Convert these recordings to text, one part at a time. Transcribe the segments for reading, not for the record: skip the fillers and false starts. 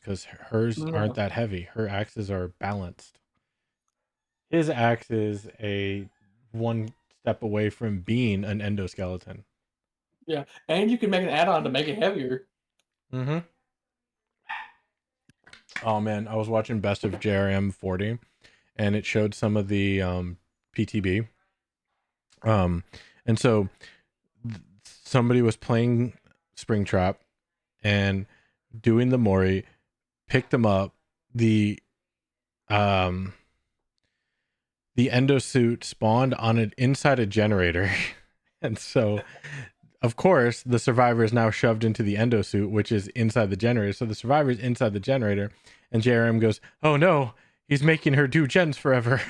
because hers aren't Yeah. that heavy. Her axes are balanced. His axe is a one step away from being an endoskeleton. Yeah, and you can make an add-on to make it heavier. Mm-hmm. Oh man, I was watching Best of JRM 40, and it showed some of the PTB. And so somebody was playing Springtrap and doing the Mori, picked them up. Um the endosuit spawned on it inside a generator. And so of course the survivor is now shoved into the endosuit, which is inside the generator. So the survivor is inside the generator, and JRM goes, "Oh no, he's making her do gens forever."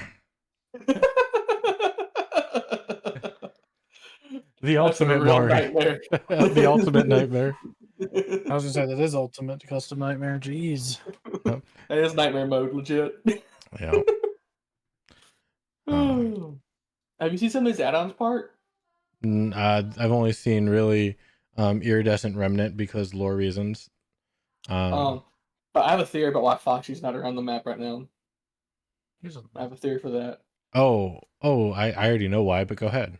The That's a ultimate real Mori. nightmare. The ultimate nightmare. I was gonna say that is ultimate custom nightmare. Jeez. Yep. That is nightmare mode, legit. Yeah. Have you seen some of these add-ons part? I've only seen really iridescent remnant because lore reasons. But I have a theory about why Foxy's not around the map right now. I have a theory for that. I already know why, but go ahead.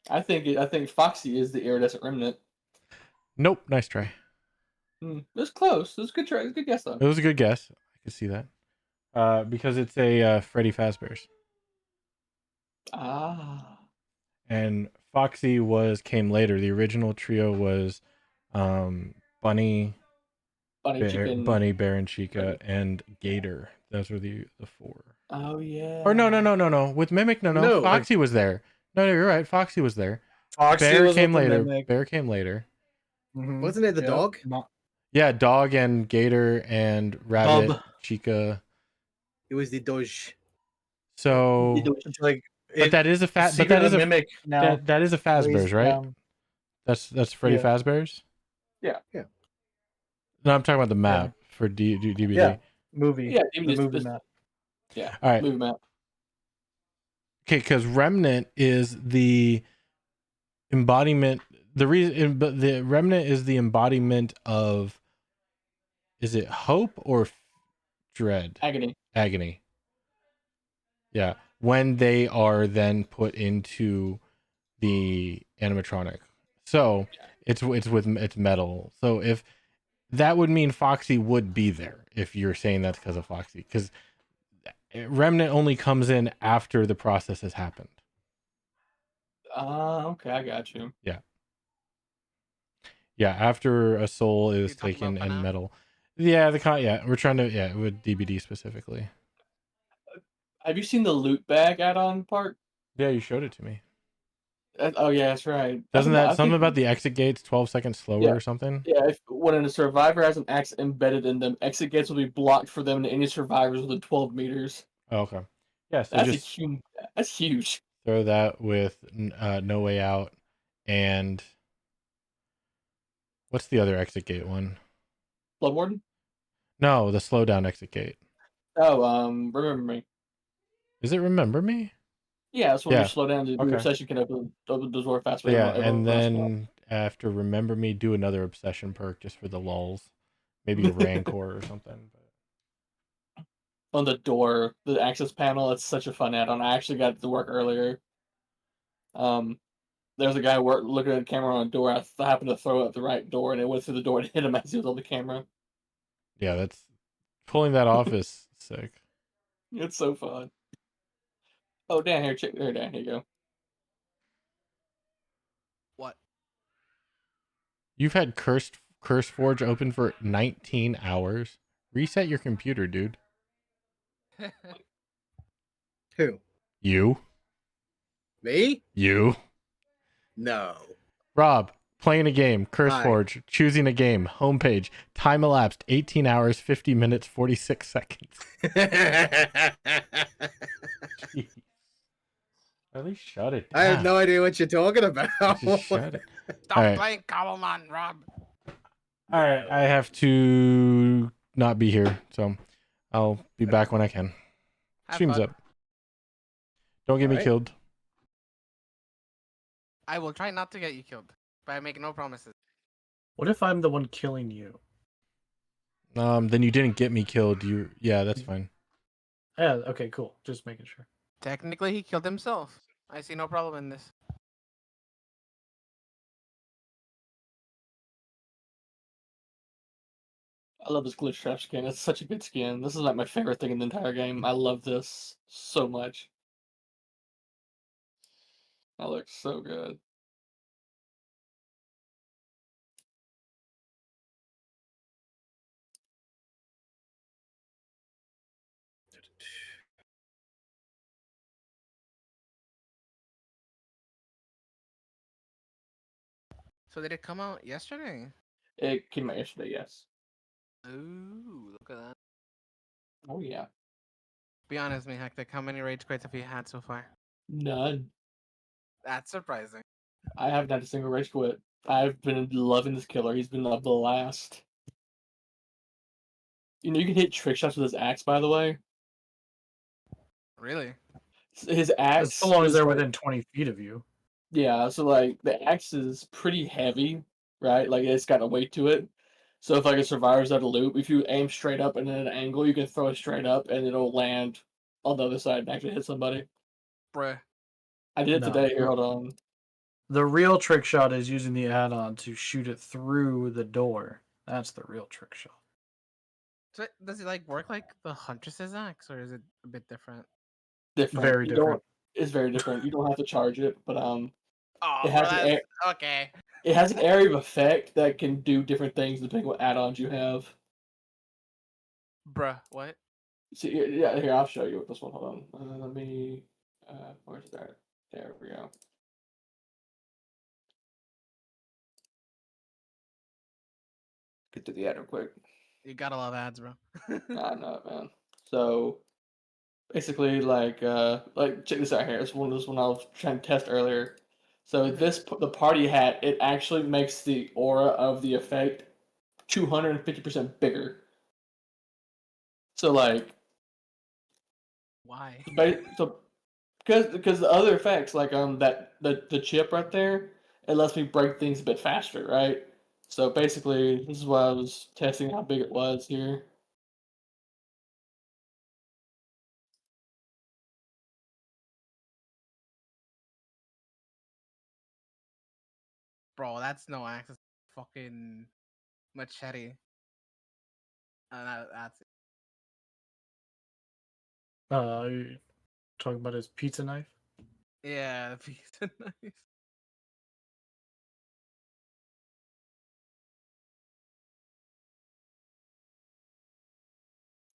I think Foxy is the iridescent remnant. Nope, nice try. That's close. That's a good try. It's a good guess though. It was a good guess. I could see that. Because it's a Freddy Fazbear's. Ah. And Foxy came later. The original trio was Bunny, Bear, and Chica, and Gator. Those were the four. Oh yeah. Or no. With Mimic, no. Foxy was there. No, you're right. Foxy was there. Foxy Bear was came with the later. Mimic. Bear came later. Mm-hmm. Wasn't it the dog? Yeah, Dog and Gator and Rabbit, Bub. Chica. It was the Doge. So, It's like, but that is a but that is a Mimic now. that is a Fazbear's, right? That's Freddy Fazbear's. Yeah. No, I'm talking about the map for DVD. Yeah, movie. Yeah, the movie map. Yeah. All right. Movie map. Okay, because Remnant is the embodiment. The reason, but the Remnant is the embodiment of. Is it hope or dread? Agony. Yeah, when they are then put into the animatronic. So it's metal. So if that would mean Foxy would be there, if you're saying that's because of Foxy, because Remnant only comes in after the process has happened. Okay, I got you. Yeah, after a soul is taken in metal. Yeah, we're trying to with DBD specifically. Have you seen the loot bag add-on part? Yeah, you showed it to me. Oh yeah, that's right. Doesn't that something about the exit gates 12 seconds slower or something? Yeah, when a survivor has an axe embedded in them, exit gates will be blocked for them and any survivors within 12 meters. Oh, okay. Yeah, so that's huge. Throw that with No Way Out and what's the other exit gate one? Blood Warden? No, the slowdown exit gate. Oh, Remember Me. Is it Remember Me? Yeah, that's when you slow down the obsession can open the door faster. Yeah, and then after Remember Me, do another obsession perk just for the lulls. Maybe a Rancor or something. On the door, the access panel, it's such a fun add-on. I actually got it to work earlier. There's a guy looking at the camera on a door. I happened to throw out the right door, and it went through the door and hit him as he was on the camera. Yeah, that's pulling that off is sick. It's so fun. Oh, Dan, here you go. What? You've had Curse Forge open for 19 hours. Reset your computer, dude. Who? You. Me? You. No. Rob, playing a game, Curse Forge, choosing a game, homepage, time elapsed 18 hours, 50 minutes, 46 seconds. Jeez. At least shut it down. I have no idea what you're talking about. Just shut it. Stop playing Cobblemon, Rob. All right, I have to not be here, so I'll be back when I can. Stream's up. Don't get me killed. I will try not to get you killed, but I make no promises. What if I'm the one killing you? Then you didn't get me killed. Yeah, that's fine. Yeah. Okay. Cool. Just making sure. Technically, he killed himself. I see no problem in this. I love this glitch trap skin. It's such a good skin. This is like my favorite thing in the entire game. I love this so much. That looks so good. So did it come out yesterday? It came out yesterday, yes. Ooh, look at that. Oh yeah. Be honest, me, Hectic. How many rage quits have you had so far? None. That's surprising. I haven't had a single rage quit. I've been loving this killer. He's been the last. You know, you can hit trick shots with his axe, by the way. Really? His As axe long as is they're like, within 20 feet of you. yeah, so like the axe is pretty heavy, right? Like it's got a weight to it. So if like a survivor's at a loop, if you aim straight up and at an angle, you can throw it straight up and it'll land on the other side and actually hit somebody. Bruh. I did it No. today. Here, hold on. The real trick shot is using the add-on to shoot it through the door. That's the real trick shot. So does it like work like the Huntress's axe, or is it a bit different? Different. Very You don't. different. It's very different. You don't have to charge it, but Oh, it bro, has an that's okay. it has an area of effect that can do different things depending what add-ons you have. Bruh, what? See, yeah, here I'll show you with this one. Hold on. Let me. Where's that? There we go. Get to the ad real quick. You gotta love ads, bro. I know it, man. So basically, like check this out here. It's this one I was trying to test earlier. So the party hat, it actually makes the aura of the effect 250% bigger. So like, Why? so because the other effects like that the chip right there, it lets me break things a bit faster, right? So basically, this is why I was testing how big it was here. Bro, that's no axe. It's fucking machete. That's it. You talking about his pizza knife? Yeah, the piece of knife.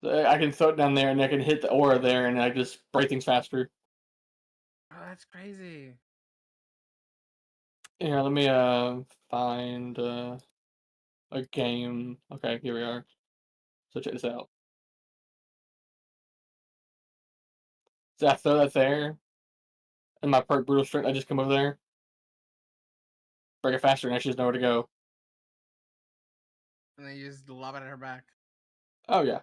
So I can throw it down there, and I can hit the aura there, and I just break things faster. Bro, that's crazy. Here, let me find a game. Okay, here we are. So check this out. So I throw that there, and my perk brutal strength. I just come over there, break it faster, and I just know where to go. And then you just lob it at her back. Oh yeah.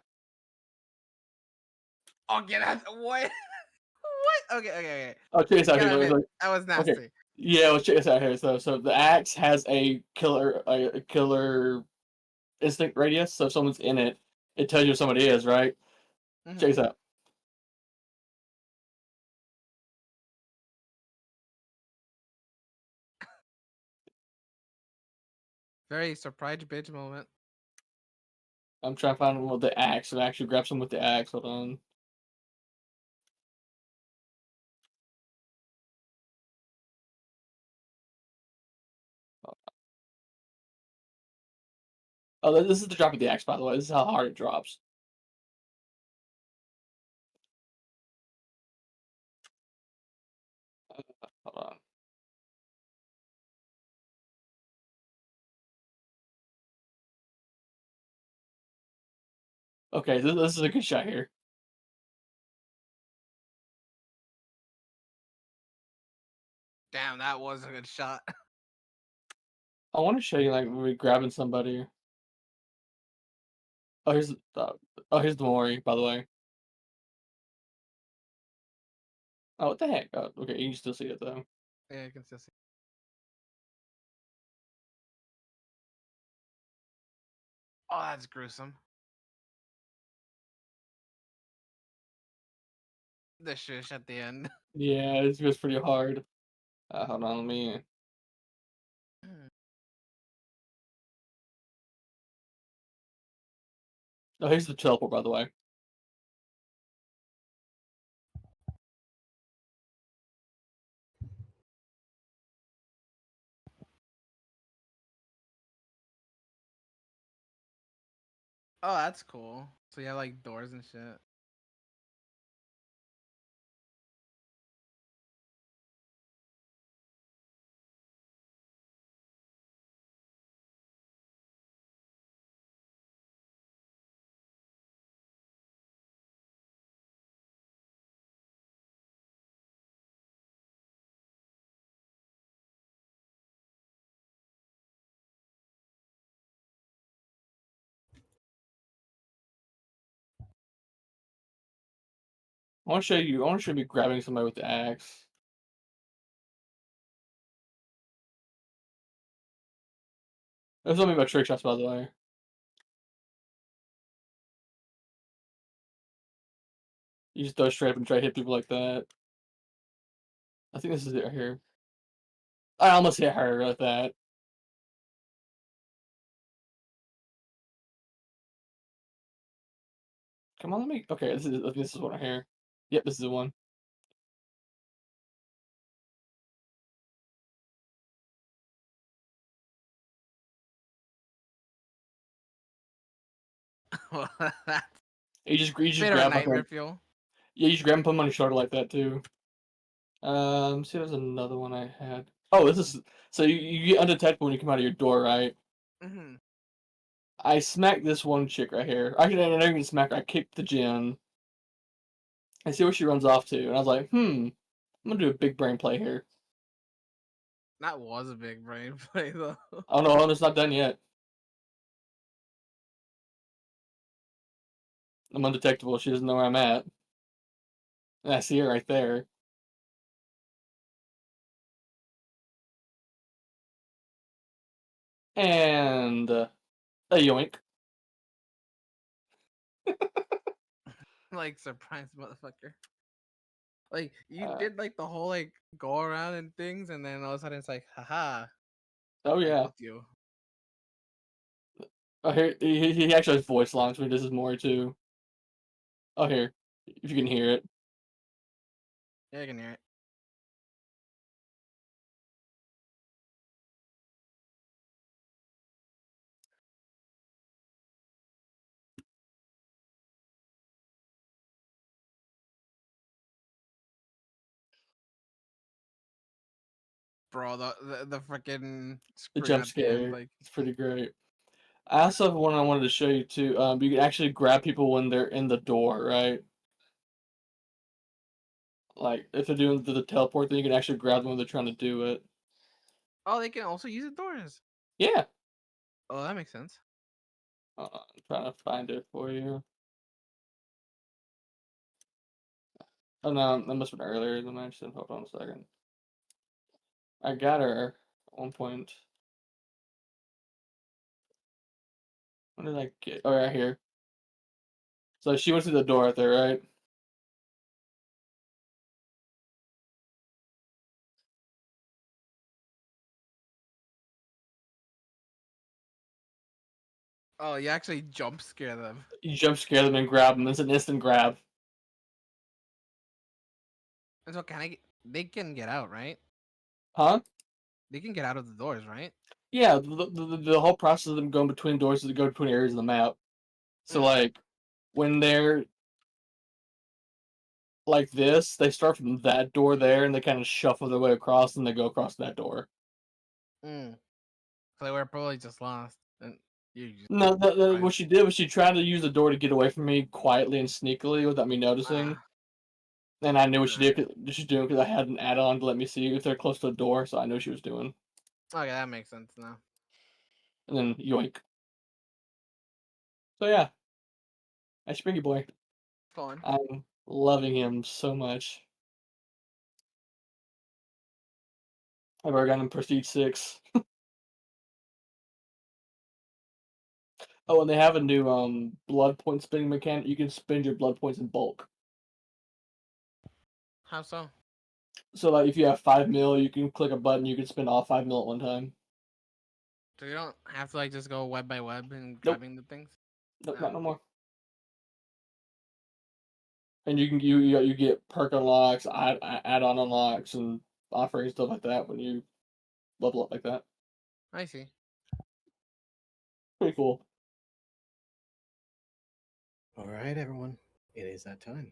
Oh, get out! What? What? Okay. Oh, check this You out here. gotta admit, Look. that was nasty. Okay. Yeah, let's check this out here. So the axe has a killer instinct radius. So if someone's in it, it tells you if somebody is, right? Mhm. Check this out. Very surprise bitch moment. I'm trying to find one with the axe. So I actually grab some with the axe. Hold on. Oh, this is the drop of the axe, by the way. This is how hard it drops. Hold on. Okay, this is a good shot here. Damn, that was a good shot. I want to show you like when we grabbing somebody. Oh, here's the Mori, by the way. Oh, what the heck? Oh, okay, you can still see it though. Yeah, you can still see. Oh, that's gruesome. The shush at the end. Yeah, it was pretty hard. Hold on, let me. Oh, here's the teleport, by the way. Oh, that's cool. So you have like doors and shit. I want to show you. I want to show you grabbing somebody with the axe. There's something about trick shots, by the way. You just throw straight up and try to hit people like that. I think this is it right here. I almost hit her like that. Come on, let me. Okay, I think this is one right here. Yep, this is the one. Well, that's You just bit of a grab nightmare them. fuel. Yeah, you just grab them, put them on your shoulder like that too. See, there's another one I had. Oh, this is so you get undetectable when you come out of your door, right? Mm-hmm. I smacked this one chick right here. I didn't even smack her. I kicked the gen. I see where she runs off to, and I was like, I'm gonna do a big brain play here. That was a big brain play though. Oh no, it's not done yet. I'm undetectable. She doesn't know where I'm at. And I see her right there. And a yoink. Like surprise motherfucker. Like you Uh, did like the whole like go around and things, and then all of a sudden it's like, haha, oh I yeah. got you. Oh here, he actually has voice lines when he does his more too. Oh here, if you can hear it. Yeah, I can hear it. Bro, the freaking The scream jump at the end, scare. like It's pretty great. I also have one I wanted to show you too. You can actually grab people when they're in the door, right? Like if they're doing the teleport, then you can actually grab them when they're trying to do it. oh, they can also use the doors. Yeah. Oh, that makes sense. I'm trying to find it for you. Oh no, that must have been earlier than I mentioned. Hold on a second. I got her at one point. When did I get? Oh, right here. So she went through the door right there, right? Oh, you actually jump scare them. You jump scare them and grab them. It's an instant grab. And so they can get out, right? Huh? They can get out of the doors, right? Yeah, the whole process of them going between doors is to go between areas of the map. So, Mm. like, when they're like this, they start from that door there and they kind of shuffle their way across and they go across that door. Mm. So they were probably just lost, and you just No, what surprised. she did was she tried to use the door to get away from me quietly and sneakily without me noticing. Ah, And I knew what right. she was doing because I had an add-on to let me see if they're close to the door, so I knew what she was doing. Okay, that makes sense now. And then yoink. So yeah, that's Springy Boy. Fun. I'm loving him so much. I've already got him Prestige 6. Oh, and they have a new blood point spending mechanic. You can spend your blood points in bulk. How so? So like if you have 5 mil, you can click a button, you can spend all 5 mil at one time. So you don't have to like just go web by web and Nope. grabbing the things. Nope, No. not no more. And you get perk unlocks, add-on unlocks, and offerings stuff like that when you level up like that. I see. Pretty cool. All right, everyone. It is that time.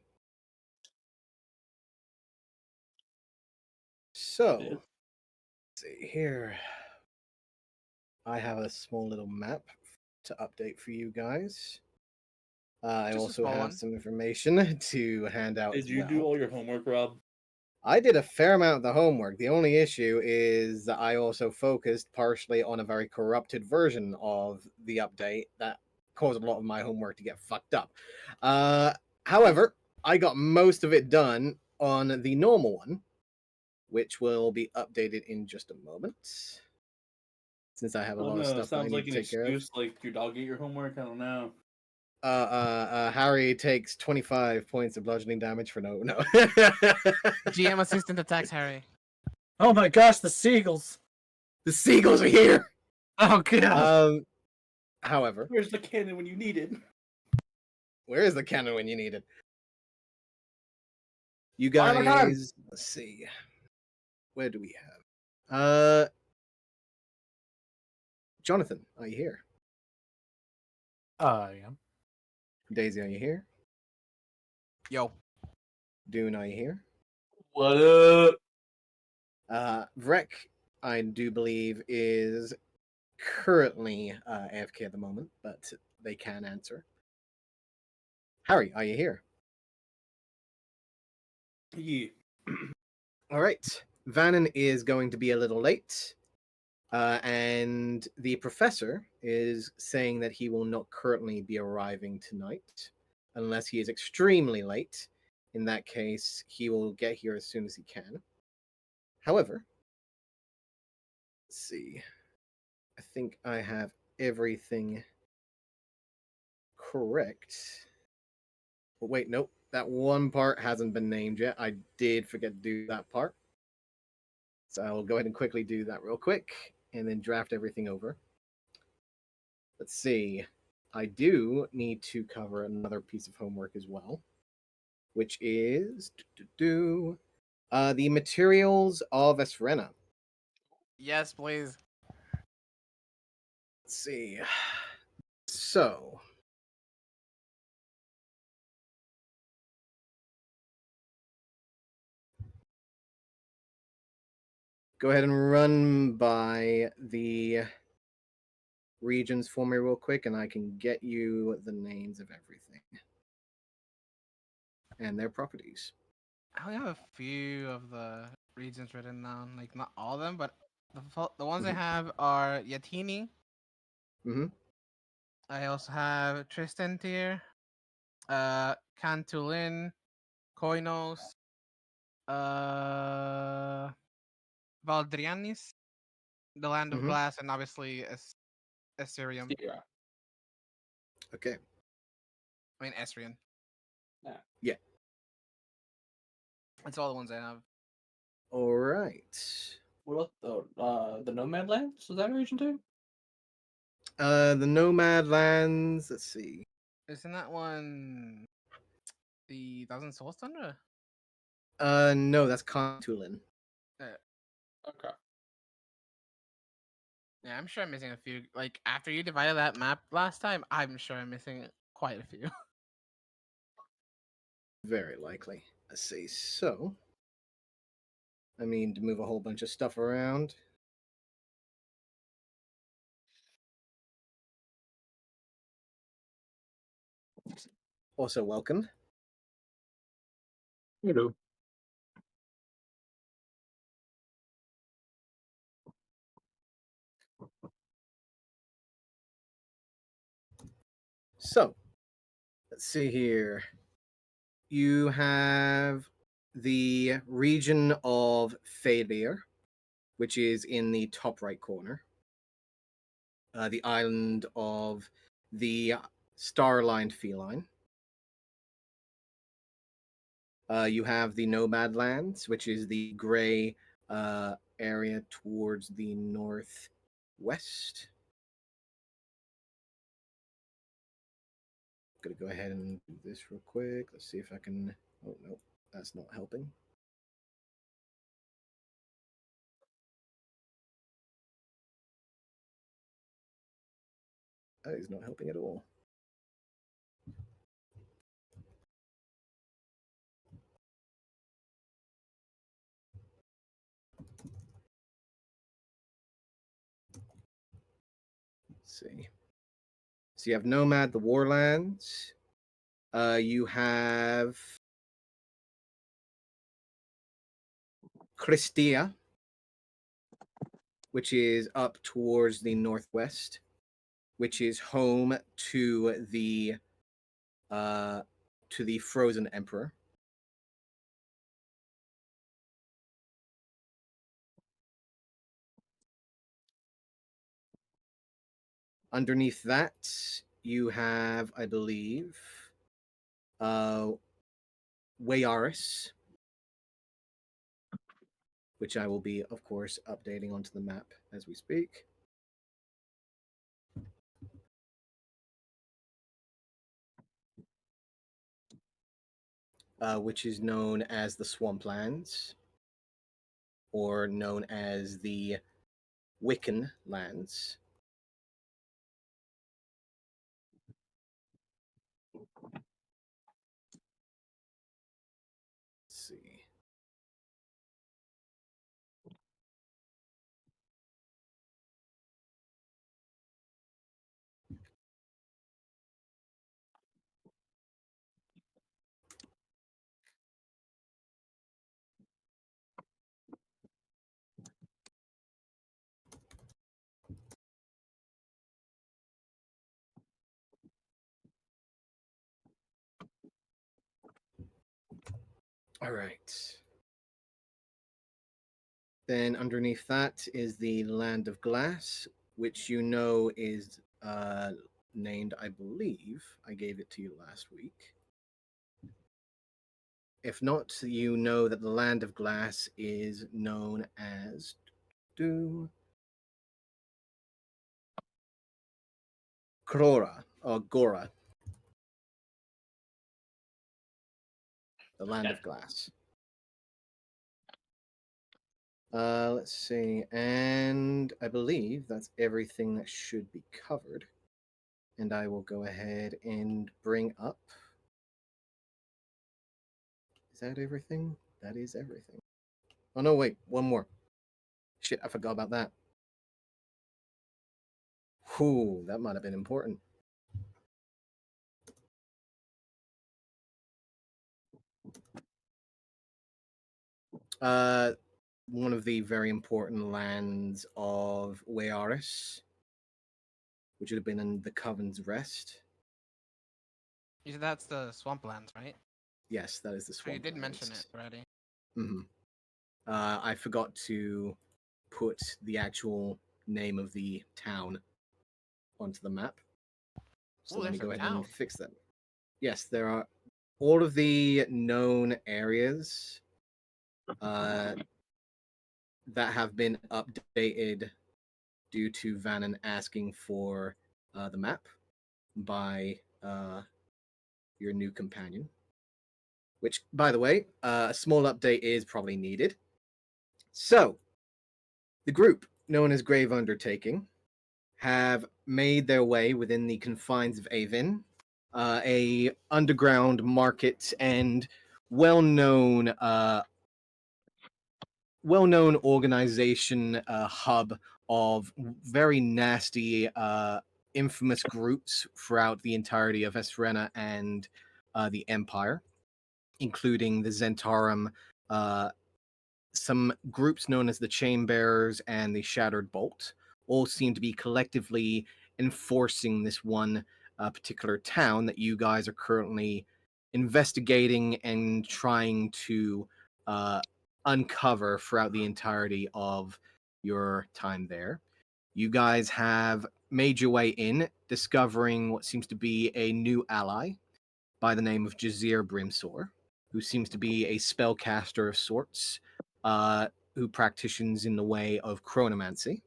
So, Yeah. let's see here. I have a small little map to update for you guys. I Just a also small have one. some information to hand out. Did as you do well. all your homework, Rob? I did a fair amount of the homework. The only issue is that I also focused partially on a very corrupted version of the update that caused a lot of my homework to get fucked up. However, I got most of it done on the normal one, which will be updated in just a moment. Since I have a Well, lot of no, stuff that I sounds need like to an take care of. excuse. Like your dog ate your homework. I don't know. Harry takes 25 points of bludgeoning damage for no. GM assistant attacks Harry. Oh my gosh, the seagulls! The seagulls are here. Oh god! However, Where's the cannon when you need it? where is the cannon when you need it? You Fire the cannon! guys, let's see. Where do we have? Jonathan, are you here? I am. Daisy, are you here? Yo. Dune, are you here? What up? Vrek, I do believe, is currently AFK at the moment, but they can answer. Harry, are you here? Yeah. All right. Vannon is going to be a little late. And the professor is saying that he will not currently be arriving tonight unless he is extremely late. In that case, he will get here as soon as he can. However, let's see. I think I have everything correct. But wait, nope. That one part hasn't been named yet. I did forget to do that part. So I'll go ahead and quickly do that real quick and then draft everything over. Let's see. I do need to cover another piece of homework as well, which is the materials of Essrena. Yes, please. Let's see. So, go ahead and run by the regions for me real quick, and I can get you the names of everything and their properties. I only have a few of the regions written down. Like not all of them, but the ones I Mhm. have are Yatini. Mm-hmm. I also have Tristan Tier, Cantulin, Koinos, Valdrianis, the Land of Mm-hmm. Glass, and obviously Esserium. Yeah. Okay. I mean Esrian. Yeah. That's all the ones I have. All right. What about the Nomad Lands? Is that a region too? The Nomad Lands. Let's see. Isn't that one the Thousand Souls Tundra? No, that's Contulin. Okay. Yeah, I'm sure I'm missing a few. Like after you divided that map last time, I'm sure I'm missing quite a few. Very likely. Let's see. So, I mean, to move a whole bunch of stuff around. Also, welcome. You So, let's see here. You have the region of Failure, which is in the top right corner. The island of the Starlined Feline. You have the Nomad Lands, which is the gray area towards the northwest. Gonna go ahead and do this real quick. Let's see if I can. Oh no, that's not helping. That is not helping at all. Let's see. So you have Nomad, the Warlands. You have Christia, which is up towards the northwest, which is home to the Frozen Emperor. Underneath that, you have, I believe, Wayaris, which I will be, of course, updating onto the map as we speak. Which is known as the Swamplands, or known as the Wiccan Lands. Let's see. All right. Then underneath that is the Land of Glass, which you know is named, I believe, I gave it to you last week. If not, you know that the Land of Glass is known as Krora or Gora, the Land of Glass. Let's see, and I believe that's everything that should be covered. And I will go ahead and bring up. Is that everything? That is everything. Oh no, wait, one more. Shit, I forgot about that. Whew, that might have been important. One of the very important lands of Wayaris, which would have been in the Coven's Rest. You said that's the swamplands, right? Yes, that is the So you swamp. did mention it already. Mm-hmm. I forgot to put the actual name of the town onto the map. So Ooh, let me there's go a ahead town. and fix that. Yes, there are all of the known areas that have been updated due to Vannon asking for the map by your new companion. Which, by the way, a small update is probably needed. So, the group, known as Grave Undertaking, have made their way within the confines of Avon, a underground market and well-known organization hub of very nasty, infamous groups throughout the entirety of Essrena and the Empire, including the Zentarum, some groups known as the Chainbearers and the Shattered Bolt, all seem to be collectively enforcing this one particular town that you guys are currently investigating and trying to uncover throughout the entirety of your time there. You guys have made your way in, discovering what seems to be a new ally by the name of Jazir Brimsor, who seems to be a spellcaster of sorts, who practices in the way of chronomancy.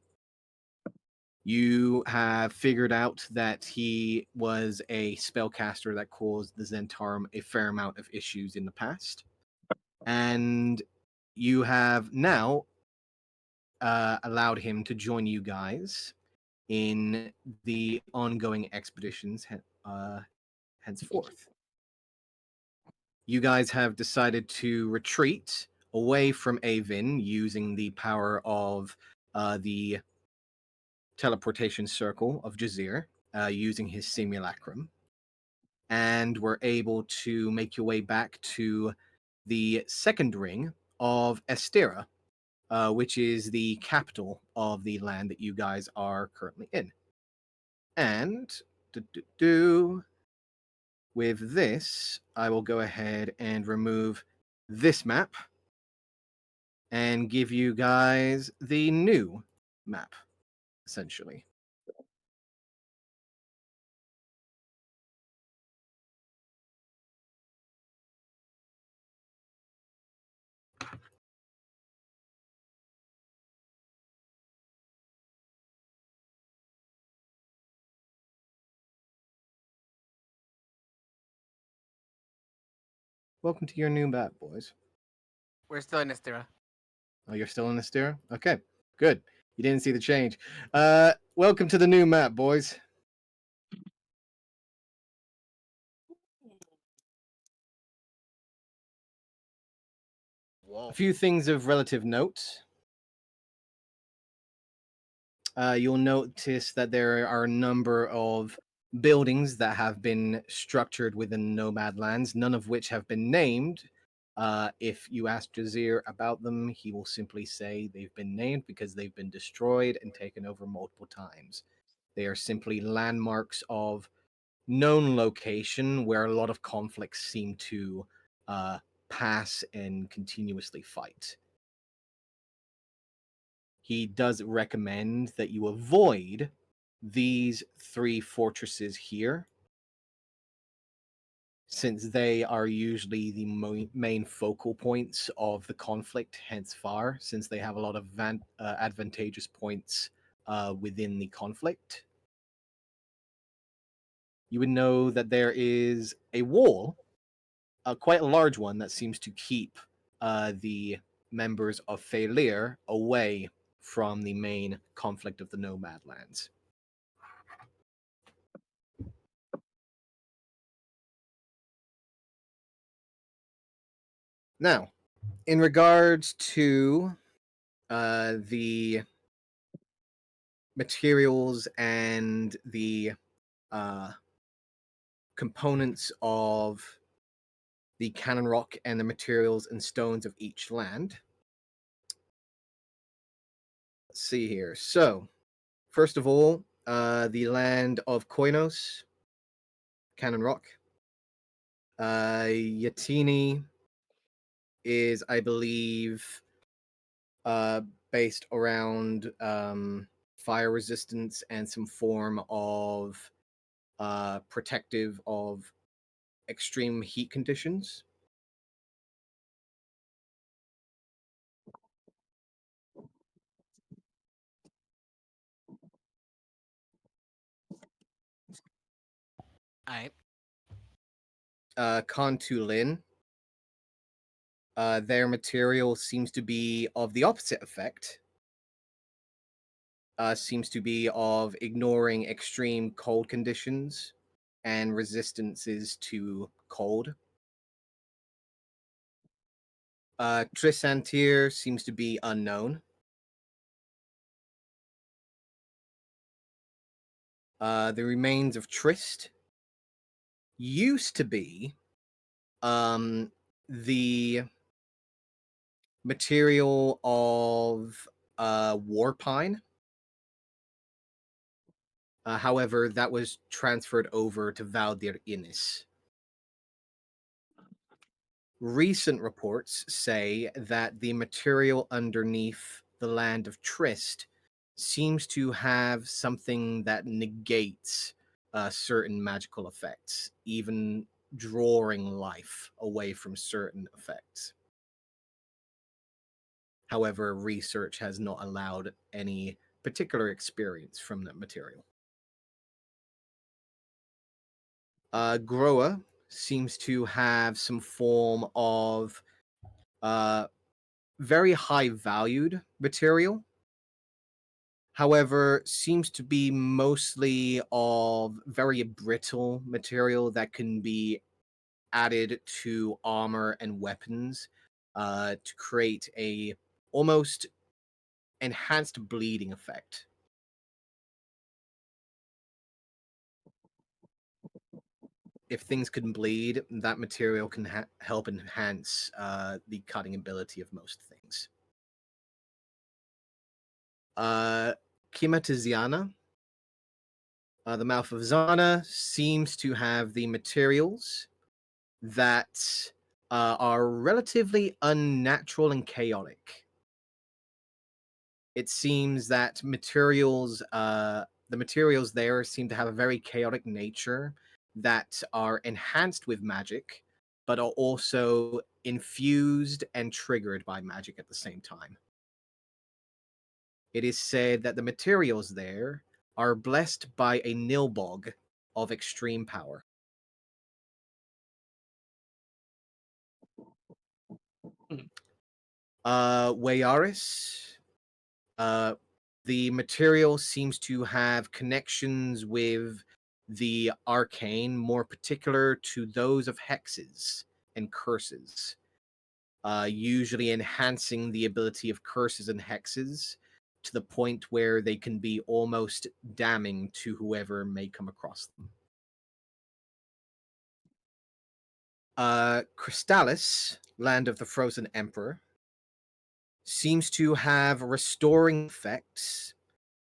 You have figured out that he was a spellcaster that caused the Zentarum a fair amount of issues in the past. And you have now allowed him to join you guys in the ongoing expeditions henceforth. You guys have decided to retreat away from Avin using the power of the teleportation circle of Jazir, using his simulacrum, and were able to make your way back to the second ring of Estera, which is the capital of the land that you guys are currently in. And with this, I will go ahead and remove this map and give you guys the new map, essentially. Welcome to your new map, boys. We're still in Estera. Oh, you're still in the steer? Okay, good. You didn't see the change. Welcome to the new map, boys. Whoa. A few things of relative note. You'll notice that there are a number of buildings that have been structured within Nomad lands, none of which have been named. If you ask Jazir about them, he will simply say they've been named because they've been destroyed and taken over multiple times. They are simply landmarks of known location where a lot of conflicts seem to pass and continuously fight. He does recommend that you avoid these three fortresses here, since they are usually the main focal points of the conflict, hence far, since they have a lot of advantageous points within the conflict. You would know that there is a wall, quite a large one, that seems to keep the members of Falir away from the main conflict of the Nomad lands. Now, in regards to the materials and the components of the cannon rock and the materials and stones of each land. Let's see here. So, first of all, the land of Koinos, cannon rock. Yatini is, I believe, based around fire resistance and some form of protective of extreme heat conditions. Alright. Kontulin, their material seems to be of the opposite effect. Seems to be of ignoring extreme cold conditions and resistances to cold. Trisantir seems to be unknown. The remains of Trist used to be the material of Warpine. However, that was transferred over to Valdir Innis. Recent reports say that the material underneath the land of Trist seems to have something that negates certain magical effects, even drawing life away from certain effects. However, research has not allowed any particular experience from that material. Groa seems to have some form of very high valued material. However, seems to be mostly of very brittle material that can be added to armor and weapons to create a almost enhanced bleeding effect. If things can bleed, that material can help enhance the cutting ability of most things. Kimatiziana, the mouth of Zana, seems to have the materials that are relatively unnatural and chaotic. It seems that the materials there seem to have a very chaotic nature that are enhanced with magic, but are also infused and triggered by magic at the same time. It is said that the materials there are blessed by a nilbog of extreme power. Wayaris, the material seems to have connections with the arcane, more particular to those of hexes and curses, usually enhancing the ability of curses and hexes to the point where they can be almost damning to whoever may come across them. Crystallis, Land of the Frozen Emperor, seems to have restoring effects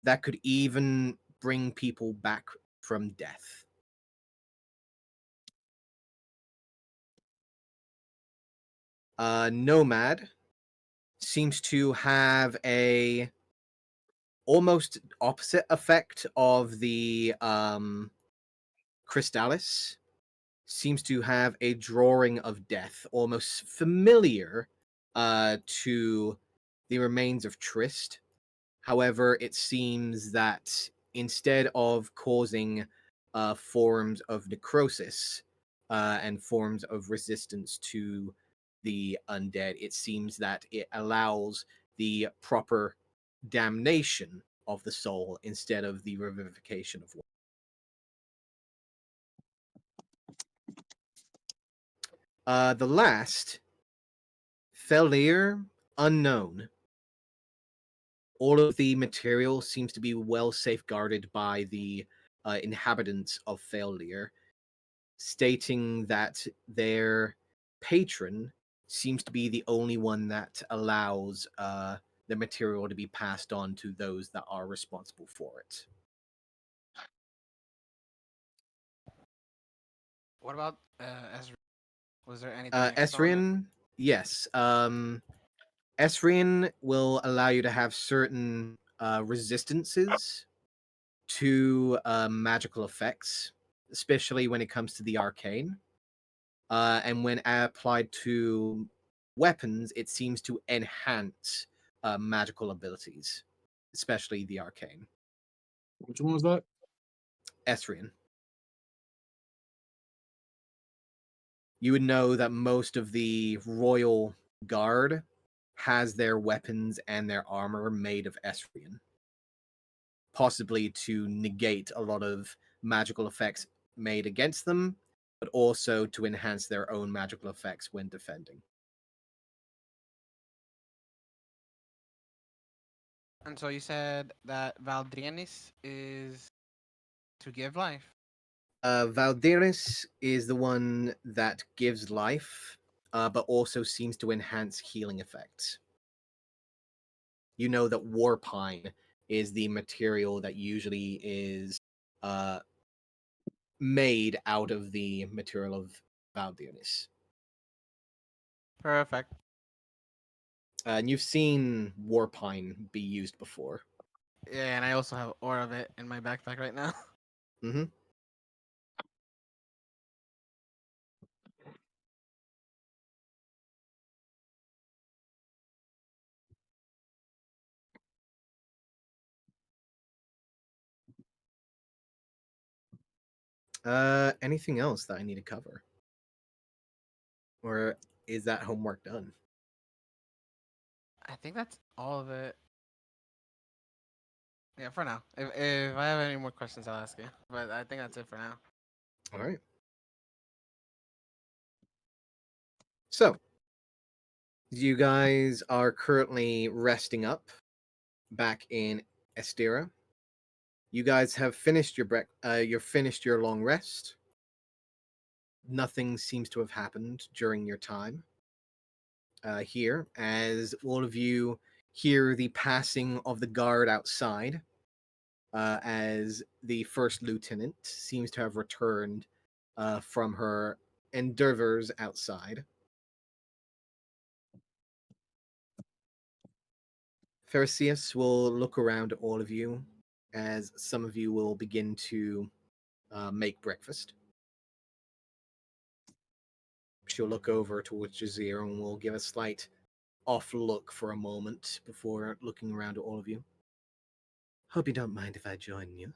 that could even bring people back from death. Nomad seems to have a almost opposite effect of the Crystallis. Seems to have a drawing of death, almost familiar to the remains of Trist. However, it seems that instead of causing forms of necrosis and forms of resistance to the undead, it seems that it allows the proper damnation of the soul instead of the revivification of one. The last, Felir Unknown. All of the material seems to be well safeguarded by the inhabitants of Failure, stating that their patron seems to be the only one that allows the material to be passed on to those that are responsible for it. What about Ezra? Was there anything extra on it? Esrian, yes. Esrian will allow you to have certain resistances to magical effects, especially when it comes to the arcane. And when applied to weapons, it seems to enhance magical abilities, especially the arcane. Which one was that? Esrian. You would know that most of the royal guard has their weapons and their armor made of Esrian, possibly to negate a lot of magical effects made against them, but also to enhance their own magical effects when defending. And so you said that Valdrianis is to give life. Valderis is the one that gives life, but also seems to enhance healing effects. You know that Warpine is the material that usually is uh, made out of the material of Valderis. Perfect. And you've seen Warpine be used before. Yeah, and I also have ore of it in my backpack right now. Mm-hmm. Anything else that I need to cover? Or is that homework done? I think that's all of it. Yeah, for now. If I have any more questions, I'll ask you. But I think that's it for now. All right. So, you guys are currently resting up back in Estera. You guys have finished your you're finished your long rest. Nothing seems to have happened during your time here, as all of you hear the passing of the guard outside, as the first lieutenant seems to have returned from her endeavors outside. Pharisius will look around at all of you as some of you will begin to make breakfast. She'll look over towards Jazir and will give a slight off look for a moment before looking around at all of you. Hope you don't mind if I join you.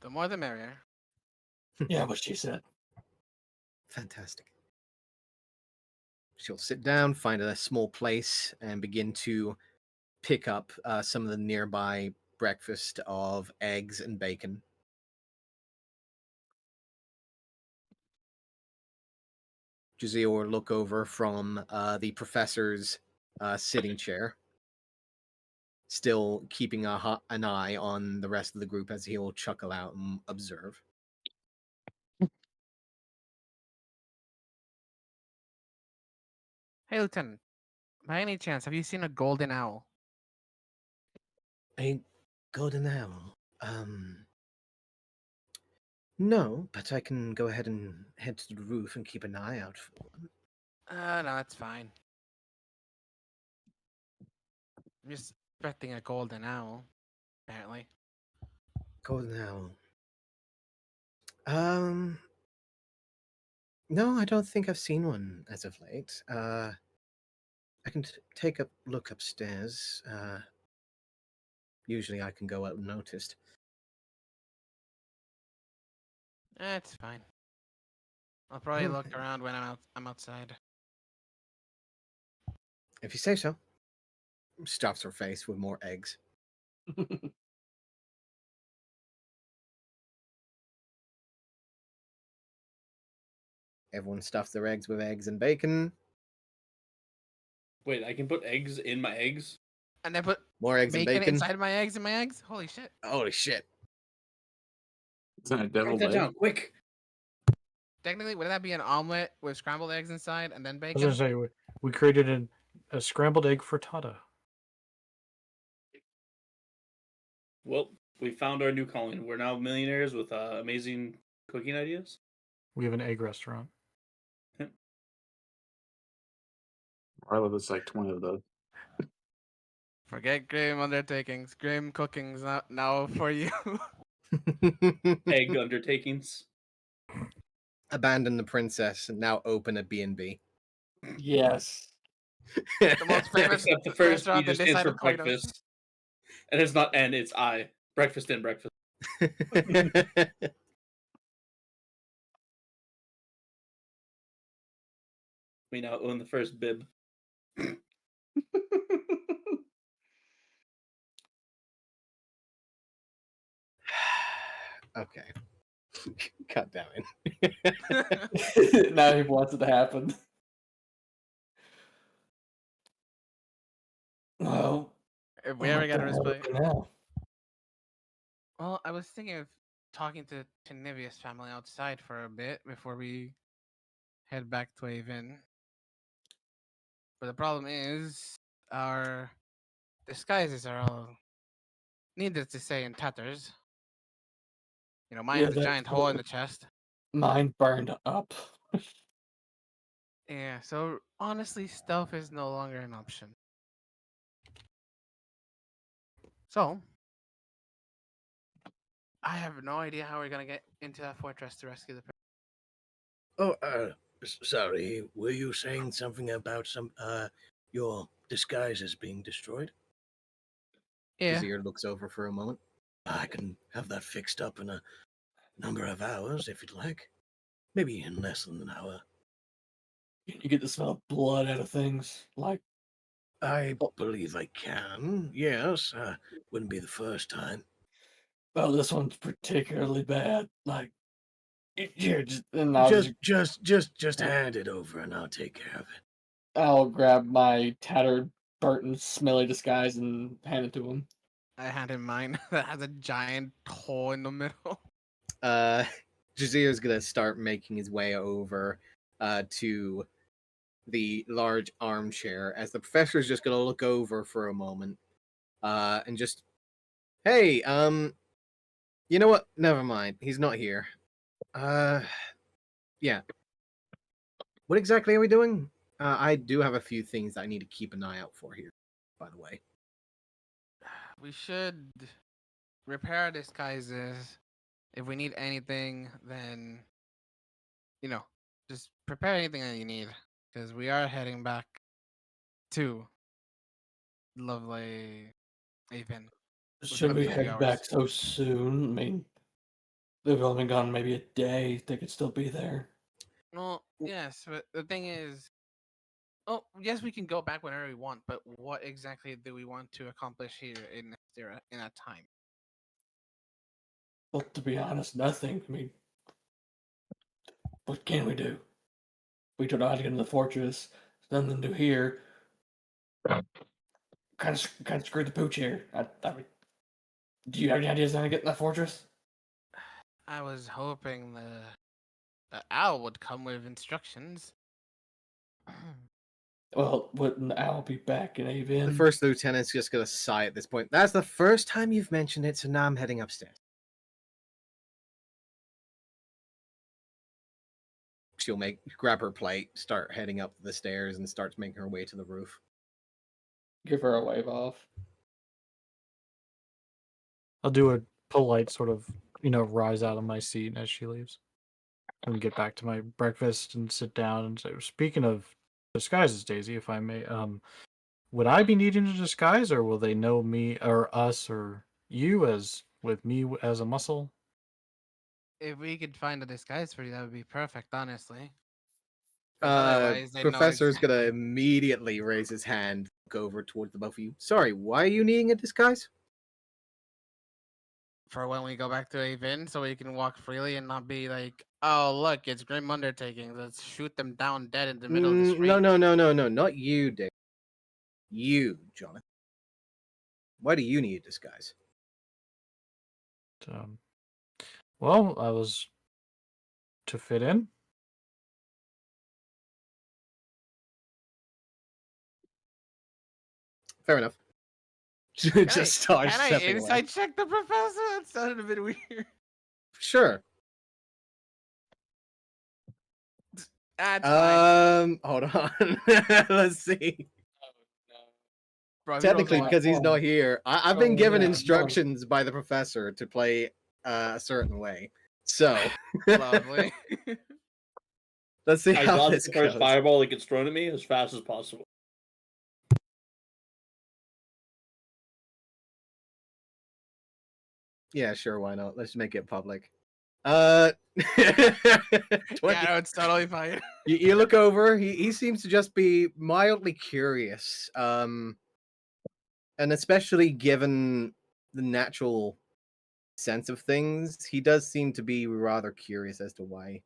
The more the merrier. Yeah, what she said. Fantastic. She'll sit down, find a small place, and begin to pick up some of the nearby breakfast of eggs and bacon. Jazir will look over from the professor's sitting chair, still keeping an eye on the rest of the group as he'll chuckle out and observe. Hey, Lieutenant. By any chance, have you seen a golden owl? A golden owl? No, but I can go ahead and head to the roof and keep an eye out for one. No, that's fine. I'm just expecting a golden owl, apparently. Golden owl. No, I don't think I've seen one as of late. I can take a look upstairs. Usually I can go out unnoticed. It's fine. I'll probably look Okay. around when I'm outside. If you say so. Stuffs her face with more eggs. Everyone stuffs their eggs with eggs and bacon. Wait, I can put eggs in my eggs? And then put More eggs and bacon bacon. inside my eggs and my eggs? Holy shit. Holy shit. It's not a devil Write that egg. down, quick! Technically, would that be an omelet with scrambled eggs inside and then I was bacon? gonna say we created a scrambled egg frittata. Well, we found our new calling. We're now millionaires with amazing cooking ideas. We have an egg restaurant. I love it's like 20 of those. Forget grim undertakings. Grim cooking's not now for you. Egg undertakings. Abandon the princess and now open a B&B. Yes. The most famous Except the first B restaurant in just this stands side for of Koinos. breakfast. And it's not N, it's I. Breakfast and breakfast. We now own the first bib. Okay. God damn Now he wants it to happen. Oh. If we ever get a respite. Now. Well, I was thinking of talking to Nivia's family outside for a bit before we head back to Avon. But the problem is, our disguises are all, needless to say, in tatters. You know, mine's a that's giant hole in the chest. Mine burned up. Yeah, so honestly, stealth is no longer an option. So, I have no idea how we're gonna get into that fortress to rescue the. Oh, sorry. Were you saying something about your disguises being destroyed? Yeah, Jazir looks over for a moment. I can have that fixed up in a number of hours if you'd like. Maybe in less than an hour. You get the smell of blood out of things. Like, I oh, believe I can. Yes, wouldn't be the first time. oh, this one's particularly bad. Like, here, and I'll Just hand it over and I'll take care of it. I'll grab my tattered, burnt, smelly disguise and hand it to him. I had in mine that has a giant hole in the middle. Jazir's gonna start making his way over to the large armchair as the professor's just gonna look over for a moment and just, hey, you know what? Never mind. He's not here. Yeah. What exactly are we doing? I do have a few things I need to keep an eye out for here, by the way. We should repair our disguises. If we need anything, then just prepare anything that you need, because we are heading back to lovely Avon. Should a we few head hours. back so soon? I mean, they've only been gone maybe a day. They could still be there. Well, yes, but the thing is, oh, yes, we can go back whenever we want, but what exactly do we want to accomplish here in that time? Well, to be honest, nothing. I mean, what can we do? We don't know how to get into the fortress. There's nothing to do here. Kind of screwed the pooch here. I mean, do you have any ideas on how to get in that fortress? I was hoping the owl would come with instructions. Well, wouldn't the owl be back in The Avon? first lieutenant's just gonna sigh at this point. That's the first time you've mentioned it, so now I'm heading upstairs. She'll grab her plate, start heading up the stairs, and starts making her way to the roof. Give her a wave off. I'll do a polite sort of, rise out of my seat as she leaves. And get back to my breakfast and sit down and say, speaking of disguises, Daisy, if I may, would I be needing a disguise, or will they know me or us or you as with me as a muscle? If we could find a disguise for you, that would be perfect, honestly. 'Cause otherwise, they know Professor's gonna exactly. immediately raise his hand, go over towards the both of you. Sorry, why are you needing a disguise? For when we go back to Avon, so we can walk freely and not be like, oh, look, it's Grim Undertaking. Let's shoot them down dead in the middle of the street. No, not you, Dave. You, Jonathan. Why do you need a disguise? Well, I was to fit in. Fair enough. Just starts Can I stepping inside away. check the professor? That sounded a bit weird. Sure. That's fine. Hold on. Let's see. Bro, if he rolls Technically, a one- because he's not here, I've been Oh, given yeah, instructions by the professor to play a certain way. So Lovely. let's see I how dodged this the first goes. fireball that gets thrown at me as fast as possible. Yeah, sure, why not? Let's make it public. 20. 20. Yeah, no, it's totally fine. You look over, he seems to just be mildly curious. And especially given the natural sense of things, he does seem to be rather curious as to why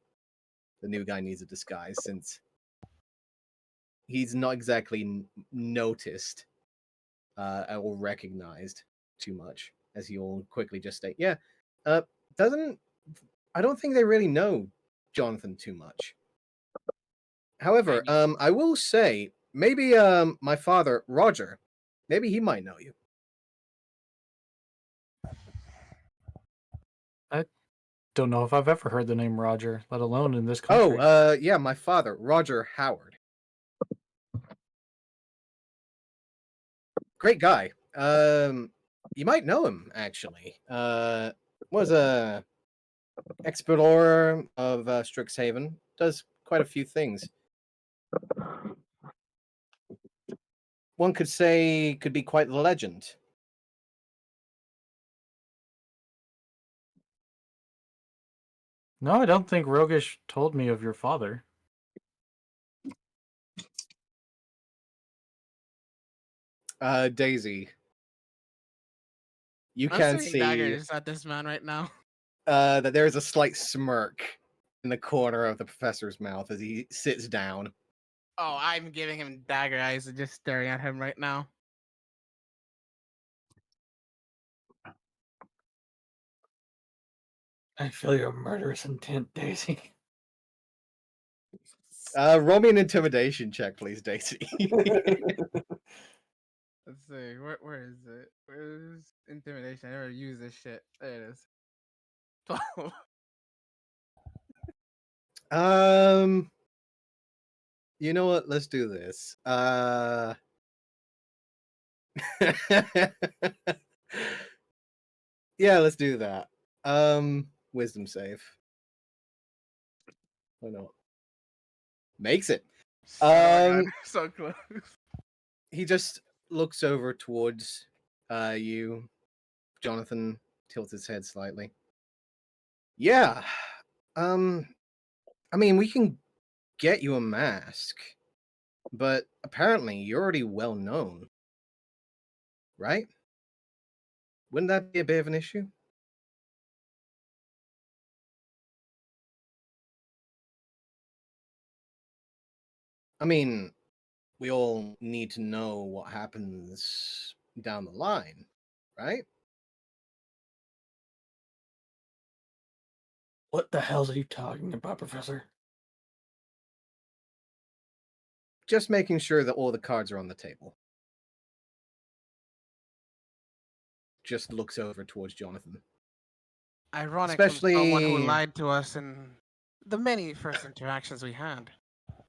the new guy needs a disguise, since he's not exactly noticed or recognized too much, as he'll quickly just state. Yeah, doesn't I don't think they really know Jonathan too much. However, I will say maybe my father Roger, maybe he might know you. Don't know if I've ever heard the name Roger, let alone in this country. Oh, yeah, my father Roger Howard. Great guy. You might know him actually. Was a explorer of Strixhaven. Does quite a few things. One could say could be quite the legend. No, I don't think Rogish told me of your father. Daisy, you I'm can swinging see daggers at this man right now. that there is a slight smirk in the corner of the professor's mouth as he sits down. Oh, I'm giving him dagger eyes and just staring at him right now. I feel your murderous intent, Daisy. Roll me an intimidation check, please, Daisy. Let's see, where is it? Where's intimidation? I never use this shit. There it is. 12. You know what? Let's do this. Yeah, let's do that. Wisdom save. Why not? Makes it. Son of a gun. Um, So close. He just looks over towards you. Jonathan tilts his head slightly. Yeah. I mean, we can get you a mask, but apparently you're already well known, right? Wouldn't that be a bit of an issue? I mean, we all need to know what happens down the line, right? What the hell are you talking about, Professor? Just making sure that all the cards are on the table. Just looks over towards Jonathan. Ironic from someone who Especially, lied to us in the many first interactions we had.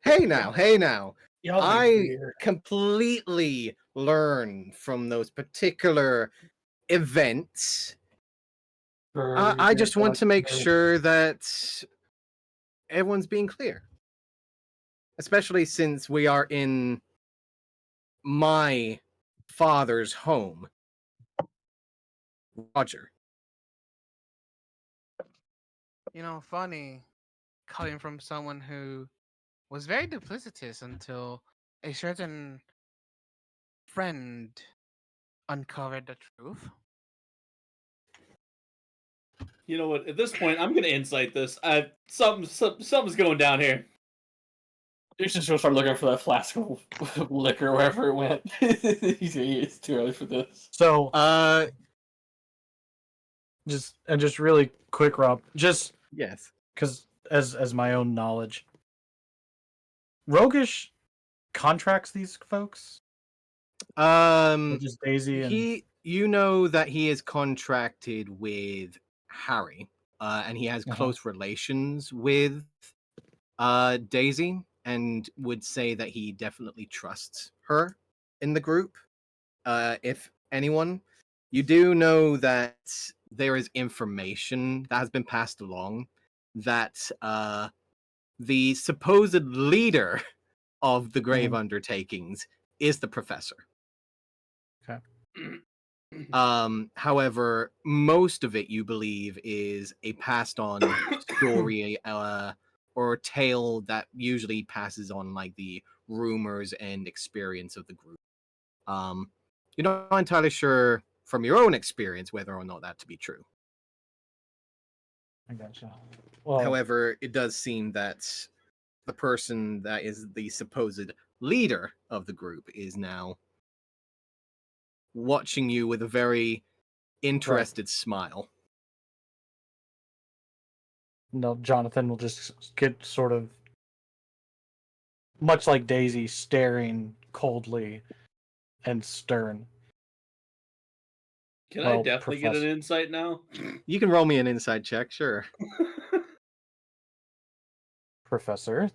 hey now. Y'all be I weird. completely learn from those particular events. I just want to make sure that everyone's being clear. Especially since we are in my father's home. Roger. You know, funny coming from someone who was very duplicitous until a certain friend uncovered the truth. You know what? At this point, I'm gonna insight this. Something's going down here. You should start looking for that flask of liquor wherever it went. It's too early for this. So, Uh, just really quick, Rob, just yes. because as my own knowledge, Rogish contracts these folks. Or just Daisy and You know that he is contracted with Harry, and he has close relations with Daisy, and would say that he definitely trusts her in the group. If anyone, you do know that there is information that has been passed along that the supposed leader of the grave undertakings is the professor. Okay. However, most of it you believe is a passed on story or tale that usually passes on like the rumors and experience of the group. You're not entirely sure from your own experience whether or not that to be true. I gotcha. Well, However, it does seem that the person that is the supposed leader of the group is now watching you with a very interested smile. no, Jonathan will just get sort of much like Daisy, staring coldly and stern. Can I Well, definitely get an Professor. insight now? You can roll me an inside check, sure. Professor,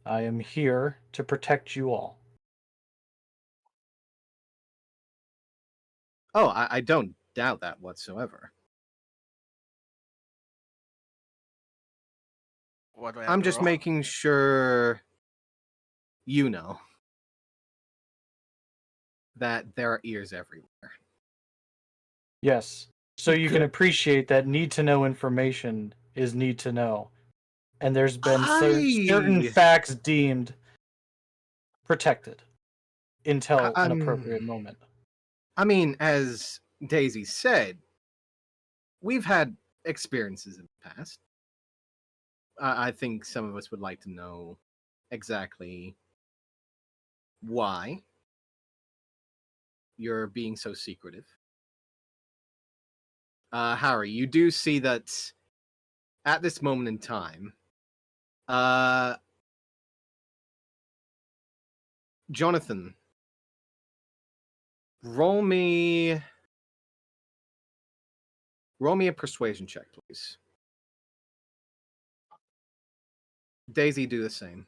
I am here to protect you all. Oh, I don't doubt that whatsoever. What do I have I'm to just roll? making sure you know that there are ears everywhere. Yes, so you can appreciate that need to know information is need to know, and there's been certain I facts deemed protected until an appropriate um, moment. I mean, as Daisy said, we've had experiences in the past. I think some of us would like to know exactly why you're being so secretive. Harry, you do see that at this moment in time, Jonathan, roll me a persuasion check, please. Daisy, do the same.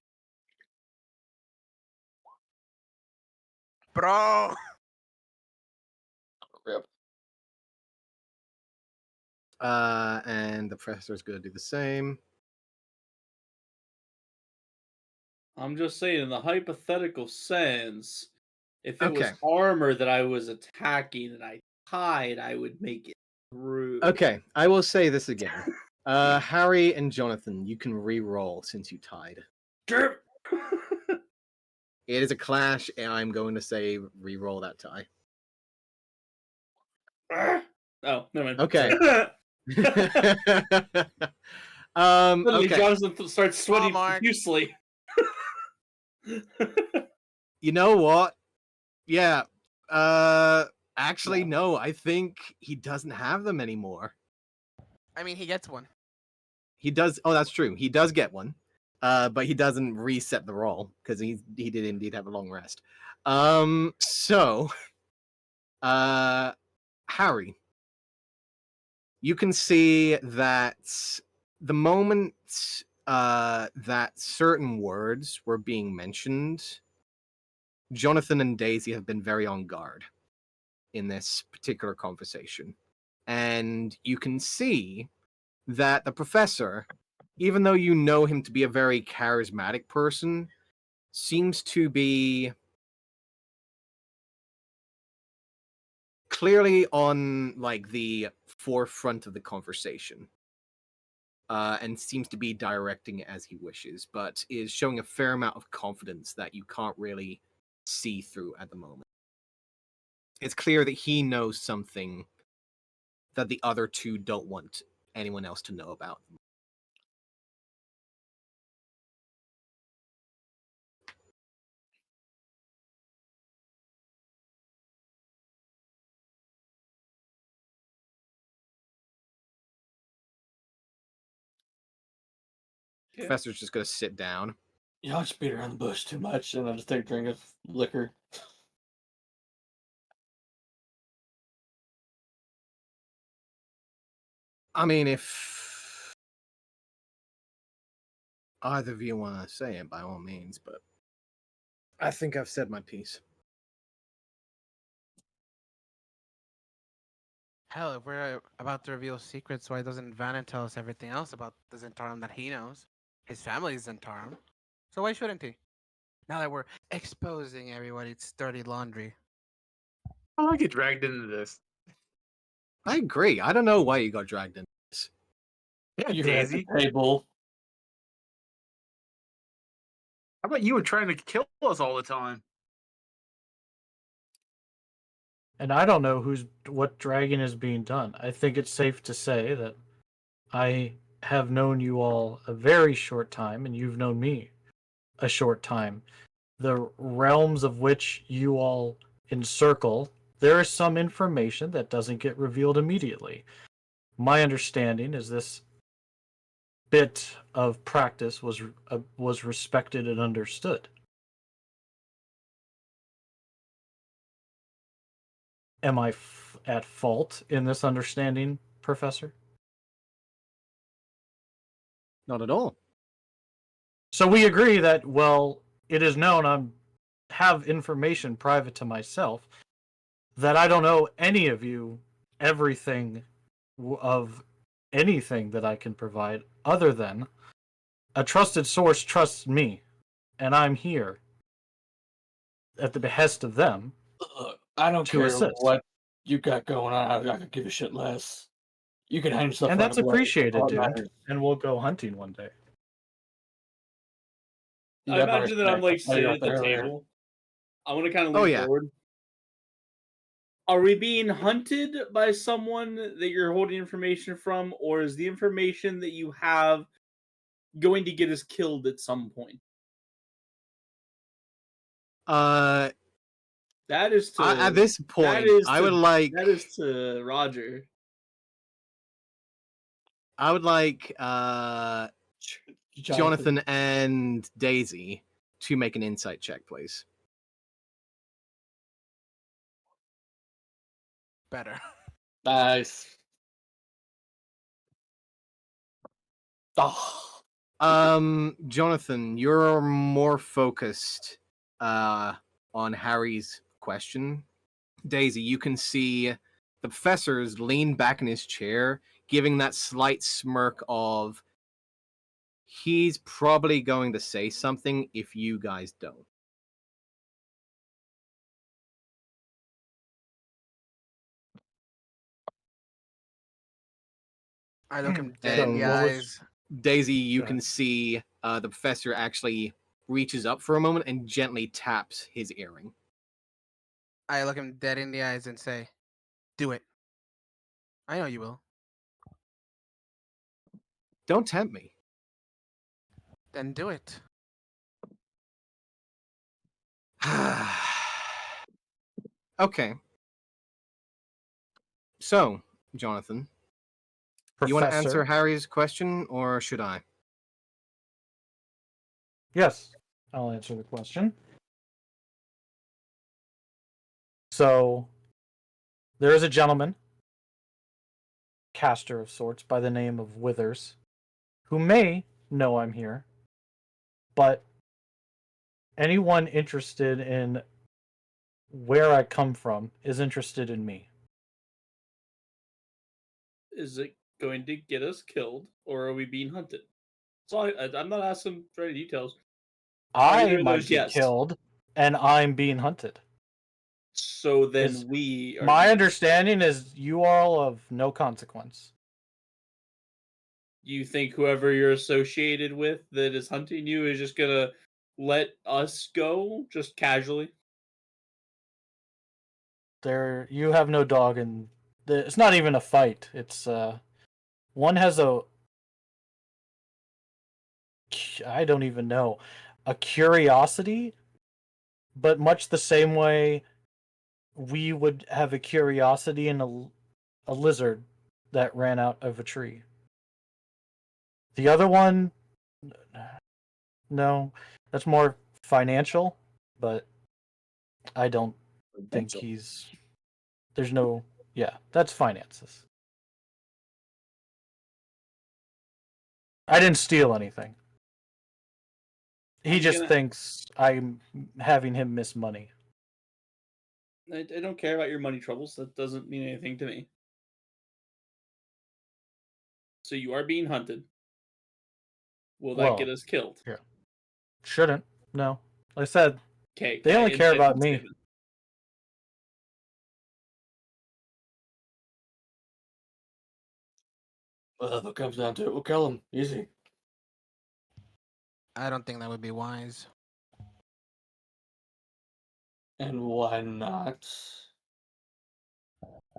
Bro. Rip. And the professor's going to do the same. I'm just saying, in the hypothetical sense, if it was Okay. armor that I was attacking and I tied, I would make it through. Okay, I will say this again. Harry and Jonathan, you can re-roll since you tied. Drip. It is a clash, and I'm going to say re-roll that tie. Oh, never mind. Okay. Suddenly, Okay. Jonathan starts sweating Mark. profusely. You know what? Yeah. Actually, no. I think he doesn't have them anymore. I mean, he gets one. He does. Oh, that's true. He does get one. But he doesn't reset the roll because he did indeed have a long rest. So, Harry, you can see that the moment that certain words were being mentioned, Jonathan and Daisy have been very on guard in this particular conversation. And you can see that the professor, even though you know him to be a very charismatic person, seems to be clearly on like the forefront of the conversation. And seems to be directing it as he wishes, but is showing a fair amount of confidence that you can't really see through at the moment. It's clear that he knows something that the other two don't want anyone else to know about. Yeah. Professor's just going to sit down. Y'all just beat around the bush too much, and I just take a drink of liquor. I mean, if either of you want to say it, by all means, but I think I've said my piece. Hell, if we're about to reveal secrets, why doesn't Vanna tell us everything else about the Zentarum that he knows? His family is Zentarum. So why shouldn't he? Now that we're exposing everybody's dirty laundry. How do I get dragged into this? I agree. I don't know why you got dragged into this. Yeah, You're at the Daisy. table. How about you were trying to kill us all the time? And I don't know what dragging is being done. I think it's safe to say that I have known you all a very short time, and you've known me a short time. The realms of which you all encircle, there is some information that doesn't get revealed immediately. My understanding is this bit of practice was respected and understood. Am I at fault in this understanding, Professor? Not at all. So we agree that, well, it is known I have information private to myself that I don't owe any of you everything of anything that I can provide other than a trusted source trusts me, and I'm here at the behest of them Look, I don't to care assist. what you got going on. I could give a shit less. You can hang yourself. And right that's away. appreciated, All that dude. matters. And we'll go hunting one day. You I got my imagine that I'm respect. like I know you sitting were at the there earlier. table. I want to kind of Oh, lean yeah. forward. Are we being hunted by someone that you're holding information from, or is the information that you have going to get us killed at some point? Uh, That is to at this that point, is I to would like that is to Roger. Jonathan and Daisy to make an insight check, please. Better. Nice. Oh. Jonathan, you're more focused on Harry's question. Daisy, you can see the professor's lean back in his chair, giving that slight smirk of he's probably going to say something if you guys don't. I look him dead So in the what was- eyes. Daisy, you Go can ahead. see the professor actually reaches up for a moment and gently taps his earring. I look him dead in the eyes and say, "Do it. I know you will. Don't tempt me. Then do it." Okay. So, Jonathan, you want to answer Professor? Harry's question, or should I? Yes, I'll answer the question. So, there is a gentleman, caster of sorts, by the name of Withers, who may know I'm here, but anyone interested in where I come from is interested in me. Is it going to get us killed, or are we being hunted? So I'm not asking for any details. I Either of might those, be yes. killed, and I'm being hunted. So then Is we are. My understanding is you are all of no consequence. You think whoever you're associated with that is hunting you is just gonna let us go just casually? You have no dog in it's not even a fight. It's one has I don't even know, a curiosity, but much the same way we would have a curiosity in a lizard that ran out of a tree. The other one, no, that's more financial, but I don't think there's no, yeah, that's finances. I didn't steal anything. He I'm just gonna- thinks I'm having him miss money. I don't care about your money troubles. That doesn't mean anything to me. So you are being hunted. Will that get Well, us killed? yeah. Shouldn't. No. Like I said, Okay. they only care about me. Statement. Well, if it comes down to it, we'll kill him. Easy. I don't think that would be wise. And why not?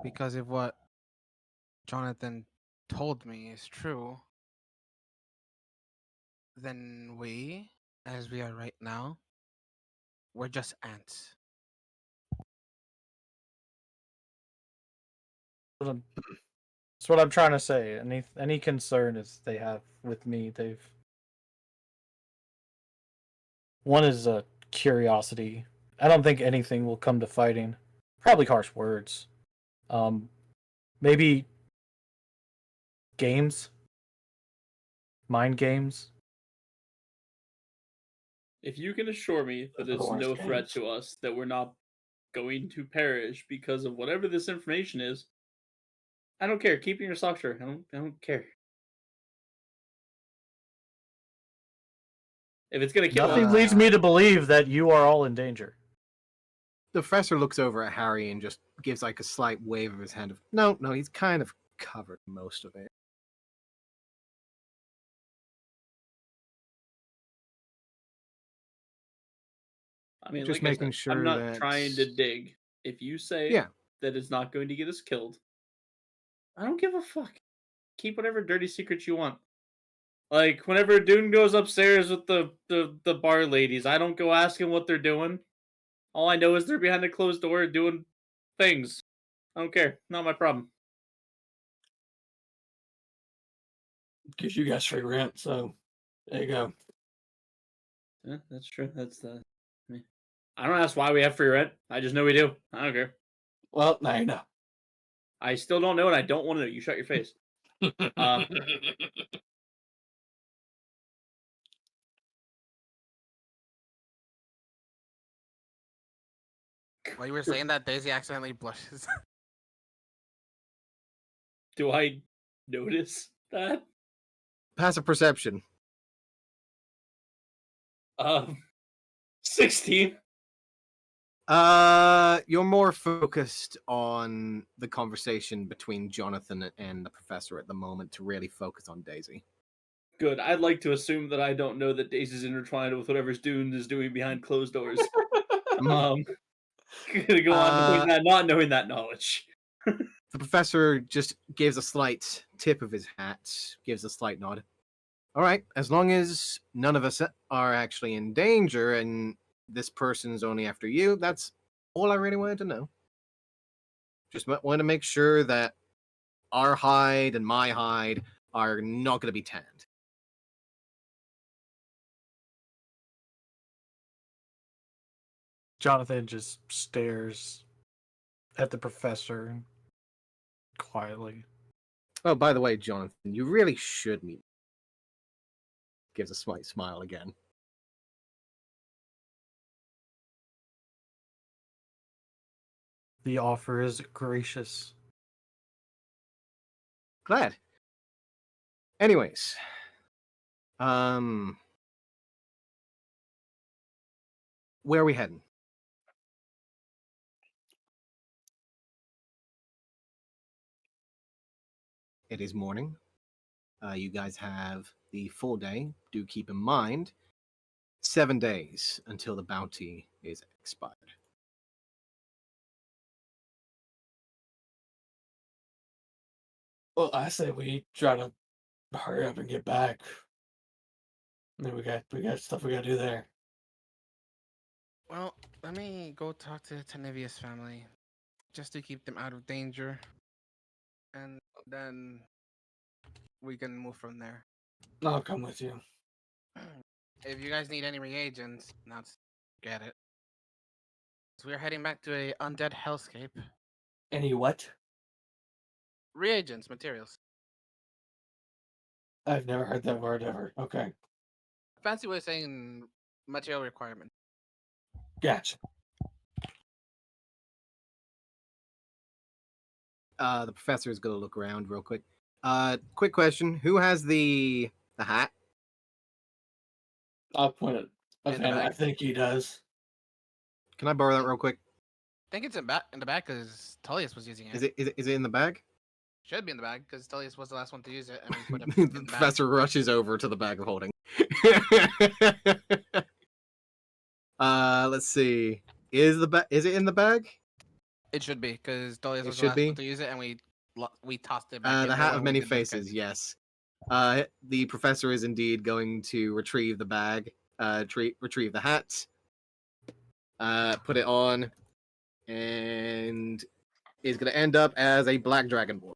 Because if what Jonathan told me is true, then we, as we are right now, we're just ants. That's what I'm trying to say. Any concern is they have with me, one is a curiosity. I don't think anything will come to fighting. Probably harsh words. Maybe games. Mind games. If you can assure me that Those are the it's worst no threat games. to us, that we're not going to perish because of whatever this information is, I don't care. Keep it in your sock drawer. I don't care. If it's gonna kill Nothing us, leads me to believe that you are all in danger. The professor looks over at Harry and just gives like a slight wave of his hand of no, he's kind of covered most of it. I mean, Just like I making said, sure I'm not that trying to dig. If you say Yeah. that it's not going to get us killed, I don't give a fuck. Keep whatever dirty secrets you want. Like whenever Dune goes upstairs with the bar ladies, I don't go asking what they're doing. All I know is they're behind a closed door doing things. I don't care. Not my problem. Gives you guys free rent, so there you go. Yeah, that's true. That's the. I don't ask why we have free rent. I just know we do. I don't care. Well, now you know. I still don't know, and I don't want to know. You shut your face. While you were saying that, Daisy accidentally blushes. Do I notice that? passive perception. 16. You're more focused on the conversation between Jonathan and the professor at the moment to really focus on Daisy. Good. I'd like to assume that I don't know that Daisy's intertwined with whatever Dune is doing behind closed doors. Gonna go on knowing that, not knowing that knowledge. The professor just gives a slight tip of his hat, gives a slight nod. All right, as long as none of us are actually in danger and this person's only after you, that's all I really wanted to know. Just want to make sure that our hide and my hide are not going to be tanned. Jonathan just stares at the professor quietly. Oh, by the way, Jonathan, you really should meet. Gives a slight smile again. The offer is gracious. Glad. Anyways, where are we heading? It is morning. You guys have the full day. Do keep in mind, 7 days until the bounty is expired. Well, I say we try to hurry up and get back. I mean, we got stuff we gotta do there. Well, let me go talk to Tanivia's family, just to keep them out of danger, and then we can move from there. I'll come with you. If you guys need any reagents, that's get it. So we're heading back to a undead hellscape. Any what? Reagents, materials. I've never heard that word ever. Okay, Fancy way of saying material requirement. gotcha. The professor is going to look around real quick. Quick question: who has the hat? I'll point it. In the Okay, I back. think he does. Can I borrow that real quick? I think it's in the back because Tullius was using it. Is it in the bag? Should be in the bag because Tullius was the last one to use it, and we put it The in the bag. professor rushes over to the bag of holding. Let's see. Is it in the bag? It should be because Tullius It was the should last be. one to use it, and we tossed it back. The in there hat when of we many did the faces. case. Yes. The professor is indeed going to retrieve the bag. Retrieve the hat. Put it on, and is going to end up as a black dragonborn.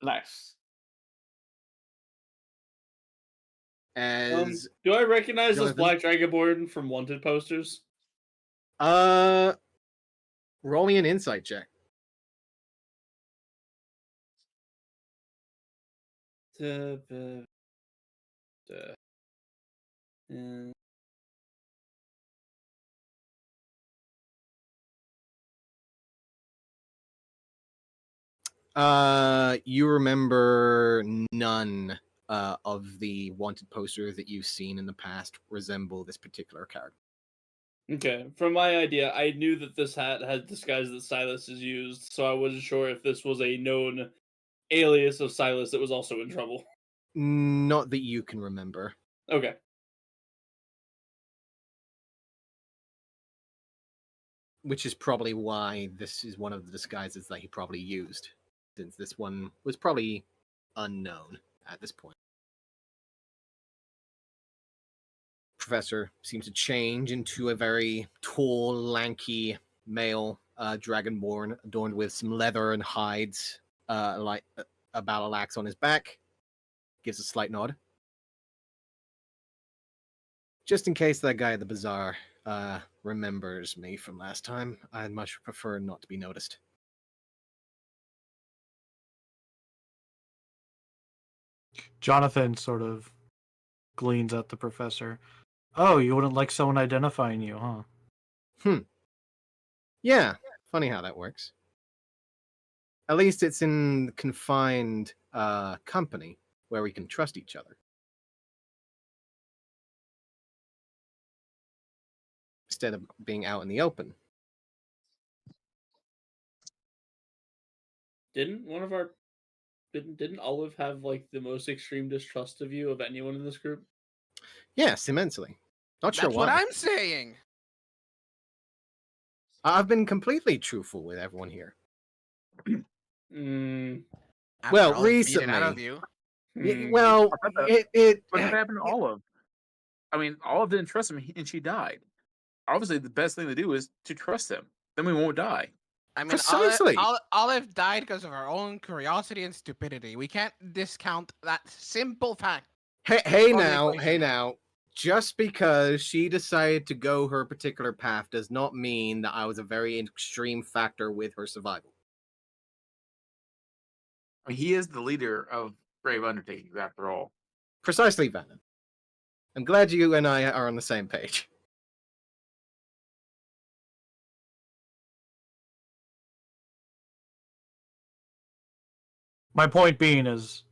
Nice. As Do I recognize this Jonathan? Black Dragonborn from wanted posters? roll me an insight check. You remember none of the wanted posters that you've seen in the past resemble this particular character. Okay, from my idea, I knew that this hat had disguise that Silas is used, so I wasn't sure if this was a known alias of Silas that was also in trouble. Not that you can remember. Okay. Which is probably why this is one of the disguises that he probably used, since this one was probably unknown at this point. Professor seems to change into a very tall, lanky male dragonborn, adorned with some leather and hides, like a battle axe on his back. Gives a slight nod. Just in case that guy at the bazaar remembers me from last time, I'd much prefer not to be noticed. Jonathan sort of gleans at the professor. Oh, you wouldn't like someone identifying you, huh? Yeah, funny how that works. At least it's in confined company where we can trust each other. Instead of being out in the open. Didn't one of our didn't Olive have like the most extreme distrust of you of anyone in this group? Yes, immensely. Not sure That's what why. I'm saying. I've been completely truthful with everyone here. Mm, After Well, all it's beaten out of recently. you. Well, I thought that- it What happened to Olive? I mean, Olive didn't trust him, and she died. Obviously, the best thing to do is to trust him. Then we won't die. I mean, Precisely. Olive died because of her own curiosity and stupidity. We can't discount that simple fact. Hey on the now, equation. hey now. Just because she decided to go her particular path does not mean that I was a very extreme factor with her survival. I mean, he is the leader of Grave Undertakings, after all. Precisely, Vanna. I'm glad you and I are on the same page. My point being is,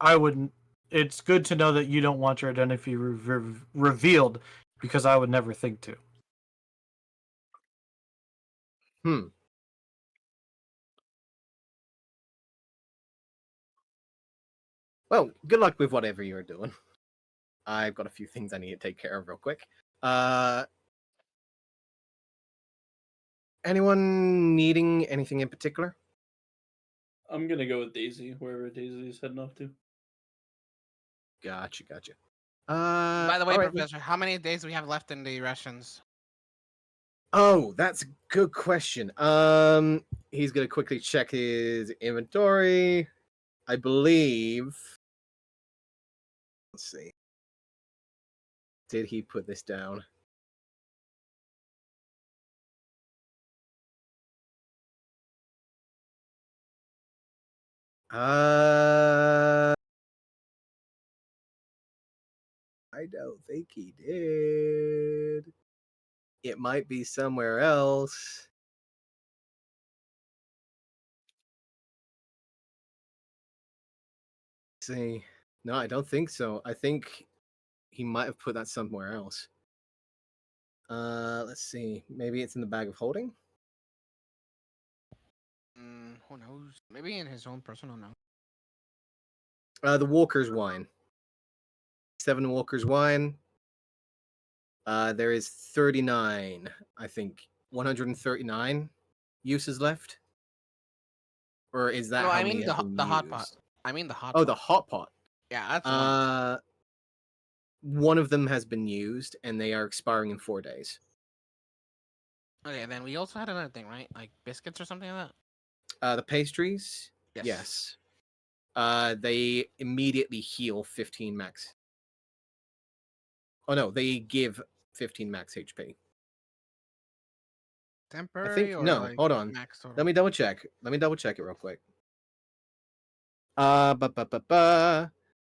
I wouldn't. It's good to know that you don't want your identity revealed, because I would never think to. Hmm. Well, good luck with whatever you're doing. I've got a few things I need to take care of real quick. Anyone needing anything in particular? I'm gonna go with Daisy, wherever Daisy is heading off to. Gotcha. By the way, all right. Professor, how many days do we have left in the rations? Oh, that's a good question. He's gonna quickly check his inventory. I believe. Let's see. Did he put this down? I don't think he did. It might be somewhere else. Let's see. No, I don't think so. I think he might have put that somewhere else. Let's see. Maybe it's in the bag of holding. Who knows? Maybe in his own personal note. The Walker's wine. 7 Walker's wine. There is 39, I think, 139 uses left. Or is that No, how I many mean have been the hot pot. used? I mean the hot Oh, pot. the hot pot. Yeah, that's one. One of them has been used, and they are expiring in 4 days. Okay, then we also had another thing, right? Like biscuits or something like that? The pastries, yes. They immediately heal 15 max. Oh no, they give 15 max HP. Temporary I think or no. like Hold on. max total? Let me double check. Let me double check it real quick.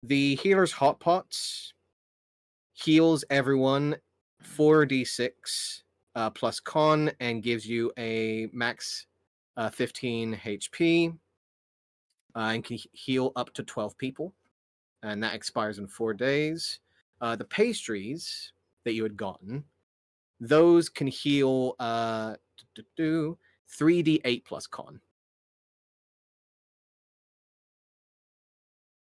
The healer's hot pots heals everyone 4d6 plus con and gives you a max 15 HP and can heal up to 12 people, and that expires in 4 days. The pastries that you had gotten Those can heal 3d8 plus con.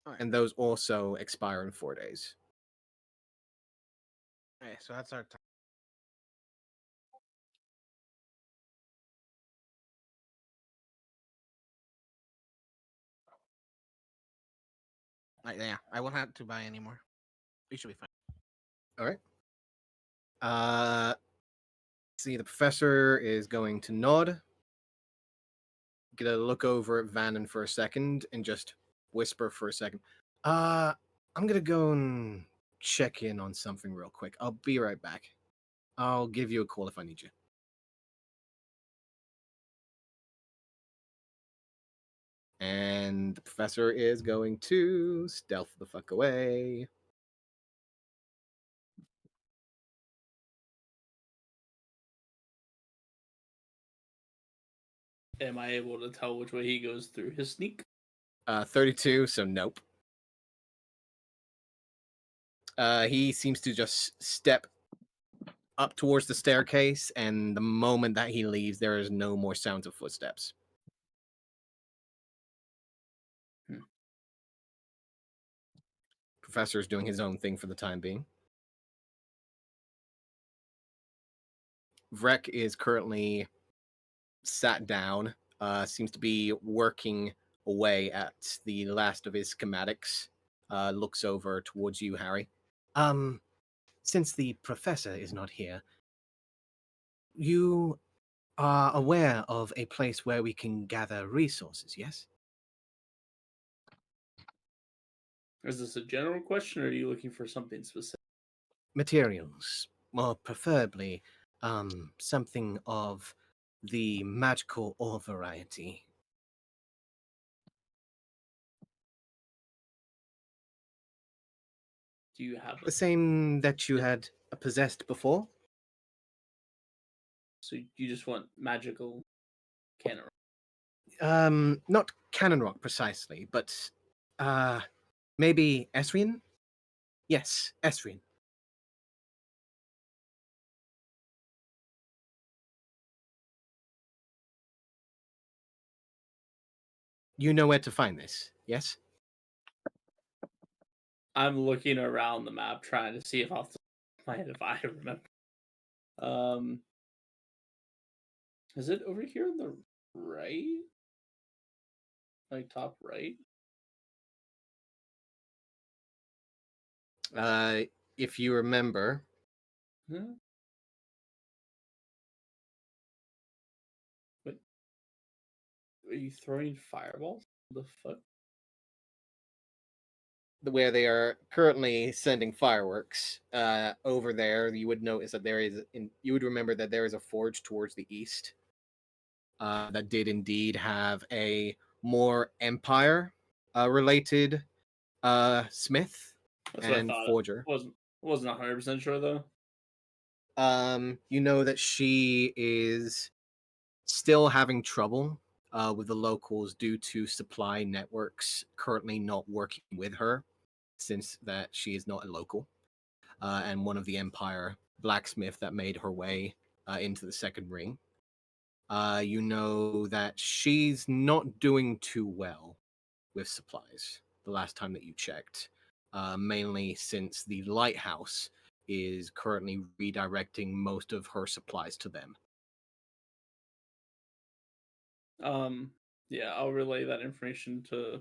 Alright. And those also expire in 4 days. Okay, so that's our time. Yeah, I won't have to buy anymore. We should be fine. All right. See, the professor is going to nod, get a look over at Vannon for a second, and just whisper for a second. I'm gonna go and check in on something real quick. I'll be right back. I'll give you a call if I need you. And the professor is going to stealth the fuck away. Am I able to tell which way he goes through his sneak? 32, so nope. He seems to just step up towards the staircase, and the moment that he leaves, there is no more sounds of footsteps. Professor's doing his own thing for the time being. Vrek is currently sat down, seems to be working away at the last of his schematics. Looks over towards you, Harry. Since the professor is not here, you are aware of a place where we can gather resources, yes? Is this a general question, or are you looking for something specific? Materials, or preferably, something of the magical ore variety. Do you have The same that you Yeah. had possessed before? So you just want magical cannon? Not Cannon Rock precisely, but maybe Essrena? Yes, Essrena. You know where to find this, yes? I'm looking around the map trying to see if off the top of my head if I remember. Is it over here on the right? Like top right? If you remember, Huh? What? Are you throwing fireballs? The fuck? where they are currently sending fireworks, over there, you would notice that you would remember that there is a forge towards the east. That did indeed have a more empire related smith That's what I and thought. forger. Wasn't 100% sure though. You know that she is still having trouble with the locals due to supply networks currently not working with her, since that she is not a local, and one of the empire blacksmith that made her way into the second ring. You know that she's not doing too well with supplies the last time that you checked, mainly since the lighthouse is currently redirecting most of her supplies to them. Yeah, I'll relay that information to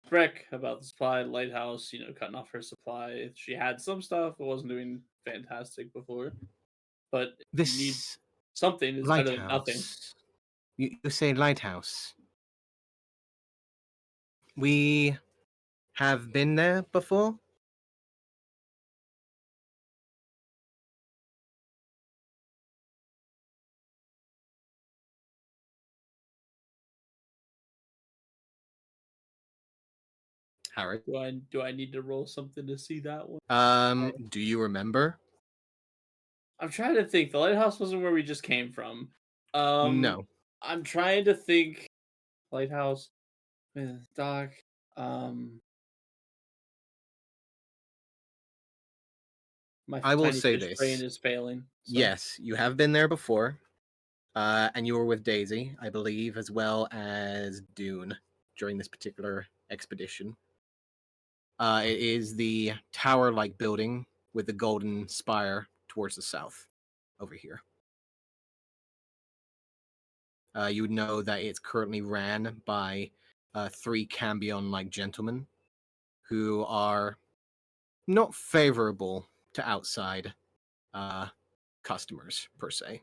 Breck about the supply lighthouse. Cutting off her supply. She had some stuff, but wasn't doing fantastic before. But if you need This something, it's better than nothing. lighthouse. You say lighthouse. We have been there before? Harry. Do I need to roll something to see that one? Do you remember? I'm trying to think. The lighthouse wasn't where we just came from. No. I'm trying to think. Lighthouse with Doc. Um, My I will tiny say fish brain this. is failing. So. Yes, you have been there before, and you were with Daisy, I believe, as well as Dune during this particular expedition. It is the tower-like building with the golden spire towards the south, over here. You would know that it's currently ran by 3 Cambion-like gentlemen who are not favorable to outside customers, per se.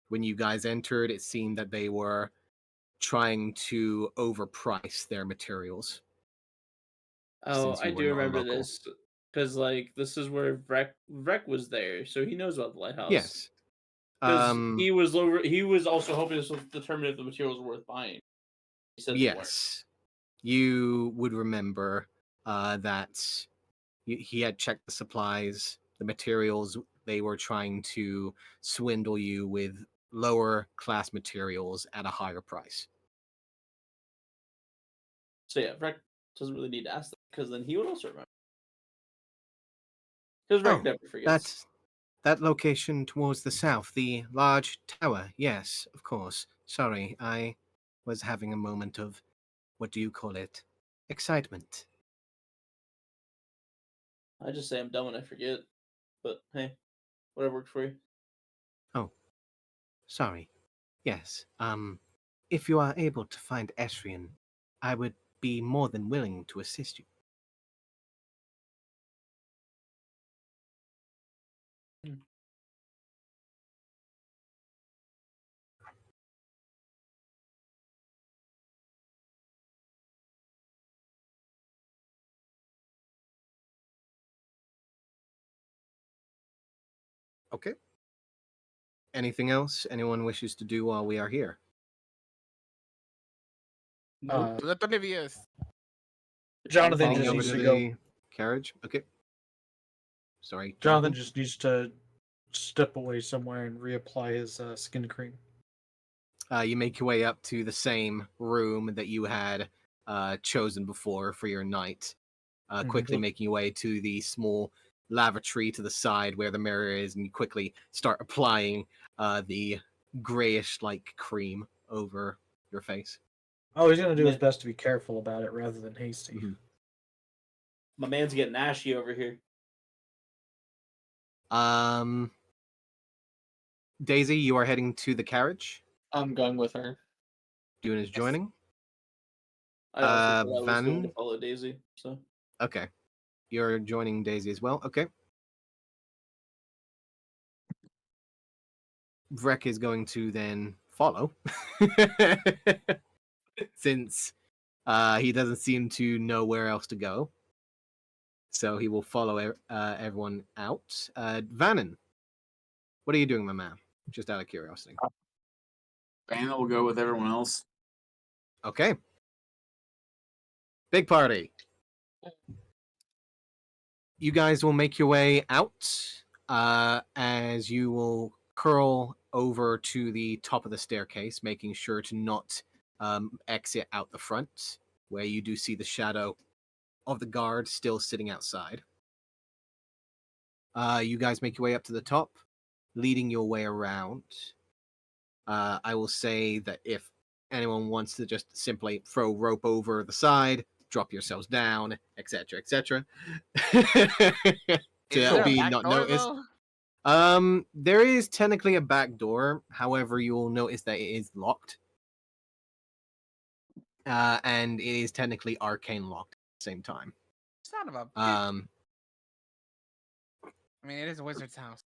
When you guys entered, it seemed that they were trying to overprice their materials. Oh, Since I you were do not a remember local. this because like this is where Vrek was there, so he knows about the lighthouse. Yes. Because he was over. He was also hoping this would determine if the materials were worth buying. He said they weren't. Yes. You would remember that he had checked the supplies, the materials. They were trying to swindle you with lower class materials at a higher price. So yeah, Vrek doesn't really need to ask that because then he would also remember. Because Vrek never forgets. That location towards the south, the large tower. Yes, of course. Sorry, I was having a moment of, what do you call it? Excitement. I just say I'm dumb when I forget. But hey, whatever works for you. Oh, sorry. Yes. If you are able to find Essrena, I would be more than willing to assist you. Okay. Anything else anyone wishes to do while we are here? To the Tonivius. Jonathan Heading just over needs to to go. the carriage? Okay. Sorry, Jonathan Jonathan? just needs to step away somewhere and reapply his skin cream. You make your way up to the same room that you had chosen before for your night. Quickly making your way to the small lavatory to the side where the mirror is, and you quickly start applying the grayish-like cream over your face. Oh, he's gonna do his best to be careful about it rather than hasty. Mhm. My man's getting ashy over here. Daisy, you are heading to the carriage. I'm going with her. Dune is joining. I also said I was going to Van. follow Daisy. So Okay, you're joining Daisy as well. Okay. Vrek is going to then follow, since he doesn't seem to know where else to go. So he will follow everyone out. Vannon, what are you doing, my man? Just out of curiosity. Vanna will go with everyone else. Okay. Big party. You guys will make your way out as you will curl over to the top of the staircase, making sure to not exit out the front, where you do see the shadow of the guard still sitting outside. You guys make your way up to the top, leading your way around. I will say that if anyone wants to just simply throw rope over the side, drop yourselves down, etc., etc., Is to there a be back not door noticed. though? There is technically a back door. However, you will notice that it is locked. And it is technically arcane locked at the same time. Son of a bitch. I mean, it is a wizard's house.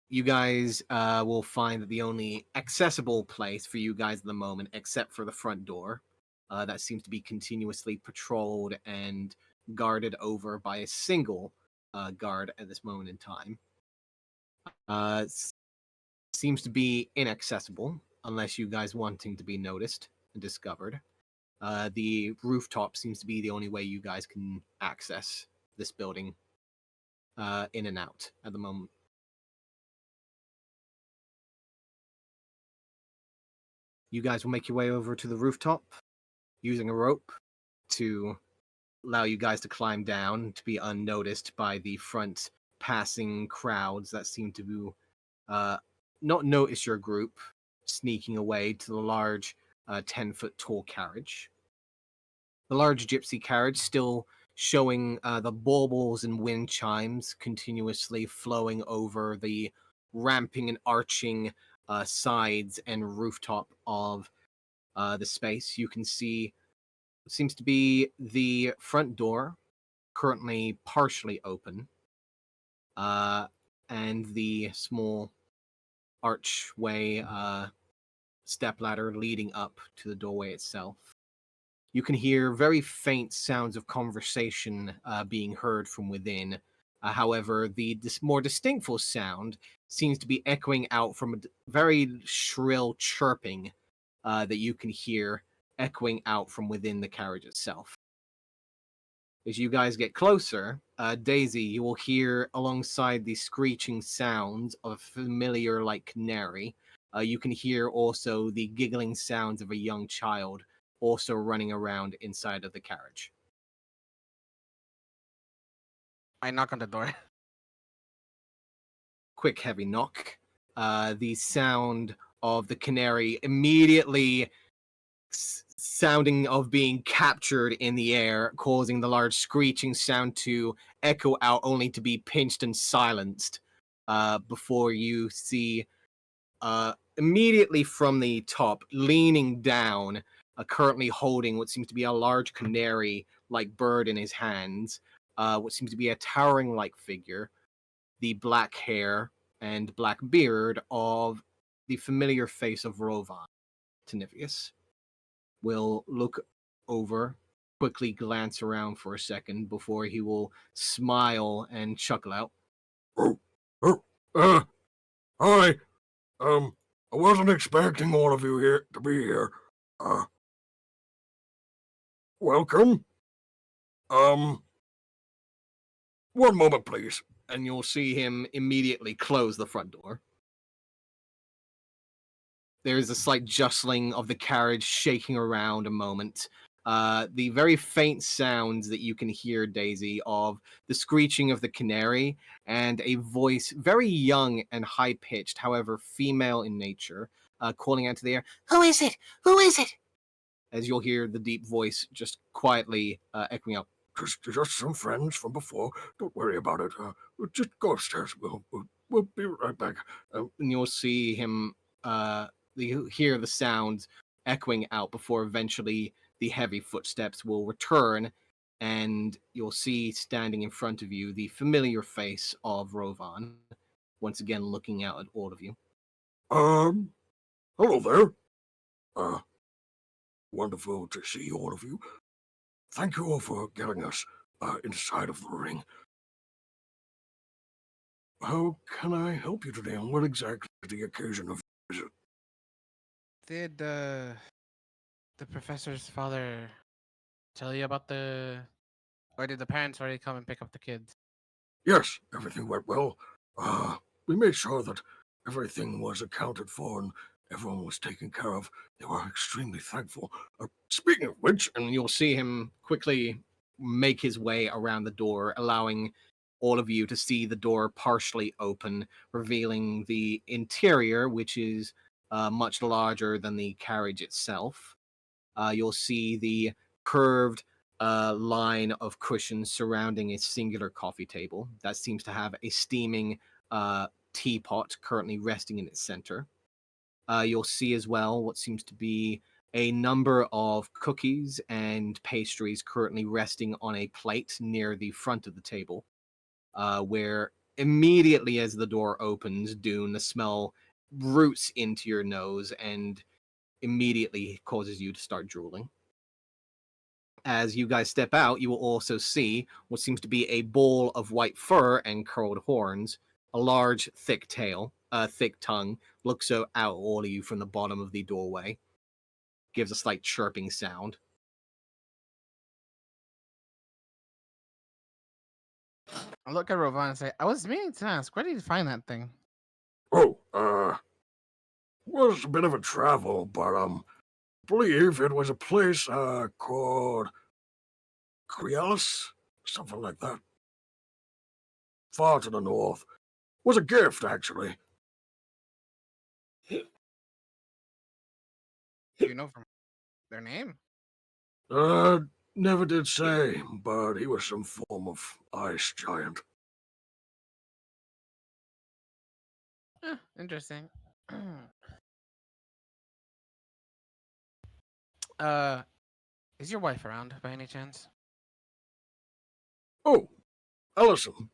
You guys will find that the only accessible place for you guys at the moment, except for the front door, that seems to be continuously patrolled and guarded over by a single guard at this moment in time, seems to be inaccessible unless you guys wanting to be noticed and discovered. The rooftop seems to be the only way you guys can access this building in and out at the moment. You guys will make your way over to the rooftop using a rope to allow you guys to climb down to be unnoticed by the front passing crowds that seem to not notice your group sneaking away to the large 10-foot tall carriage. The large gypsy carriage still showing the baubles and wind chimes continuously flowing over the ramping and arching sides and rooftop of the space. You can see what seems to be the front door currently partially open, and the small archway stepladder leading up to the doorway itself. You can hear very faint sounds of conversation being heard from within. However, the more distinctful sound seems to be echoing out from a very shrill chirping that you can hear echoing out from within the carriage itself. As you guys get closer, Daisy, you will hear alongside the screeching sounds of a familiar like canary, you can hear also the giggling sounds of a young child also running around inside of the carriage. I knock on the door. Quick, heavy knock. The sound of the canary immediately sounding of being captured in the air, causing the large screeching sound to echo out only to be pinched and silenced before you see immediately from the top, leaning down, currently holding what seems to be a large canary-like bird in his hands, what seems to be a towering-like figure, the black hair and black beard of the familiar face of Rovan. Tanivius will look over, quickly glance around for a second before he will smile and chuckle out. Oh, oh, hi. I wasn't expecting all of you here to be here. Welcome. One moment, please. And you'll see him immediately close the front door. There is a slight jostling of the carriage shaking around a moment. The very faint sounds that you can hear, Daisy, of the screeching of the canary and a voice very young and high-pitched, however female in nature, calling out to the air, "Who is it? Who is it?" As you'll hear the deep voice just quietly echoing out, Just some friends from before. Don't worry about it. Just go upstairs. We'll be right back. and you'll see him you hear the sounds echoing out before eventually the heavy footsteps will return, and you'll see standing in front of you the familiar face of Rovan, once again looking out at all of you. Hello there. Wonderful to see all of you. Thank you all for getting us inside of the ring. How can I help you today, and what exactly is the occasion of your visit? Did the professor's father tell you about or did the parents already come and pick up the kids? Yes, everything went well. We made sure that everything was accounted for and everyone was taken care of. They were extremely thankful. Speaking of which, And you'll see him quickly make his way around the door, allowing all of you to see the door partially open, revealing the interior, which is much larger than the carriage itself. You'll see the curved line of cushions surrounding a singular coffee table that seems to have a steaming teapot currently resting in its center. You'll see as well what seems to be a number of cookies and pastries currently resting on a plate near the front of the table, where immediately as the door opens, Dune, the smell roots into your nose and immediately causes you to start drooling. As you guys step out, you will also see what seems to be a bowl of white fur and curled horns, a large, thick tail, a thick tongue, looks out at all of you from the bottom of the doorway. Gives a slight chirping sound. I look at Rovan and say, I was meaning to ask, where did you find that thing? Oh, was a bit of a travel, but believe it was a place called Crealis? Something like that. Far to the north. Was a gift, actually. Do you know from their name? Uh, Never did say, but he was some form of ice giant. Interesting. uh, is your wife around by any chance? Oh, Allison.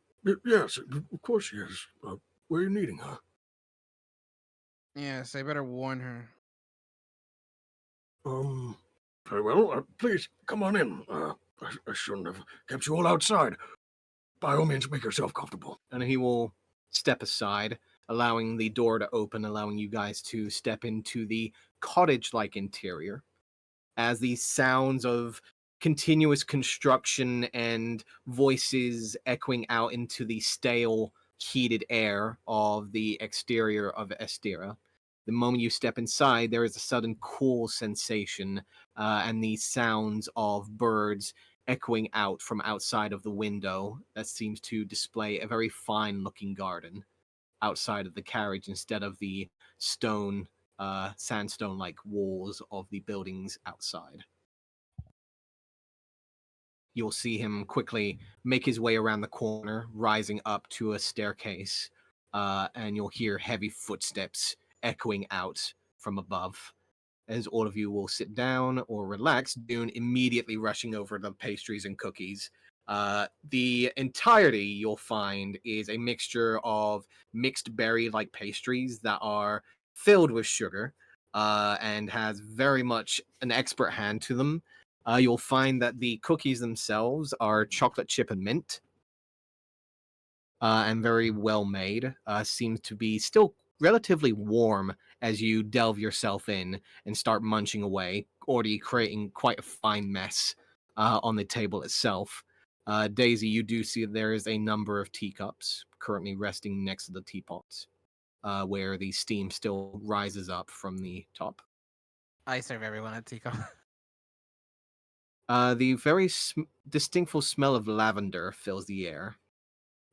Yes, of course she is. Where are you needing her? Yes, I better warn her. Very well. Please, come on in. I shouldn't have kept you all outside. By all means, make yourself comfortable. And he will step aside, allowing the door to open, allowing you guys to step into the cottage-like interior. As the sounds of continuous construction and voices echoing out into the stale, heated air of the exterior of Estera. The moment you step inside, there is a sudden cool sensation, and the sounds of birds echoing out from outside of the window that seems to display a very fine looking garden outside of the carriage instead of the sandstone like walls of the buildings outside. You'll see him quickly make his way around the corner, rising up to a staircase, and you'll hear heavy footsteps echoing out from above. As all of you will sit down or relax, Dune immediately rushing over the pastries and cookies. The entirety you'll find is a mixture of mixed berry-like pastries that are filled with sugar and has very much an expert hand to them. You'll find that the cookies themselves are chocolate chip and mint, and very well made. Seems to be still relatively warm as you delve yourself in and start munching away, already creating quite a fine mess on the table itself. Daisy, you do see there is a number of teacups currently resting next to the teapots, where the steam still rises up from the top. I serve everyone at teacup. The very distinctful smell of lavender fills the air.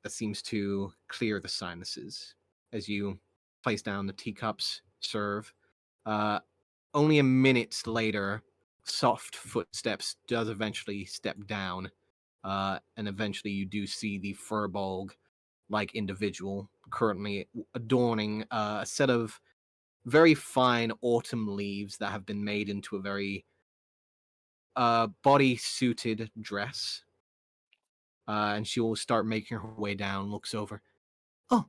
That seems to clear the sinuses as you place down the teacups, serve. Uh, Only a minute later, soft footsteps does eventually step down, and eventually you do see the furbolg-like individual currently adorning a set of very fine autumn leaves that have been made into a very body-suited dress. And she will start making her way down, looks over. Oh,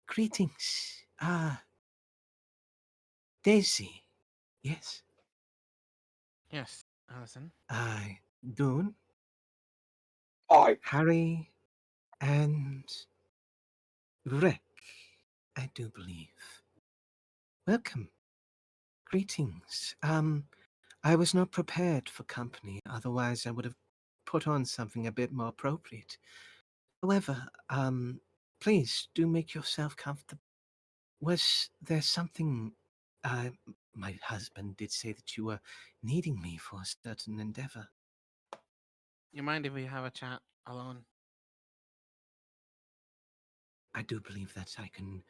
greetings. Daisy. Yes. Yes, Allison. Dune, I Harry, and Rick, I do believe. Welcome. Greetings. I was not prepared for company, otherwise I would have put on something a bit more appropriate. However, please do make yourself comfortable. Was there something uh my husband did say that you were needing me for a certain endeavor? You mind if we have a chat alone? I do believe that I can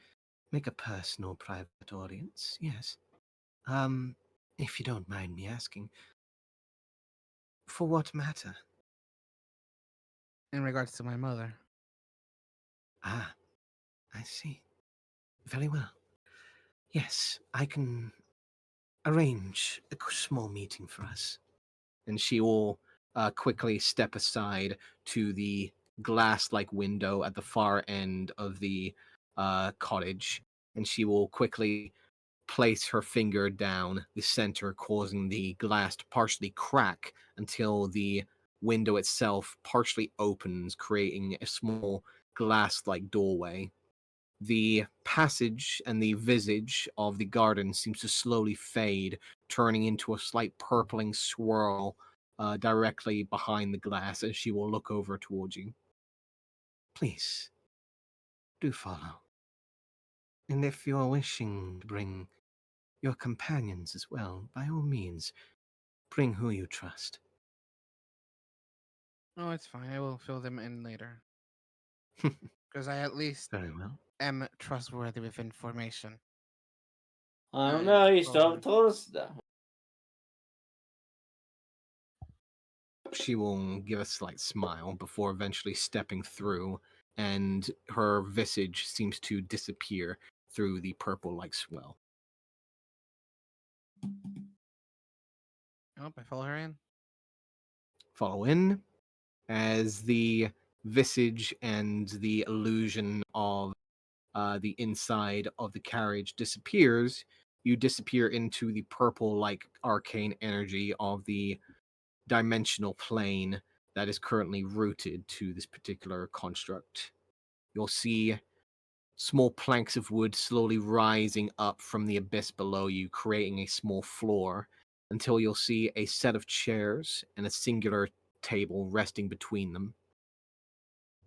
make a personal private audience, yes. If you don't mind me asking, for what matter? In regards to my mother. Ah, I see. Very well. Yes, I can arrange a small meeting for us. And she will quickly step aside to the glass-like window at the far end of the cottage, and she will quickly place her finger down the center, causing the glass to partially crack until the window itself partially opens, creating a small glass-like doorway. The passage and the visage of the garden seems to slowly fade, turning into a slight purpling swirl directly behind the glass as she will look over towards you. Please, do follow. And if you're wishing to bring your companions as well, by all means, bring who you trust. Oh, it's fine. I will fill them in later. Because I at least Very well. am trustworthy with information. I don't I know. You still told haven't told us that. She will give a slight smile before eventually stepping through, and her visage seems to disappear through the purple like swell. Oh, I follow her in. Follow in as the visage and the illusion of the inside of the carriage disappears. You disappear into the purple like arcane energy of the dimensional plane that is currently rooted to this particular construct. You'll see small planks of wood slowly rising up from the abyss below you, creating a small floor, until you'll see a set of chairs and a singular table resting between them.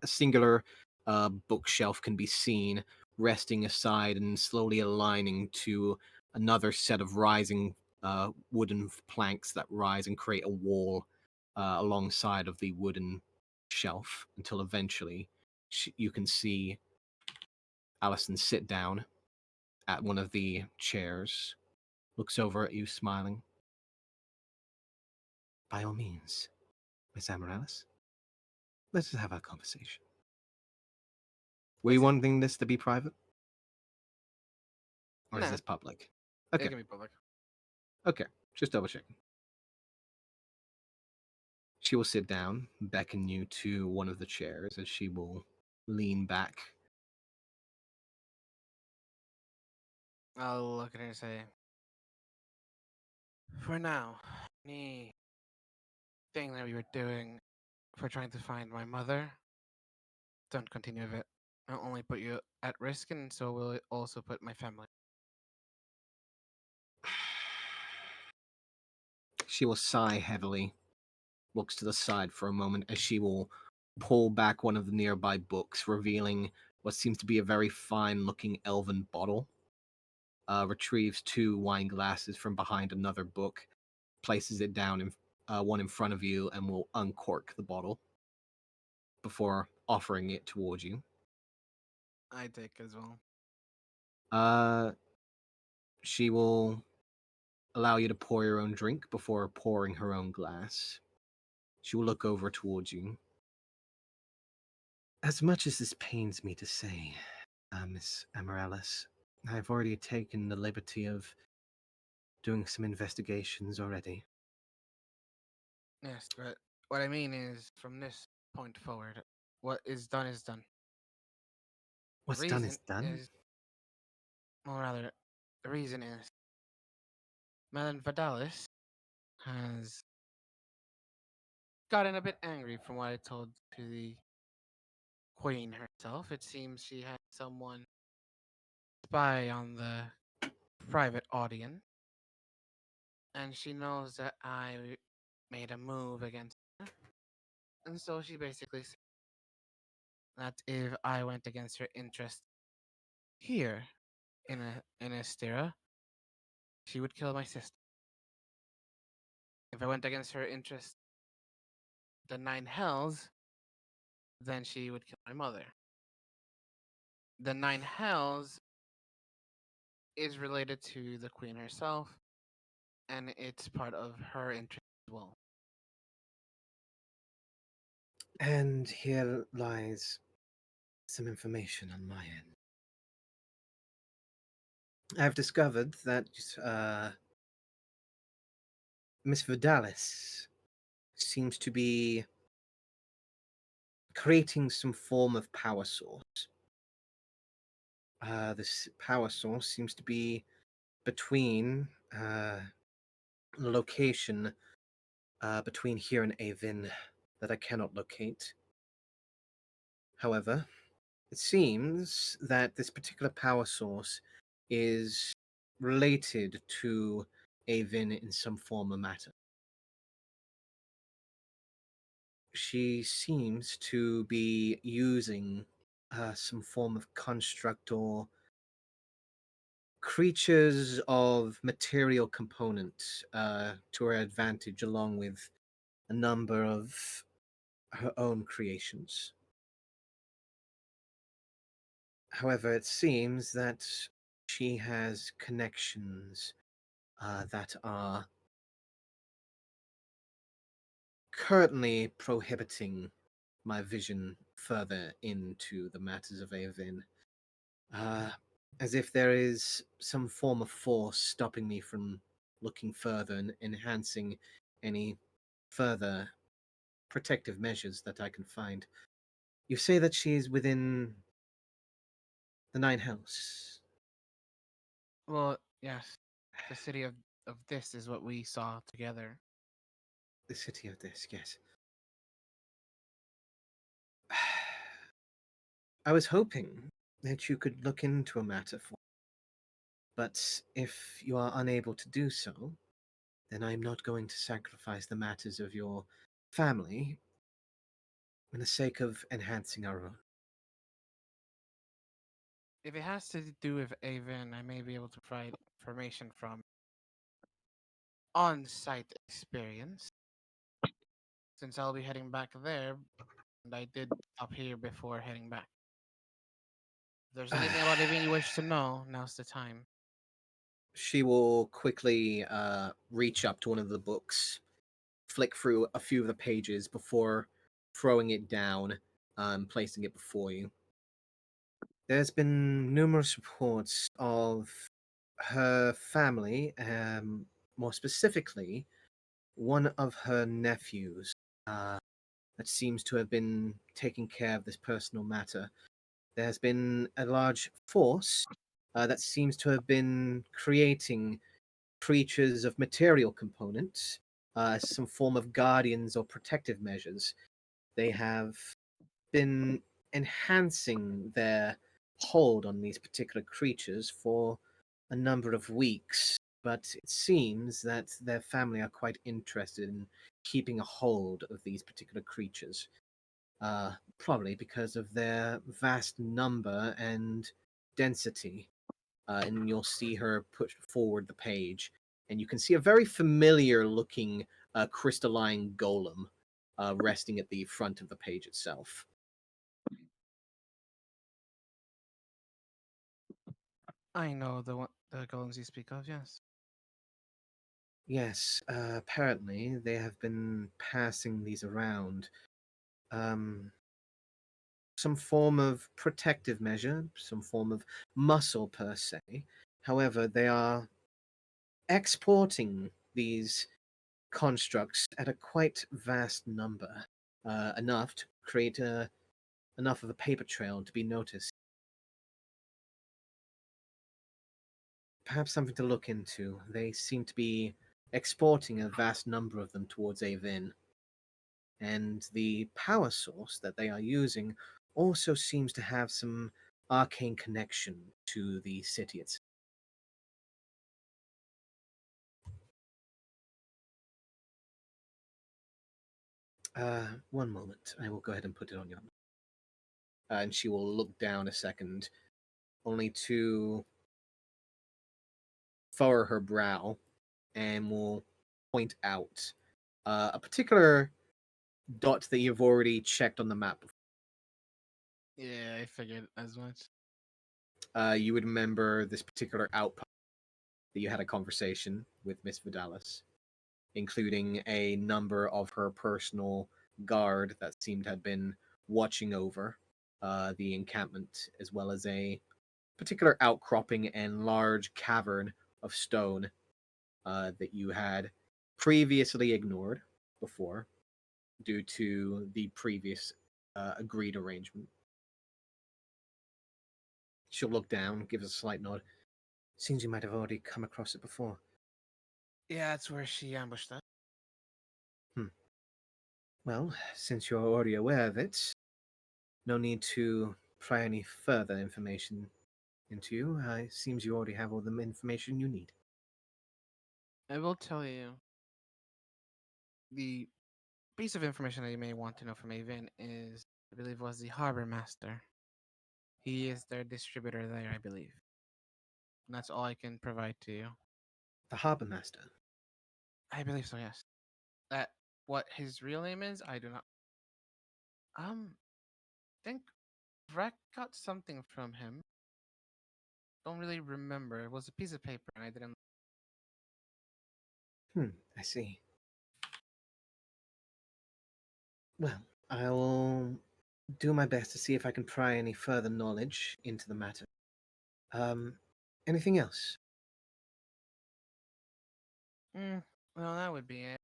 A singular bookshelf can be seen resting aside and slowly aligning to another set of rising wooden planks that rise and create a wall alongside of the wooden shelf until eventually you can see Allison sit down at one of the chairs, looks over at you smiling. By all means, Miss Amaryllis, let's have our conversation. Were you wanting this to be private? Or is Nah, this public? it Okay, can be public. okay, just double checking. She will sit down, beckon you to one of the chairs as she will lean back. I'll look at her and say, for now, any thing that we were doing for trying to find my mother, don't continue with it. I'll only put you at risk, and so will it also put my family. She will sigh heavily, looks to the side for a moment as she will pull back one of the nearby books, revealing what seems to be a very fine looking elven bottle. Retrieves two wine glasses from behind another book, places it down in one in front of you, and will uncork the bottle before offering it towards you. I take as well. Uh, she will allow you to pour your own drink before pouring her own glass. She will look over towards you. As much as this pains me to say, Miss Amaryllis, I've already taken the liberty of doing some investigations already. Yes, but what I mean is, from this point forward, what is done is done. The What's done reason is done. is, or rather, the reason is, Melon Vidalis has gotten a bit angry from what I told to the queen herself. It seems she had someone spy on the private audience, and she knows that I made a move against her. And so she basically said that if I went against her interest here in Estera, she would kill my sister. If I went against her interest the Nine Hells, then she would kill my mother. The Nine Hells is related to the queen herself, and it's part of her interest as well. And here lies some information on my end. I've discovered that Miss Vidalis seems to be creating some form of power source. This power source seems to be between a location between here and Avin that I cannot locate. However, it seems that this particular power source is related to Avin in some form or matter. She seems to be using some form of construct or creatures of material component to her advantage, along with a number of her own creations. However, it seems that she has connections that are currently prohibiting my vision further into the matters of Avin. Uh, as if there is some form of force stopping me from looking further and enhancing any further protective measures that I can find. You say that she is within the Nine House. Well, yes. The city of this is what we saw together. The city of this, yes. I was hoping that you could look into a matter for me, but if you are unable to do so, then I am not going to sacrifice the matters of your family in the sake of enhancing our own. If it has to do with Avon, I may be able to provide information from on-site experience, since I'll be heading back there, and I did stop here before heading back. If there's anything about Avon you wish to know, now's the time. She will quickly reach up to one of the books, flick through a few of the pages before throwing it down, placing it before you. There's been numerous reports of her family, more specifically, one of her nephews, uh, that seems to have been taking care of this personal matter. There has been a large force that seems to have been creating creatures of material components, some form of guardians or protective measures. They have been enhancing their hold on these particular creatures for a number of weeks, but it seems that their family are quite interested in keeping a hold of these particular creatures, probably because of their vast number and density. And you'll see her push forward the page, and you can see a very familiar looking crystalline golem resting at the front of the page itself. I know the golems you speak of, yes. Yes, apparently they have been passing these around. Um, some form of protective measure, some form of muscle per se. However, they are exporting these constructs at a quite vast number, enough to create enough of a paper trail to be noticed. Perhaps something to look into. They seem to be exporting a vast number of them towards Avin. And the power source that they are using also seems to have some arcane connection to the city itself. One moment. I will go ahead and put it on your. And she will look down a second, only to furrow her brow, and will point out a particular dot that you've already checked on the map before. Yeah, I figured as much. You would remember this particular outpost that you had a conversation with Miss Vidalis, including a number of her personal guard that seemed to have been watching over the encampment, as well as a particular outcropping and large cavern of stone that you had previously ignored before due to the previous agreed arrangement. She'll look down, give us a slight nod. Seems you might have already come across it before. Yeah, that's where she ambushed us. Well, since you're already aware of it, no need to pry any further information into you. It seems you already have all the information you need. I will tell you the piece of information that you may want to know from Avon is, I believe, was the harbor master. He is their distributor there, I believe. And that's all I can provide to you. The Harbour Master. I believe so, yes. That what his real name is, I do not. Think Vrek got something from him. Don't really remember. It was a piece of paper, and I didn't. I see. Well, I will do my best to see if I can pry any further knowledge into the matter. Um, Anything else? Mm, well, that would be it.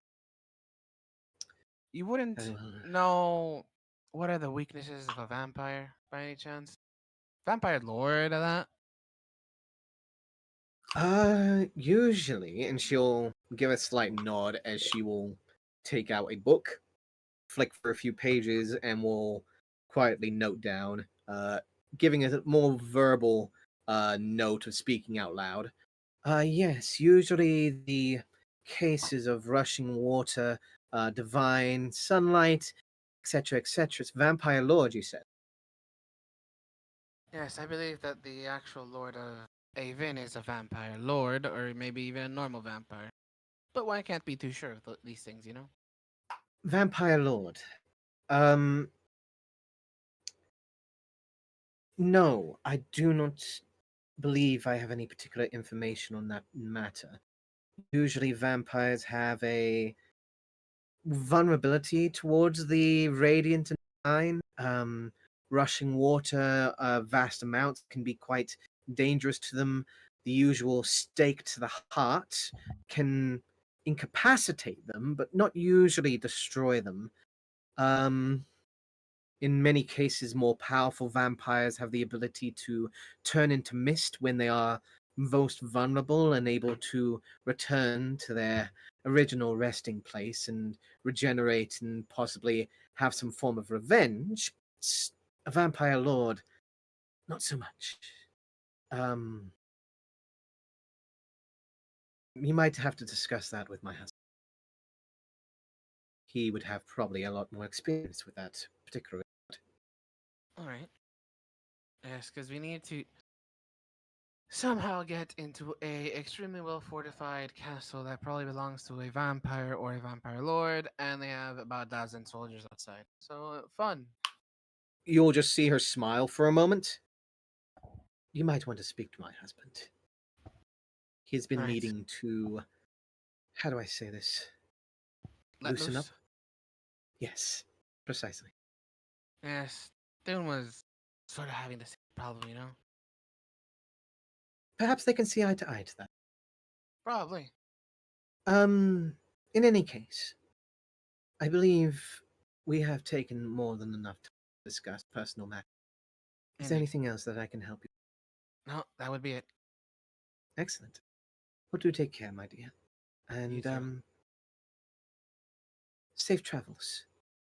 You wouldn't Very well. know what are the weaknesses of a vampire by any chance? Vampire lord of that? Usually, and she'll give a slight nod as she will take out a book, flick for a few pages, and will quietly note down, giving a more verbal note of speaking out loud. Yes, usually the cases of rushing water, divine sunlight, etc., etc. It's vampire lord, you said. Yes, I believe that the actual lord of Avon is a vampire lord, or maybe even a normal vampire. But one can't be too sure of these things, you know? Vampire lord. Um, no, I do not believe I have any particular information on that matter. Usually, vampires have a vulnerability towards the radiant and divine. Rushing water, vast amounts can be quite dangerous to them. The usual stake to the heart can incapacitate them, but not usually destroy them. Um, in many cases, more powerful vampires have the ability to turn into mist when they are most vulnerable and able to return to their original resting place and regenerate and possibly have some form of revenge. A vampire lord, not so much. Um, you might have to discuss that with my husband. He would have probably a lot more experience with that particular. Alright. Yes, because we need to somehow get into a extremely well fortified castle that probably belongs to a vampire or a vampire lord, and they have about a dozen soldiers outside. So fun. You'll just see her smile for a moment. You might want to speak to my husband. He's been Alright. needing to, how do I say this? Let Loosen up? loose. Yes, precisely. Yes. Dune was sort of having the same problem, you know? Perhaps they can see eye to eye to that. Probably. Um, in any case, I believe we have taken more than enough time to discuss personal matters. Is there Indeed. anything else that I can help you? No, that would be it. Excellent. Well, do take care, my dear. You And, too. safe travels.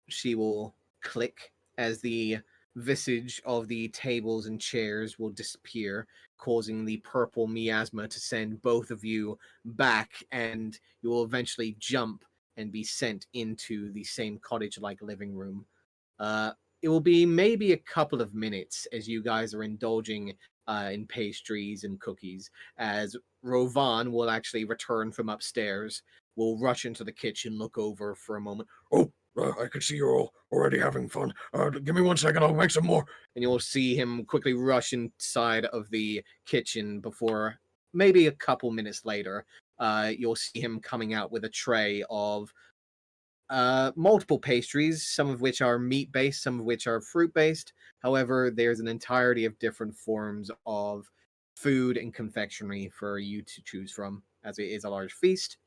She will click as the visage of the tables and chairs will disappear, causing the purple miasma to send both of you back, and you will eventually jump and be sent into the same cottage like living room. Uh, it will be maybe a couple of minutes as you guys are indulging in pastries and cookies, as Rovan will actually return from upstairs, will rush into the kitchen, look over for a moment. Oh, I can see you're all already having fun. Give me 1 second, I'll make some more. And you'll see him quickly rush inside of the kitchen before maybe a couple minutes later. You'll see him coming out with a tray of multiple pastries, some of which are meat based, some of which are fruit based. However, there's an entirety of different forms of food and confectionery for you to choose from, as it is a large feast.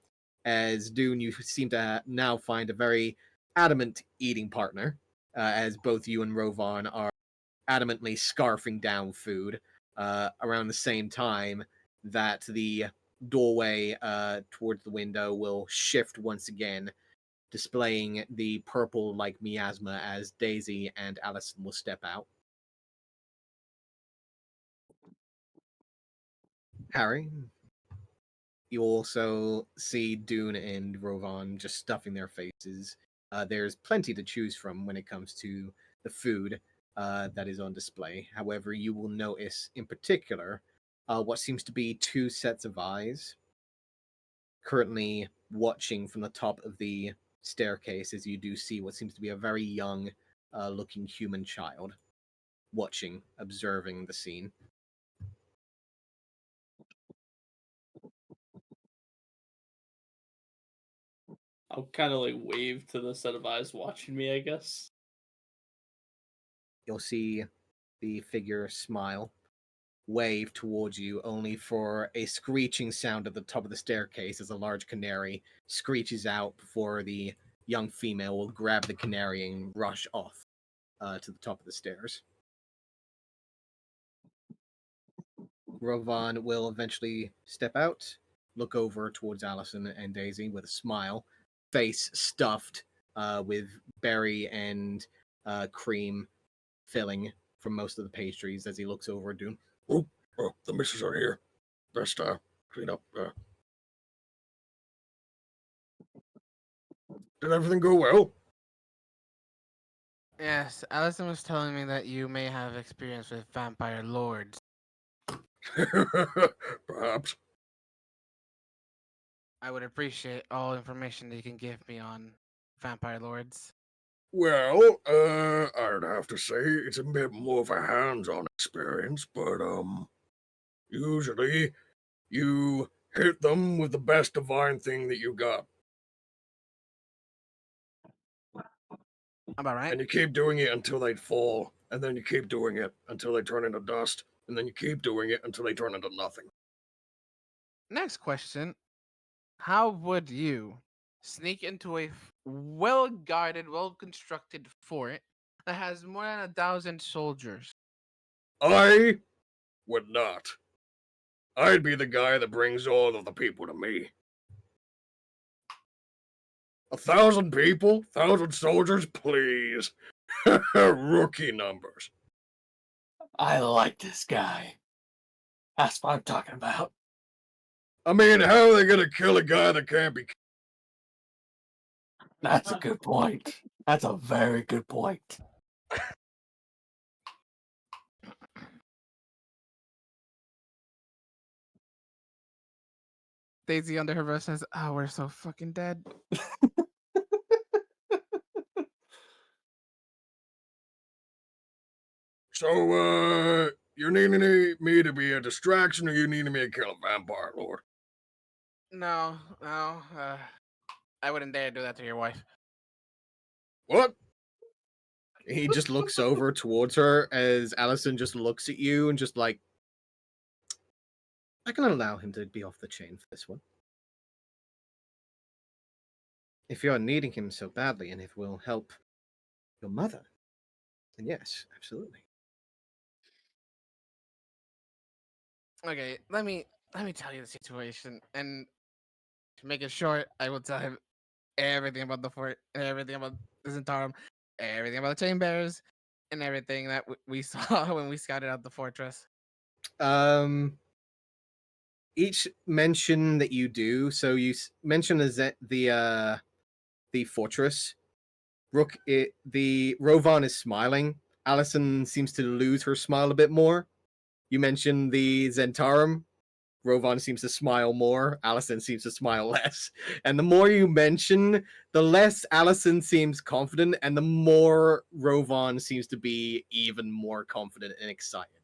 As Dune, you seem to now find a very adamant eating partner, as both you and Rovan are adamantly scarfing down food around the same time that the doorway towards the window will shift once again, displaying the purple like miasma as Daisy and Allison will step out. Harry, you also see Dune and Rovan just stuffing their faces. There's plenty to choose from when it comes to the food that is on display. However, you will notice in particular what seems to be two sets of eyes currently watching from the top of the staircase as you do see what seems to be a very young looking human child, watching, observing the scene. I'll kind of like wave to the set of eyes watching me, I guess. You'll see the figure smile, wave towards you, only for a screeching sound at the top of the staircase as a large canary screeches out before the young female will grab the canary and rush off to the top of the stairs. Rovan will eventually step out, look over towards Allison and Daisy with a smile, face stuffed with berry and cream filling from most of the pastries as he looks over at Dune. Oh, the missus are here. Best clean up. Did everything go well? Yes, Allison was telling me that you may have experience with vampire lords. Perhaps. I would appreciate all information that you can give me on vampire lords. Well, I'd have to say it's a bit more of a hands-on experience, but usually you hit them with the best divine thing that you got, About right? and you keep doing it until they fall, and then you keep doing it until they turn into dust, and then you keep doing it until they turn into nothing. Next question. How would you sneak into a well-guarded, well-constructed fort that has more than 1,000 soldiers? I would not. I'd be the guy that brings all of the people to me. 1,000 people? 1,000 soldiers? Please. Rookie numbers. I like this guy. That's what I'm talking about. I mean, how are they gonna kill a guy that can't be killed? That's a good point. That's a very good point. Daisy under her breath says, "Oh, we're so fucking dead." So, you're needing me to be a distraction, or you needing me to kill a vampire lord? No, no. I wouldn't dare do that to your wife. What? He just looks over towards her as Allison just looks at you and just like, I can allow him to be off the chain for this one. If you're needing him so badly and if it will help your mother, then yes, absolutely. Okay, let me tell you the situation, and to make it short, I will tell him everything about the fort, everything about the Zentarum, everything about the chain bearers, and everything that we saw when we scouted out the fortress. Each mention that you do, so you mention the fortress. The Rovan is smiling. Allison seems to lose her smile a bit more. You mention the Zentarum. Rovan seems to smile more. Allison seems to smile less. And the more you mention, the less Allison seems confident, and the more Rovan seems to be even more confident and excited.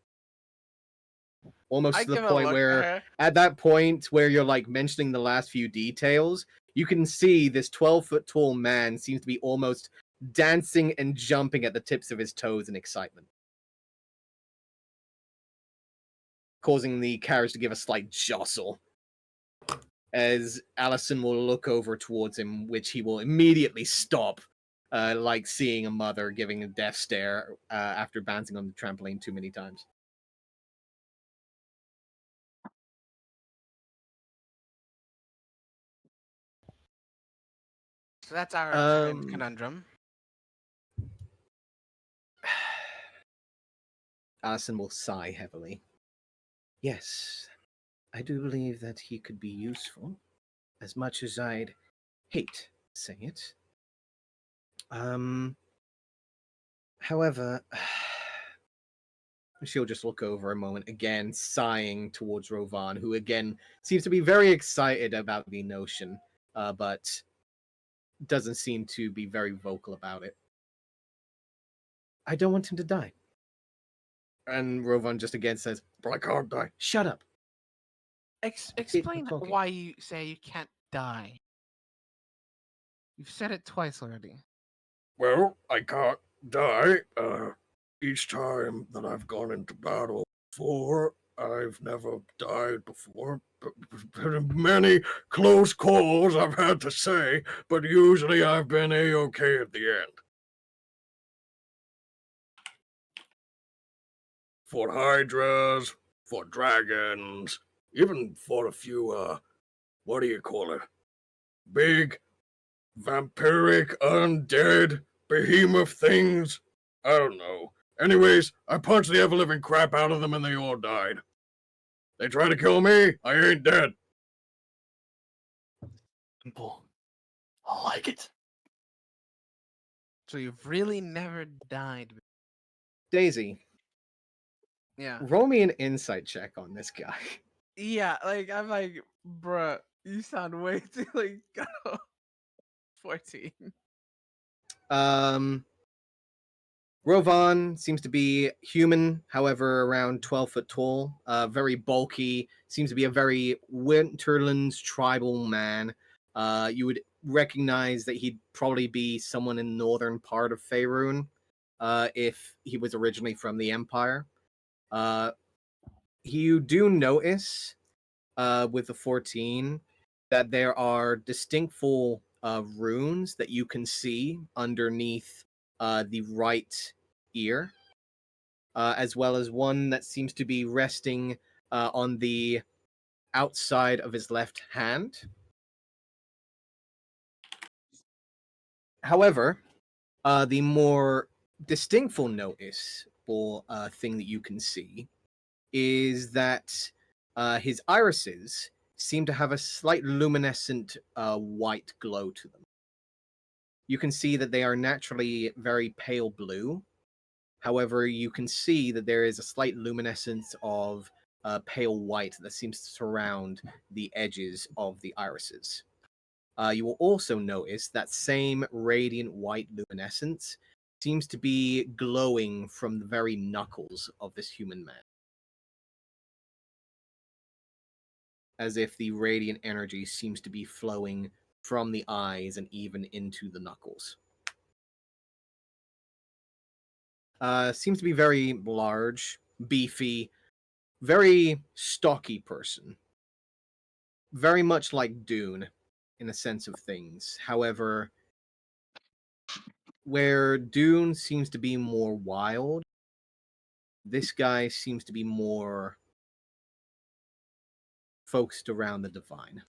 Almost I to the give a point look where, at her. at that point where you're like mentioning the last few details, you can see this 12-foot tall man seems to be almost dancing and jumping at the tips of his toes in excitement, causing the carriage to give a slight jostle. As Allison will look over towards him, which he will immediately stop, like seeing a mother giving a death stare after bouncing on the trampoline too many times. So that's our current Um, conundrum. Allison will sigh heavily. Yes, I do believe that he could be useful, as much as I'd hate saying it. However, she'll just look over a moment again, sighing towards Rovan, who again seems to be very excited about the notion, but doesn't seem to be very vocal about it. I don't want him to die. And Rovan just again says, But I can't die. shut up. Explain talking. why you say you can't die. You've said it twice already. Well, I can't die. Each time that I've gone into battle before, I've never died before. But many close calls, I've had to say, but usually I've been A-okay at the end. Fought hydras, fought dragons, even fought a few, what do you call it? Big, vampiric, undead, behemoth things. I don't know. Anyways, I punched the ever-living crap out of them and they all died. They try to kill me, I ain't dead. Simple. I like it. So you've really never died. Daisy, Yeah. roll me an insight check on this guy. Yeah, like I'm like, bruh, you sound way too like 14. Rovan seems to be human, however, around 12 foot tall, very bulky, seems to be a very Winterlands tribal man. You would recognize that he'd probably be someone in the northern part of Faerun, if he was originally from the Empire. You do notice, with the 14, that there are distinctful runes that you can see underneath the right ear, as well as one that seems to be resting on the outside of his left hand. However, the more distinctful noticeable thing that you can see is that his irises seem to have a slight luminescent white glow to them. You can see that they are naturally very pale blue. However, you can see that there is a slight luminescence of pale white that seems to surround the edges of the irises. You will also notice that same radiant white luminescence seems to be glowing from the very knuckles of this human man, as if the radiant energy seems to be flowing from the eyes and even into the knuckles. Seems to be very large, beefy, very stocky person. Very much like Dune in the sense of things. However, where Dune seems to be more wild, this guy seems to be more focused around the divine.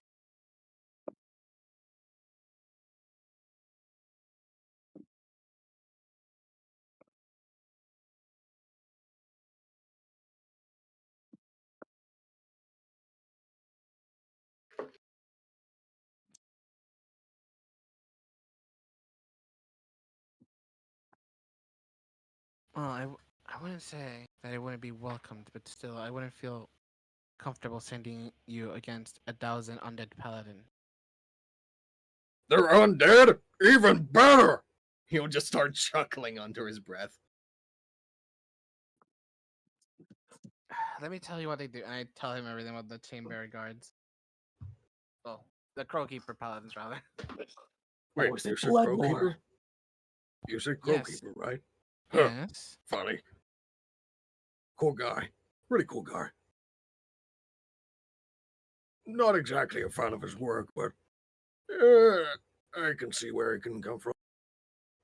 Well, I wouldn't say that it wouldn't be welcomed, but still, I wouldn't feel comfortable sending you against 1,000 undead paladin. They're undead? Even better! He'll just start chuckling under his breath. Let me tell you what they do, and I tell him everything about the Chainbearer guards. Well, the Crowkeeper paladins, rather. Wait, Oh, say you said Bloodmore. Crowkeeper? You said Yes. Crowkeeper, right? Huh, Yes. funny. Cool guy. Really cool guy. Not exactly a fan of his work, but I can see where he can come from.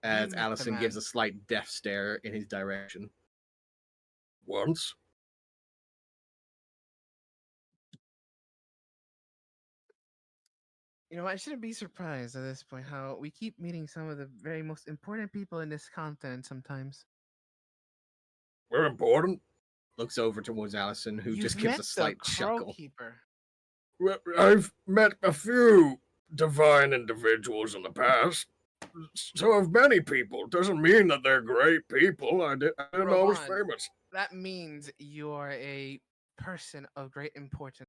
As met the Allison gives man. a slight death stare in his direction. Once? You know, I shouldn't be surprised at this point how we keep meeting some of the very most important people in this continent sometimes. We're important. Looks over towards Allison, who You've just gives met a slight the chuckle. Crowkeeper. Well, I've met a few divine individuals in the past. So have many people. Doesn't mean that they're great people. I didn't know I was Rowan, famous. that means you are a person of great importance,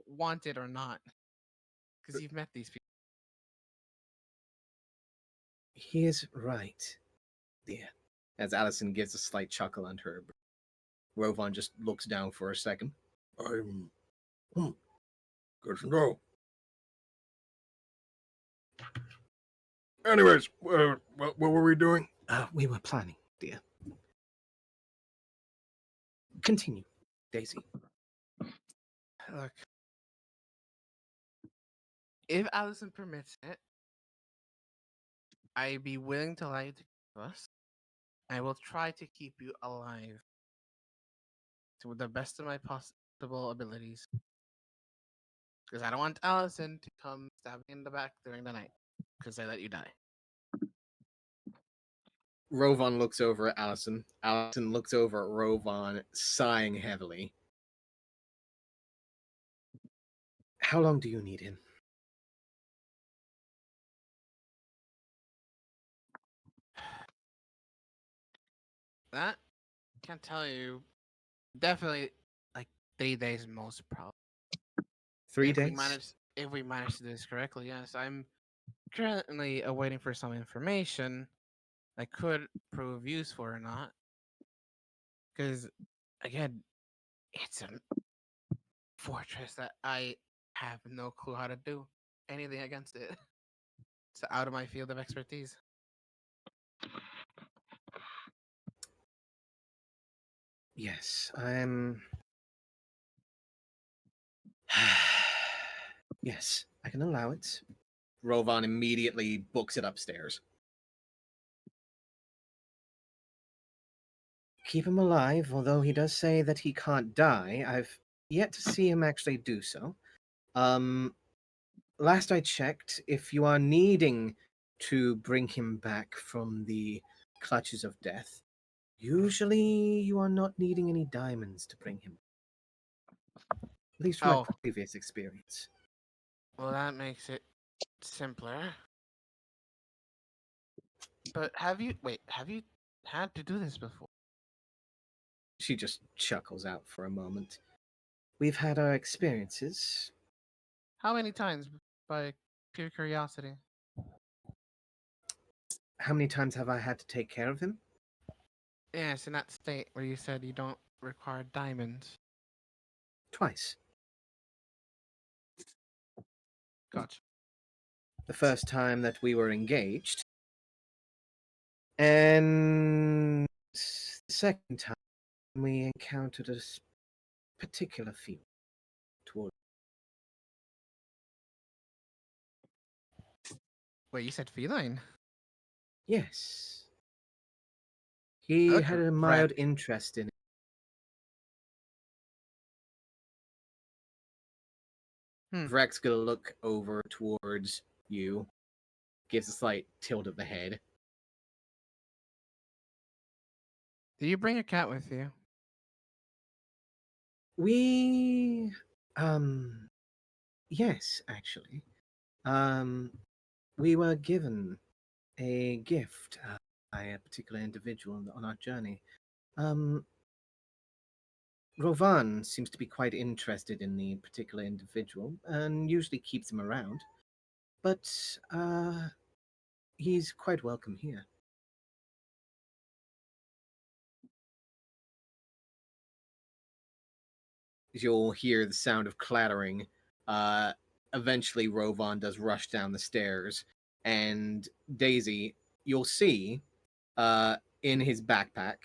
wanted or not, because you've met these people. He is right, dear. as Allison gives a slight chuckle under her. Rovan just looks down for a second. I'm. Good to know. Anyways, what were we doing? We were planning, dear. Continue, Daisy. Look, if Allison permits it, I'd be willing to lie to us. I will try to keep you alive to the best of my possible abilities. Because I don't want Allison to come stab me in the back during the night. Because I let you die. Rovan looks over at Allison. Allison looks over at Rovan, sighing heavily. How long do you need him? That can't tell you. Definitely like 3 days most probably. 3 if days? If we manage to do this correctly, yes. I'm currently awaiting for some information that could prove useful or not. Because again, it's a fortress that I have no clue how to do anything against it. It's out of my field of expertise. Yes, I'm. Yes, I can allow it. Rovan immediately books it upstairs. Keep him alive, although he does say that he can't die. I've yet to see him actually do so. Last I checked, if you are needing to bring him back from the clutches of death, usually you are not needing any diamonds to bring him. At least from my Oh, previous experience. well, that makes it simpler. But have you had to do this before? She just chuckles out for a moment. We've had our experiences. How many times, by pure curiosity? How many times have I had to take care of him? Yes, in that state where you said you don't require diamonds. Twice. Gotcha. The first time that we were engaged, and the second time we encountered a particular feeling toward. Wait, you said feline? Yes. He Look, had a mild interest in it. Vrek's gonna look over towards you, gives a slight tilt of the head. Do you bring a cat with you? We, yes, actually. We were given a gift by a particular individual on our journey. Rovan seems to be quite interested in the particular individual and usually keeps him around. But he's quite welcome here. You'll hear the sound of clattering. Eventually, Rovan does rush down the stairs, and Daisy, you'll see in his backpack,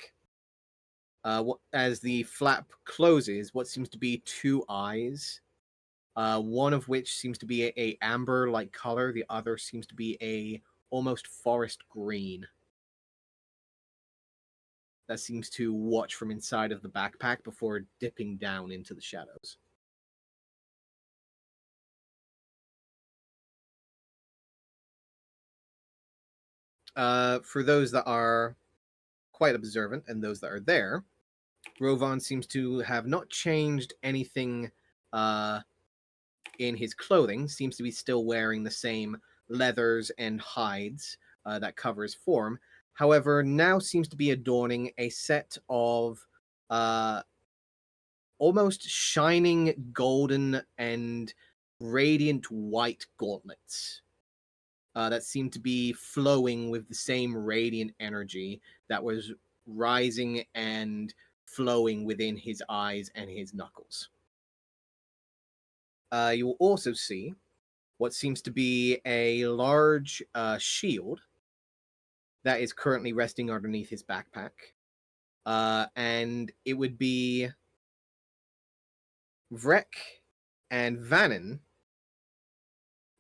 as the flap closes, what seems to be two eyes. One of which seems to be a amber-like color. The other seems to be a almost forest green. That seems to watch from inside of the backpack before dipping down into the shadows. For those that are quite observant and those that are there, Rovan seems to have not changed anything in his clothing, seems to be still wearing the same leathers and hides that cover his form. However, now seems to be adorning a set of almost shining golden and radiant white gauntlets. that seemed to be flowing with the same radiant energy that was rising and flowing within his eyes and his knuckles. You will also see what seems to be a large shield that is currently resting underneath his backpack. And it would be Vrek and Vannon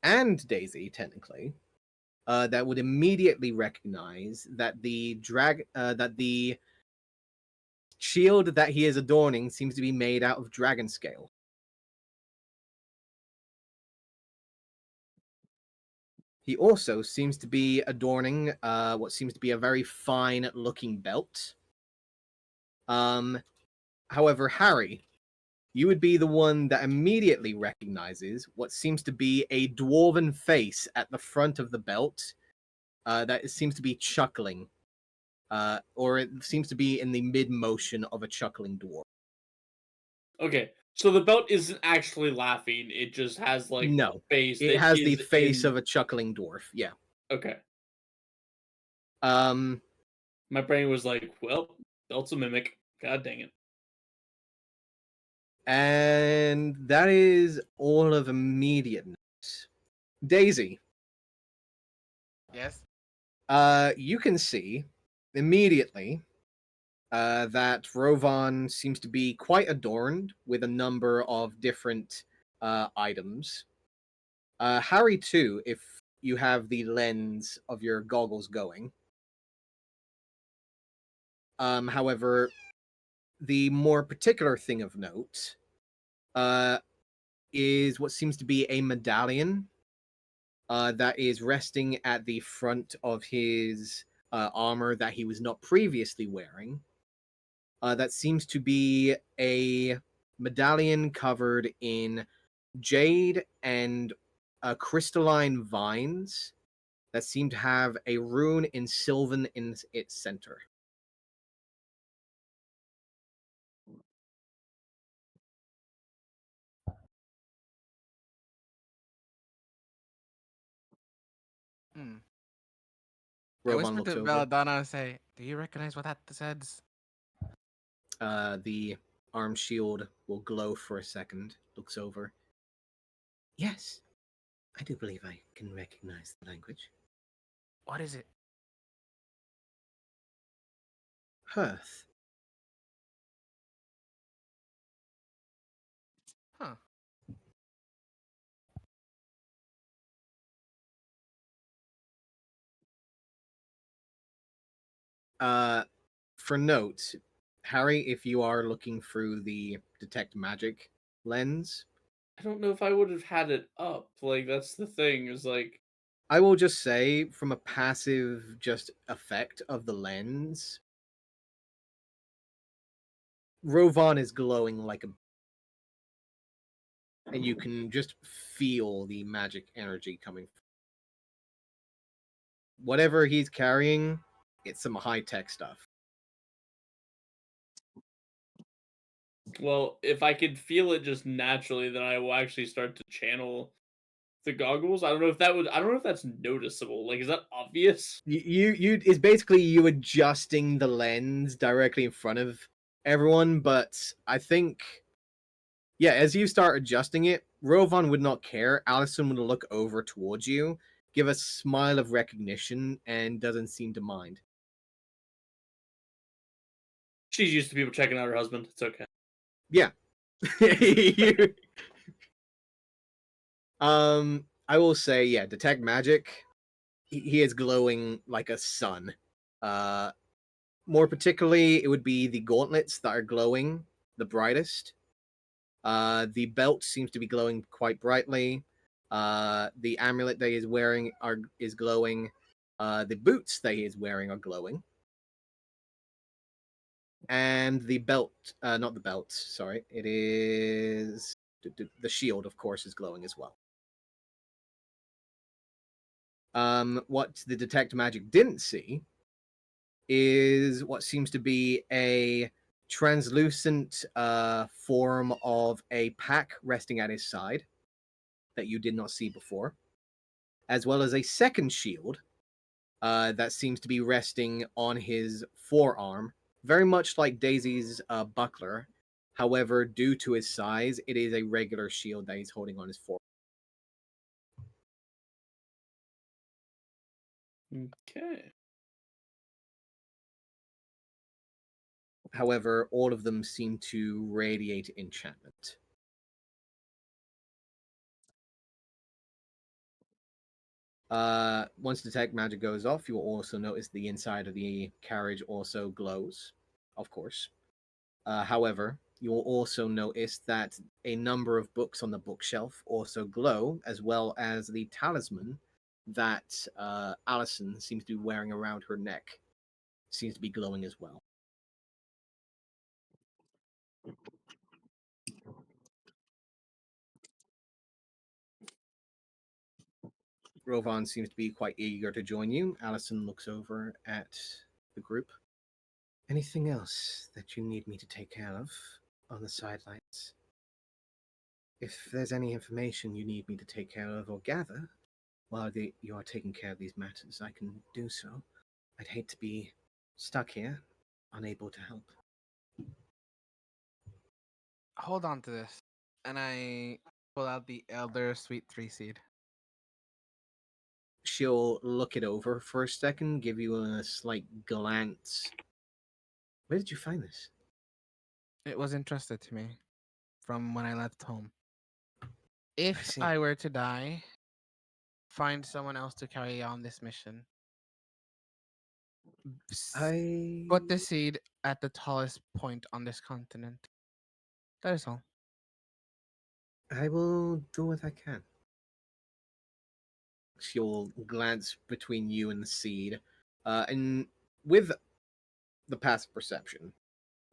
and Daisy, technically, that would immediately recognize that the shield that he is adorning seems to be made out of dragon scale. He also seems to be adorning what seems to be a very fine-looking belt. However, Harry, you would be the one that immediately recognizes what seems to be a dwarven face at the front of the belt that seems to be chuckling. Or it seems to be in the mid-motion of a chuckling dwarf. Okay, so the belt isn't actually laughing. It just has like No, a face. it that has the is face in... of a chuckling dwarf. Yeah. Okay. Um, My brain was like, well, belt's a mimic. God dang it. and that is all of immediate note. Daisy, Yes. you can see immediately that Rovan seems to be quite adorned with a number of different items. Harry, too, if you have the lens of your goggles going. However, the more particular thing of note is what seems to be a medallion that is resting at the front of his armor that he was not previously wearing. That seems to be a medallion covered in jade and crystalline vines that seem to have a rune in Sylvan in its center. Hmm. I Rovan whisper looks to over. Belladonna and say, "Do you recognize what that says?" The arm shield will glow for a second, looks over. Yes, I do believe I can recognize the language. What is it? Hearth. Huh. For notes, Harry, if you are looking through the detect magic lens, I don't know if I would have had it up. Like, that's the thing, is like, I will just say from a passive just effect of the lens, Rovan is glowing like a, and you can just feel the magic energy coming. Whatever he's carrying, it's some high-tech stuff. well, if I could feel it just naturally, then I will actually start to channel the goggles. I don't know if that's noticeable. Like, is that obvious? You is basically you adjusting the lens directly in front of everyone, but I think, yeah, as you start adjusting it, Rovan would not care. Allison would look over towards you, give a smile of recognition, and doesn't seem to mind. She's used to people checking out her husband. It's okay. Yeah. I will say, yeah, detect magic. He is glowing like a sun. More particularly, it would be the gauntlets that are glowing the brightest. The belt seems to be glowing quite brightly. The amulet that he is wearing is glowing. The boots that he is wearing are glowing. And the belt, not the belt, sorry, it is the shield, of course, is glowing as well. What the detect magic didn't see is what seems to be a translucent form of a pack resting at his side that you did not see before. as well as a second shield that seems to be resting on his forearm, very much like Daisy's buckler. However, due to his size, it is a regular shield that he's holding on his forearm. Okay. However, all of them seem to radiate enchantment. Once detect magic goes off, you will also notice the inside of the carriage also glows, of course. However, you will also notice that a number of books on the bookshelf also glow, as well as the talisman that Allison seems to be wearing around her neck seems to be glowing as well. Rovan seems to be quite eager to join you. Allison looks over at the group. Anything else that you need me to take care of on the sidelines? If there's any information you need me to take care of or gather while you are taking care of these matters, I can do so. I'd hate to be stuck here, unable to help. Hold on to this. And I pull out the Elder Sweet 3 seed. She'll look it over for a second, give you a slight glance. Where did you find this? It was entrusted to me from when I left home. If see. I were to die, find someone else to carry on this mission. Put the seed at the tallest point on this continent. That is all. I will do what I can. She'll glance between you and the seed, and with the passive perception,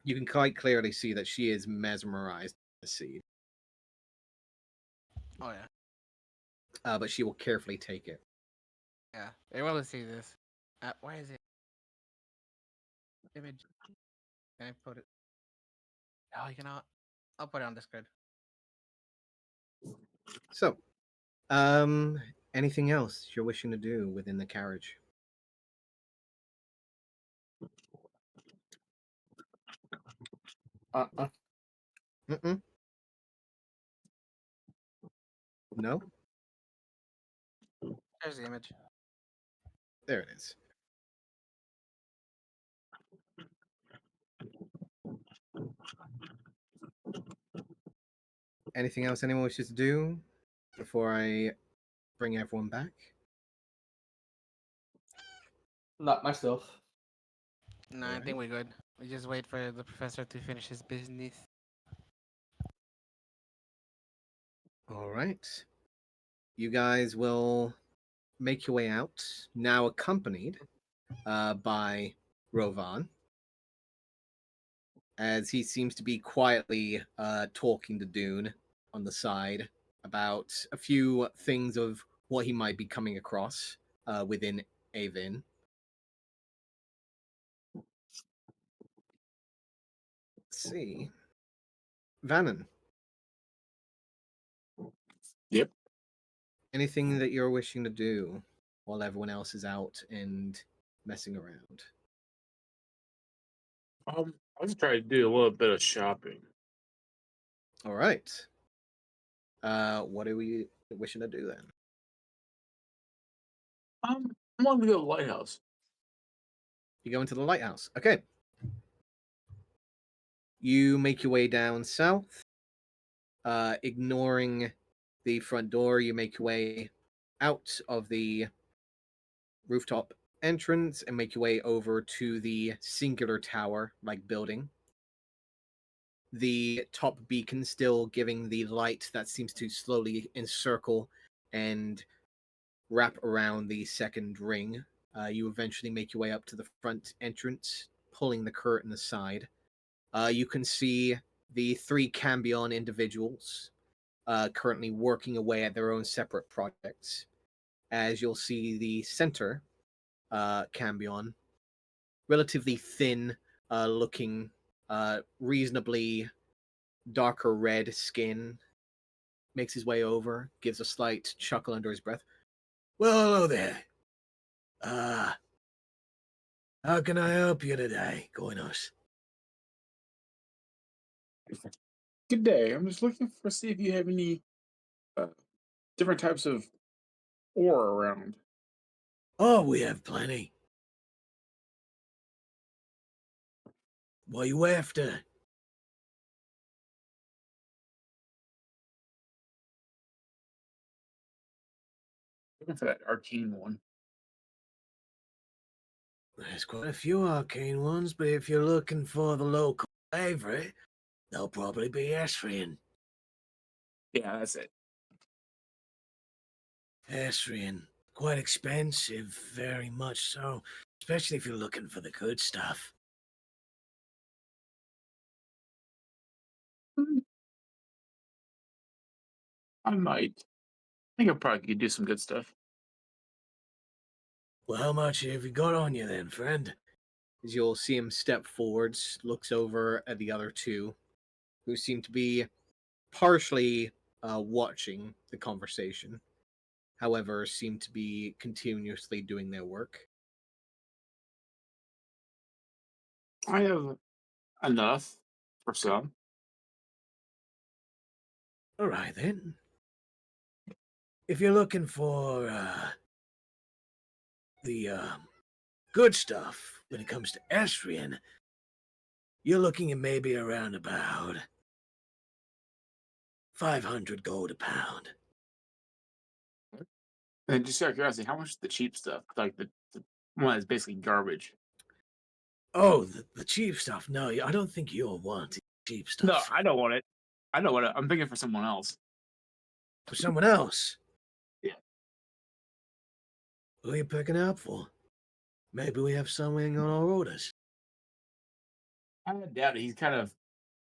you can quite clearly see that she is mesmerized by the seed. Oh yeah. But she will carefully take it. Yeah. They want to see this. Where is it? Image. Can I put it? Oh, you cannot. I'll put it on Discord. So, anything else you're wishing to do within the carriage? Mm-mm. No? There's the image. There it is. Anything else anyone wishes to do before I bring everyone back? Not myself. No, I think we're good. We just wait for the professor to finish his business. All right. You guys will make your way out, now accompanied by Rovan, as he seems to be quietly talking to Dune on the side about a few things of what he might be coming across within Avin. Let's see. Vannon. Yep. Anything that you're wishing to do while everyone else is out and messing around? I'll just try to do a little bit of shopping. All right. What are we wishing to do then? I'm going to go to the lighthouse. You go into the lighthouse. Okay. You make your way down south, ignoring the front door. You make your way out of the rooftop entrance and make your way over to the singular tower like building. The top beacon still giving the light that seems to slowly encircle and wrap around the second ring. You eventually make your way up to the front entrance, pulling the curtain aside. You can see the three Cambion individuals currently working away at their own separate projects. As you'll see the center Cambion, relatively thin looking, reasonably darker red skin, makes his way over, gives a slight chuckle under his breath. Well, hello there. How can I help you today, Koinos? Good day. I'm just looking for see if you have any uh, different types of ore around. Oh, we have plenty. What you after? Looking for that arcane one. There's quite a few arcane ones, but if you're looking for the local favorite, they'll probably be Essrena. Yeah, that's it. Essrena, quite expensive, very much so, especially if you're looking for the good stuff. I might. I think I probably could do some good stuff. Well, how much have you got on you then, friend? As you'll see him step forwards, looks over at the other two, who seem to be partially watching the conversation, however, seem to be continuously doing their work. I have enough for some. All right then. If you're looking for the good stuff when it comes to Essrena, you're looking at maybe around about 500 gold a pound. And just out of curiosity, how much is the cheap stuff? Like the one that's basically garbage. Oh, the cheap stuff. No, I don't think you'll want cheap stuff. No, I don't want it. I don't want it. I'm thinking for someone else. For someone else. Yeah. Who are you picking up for? Maybe we have something on our orders. I doubt it.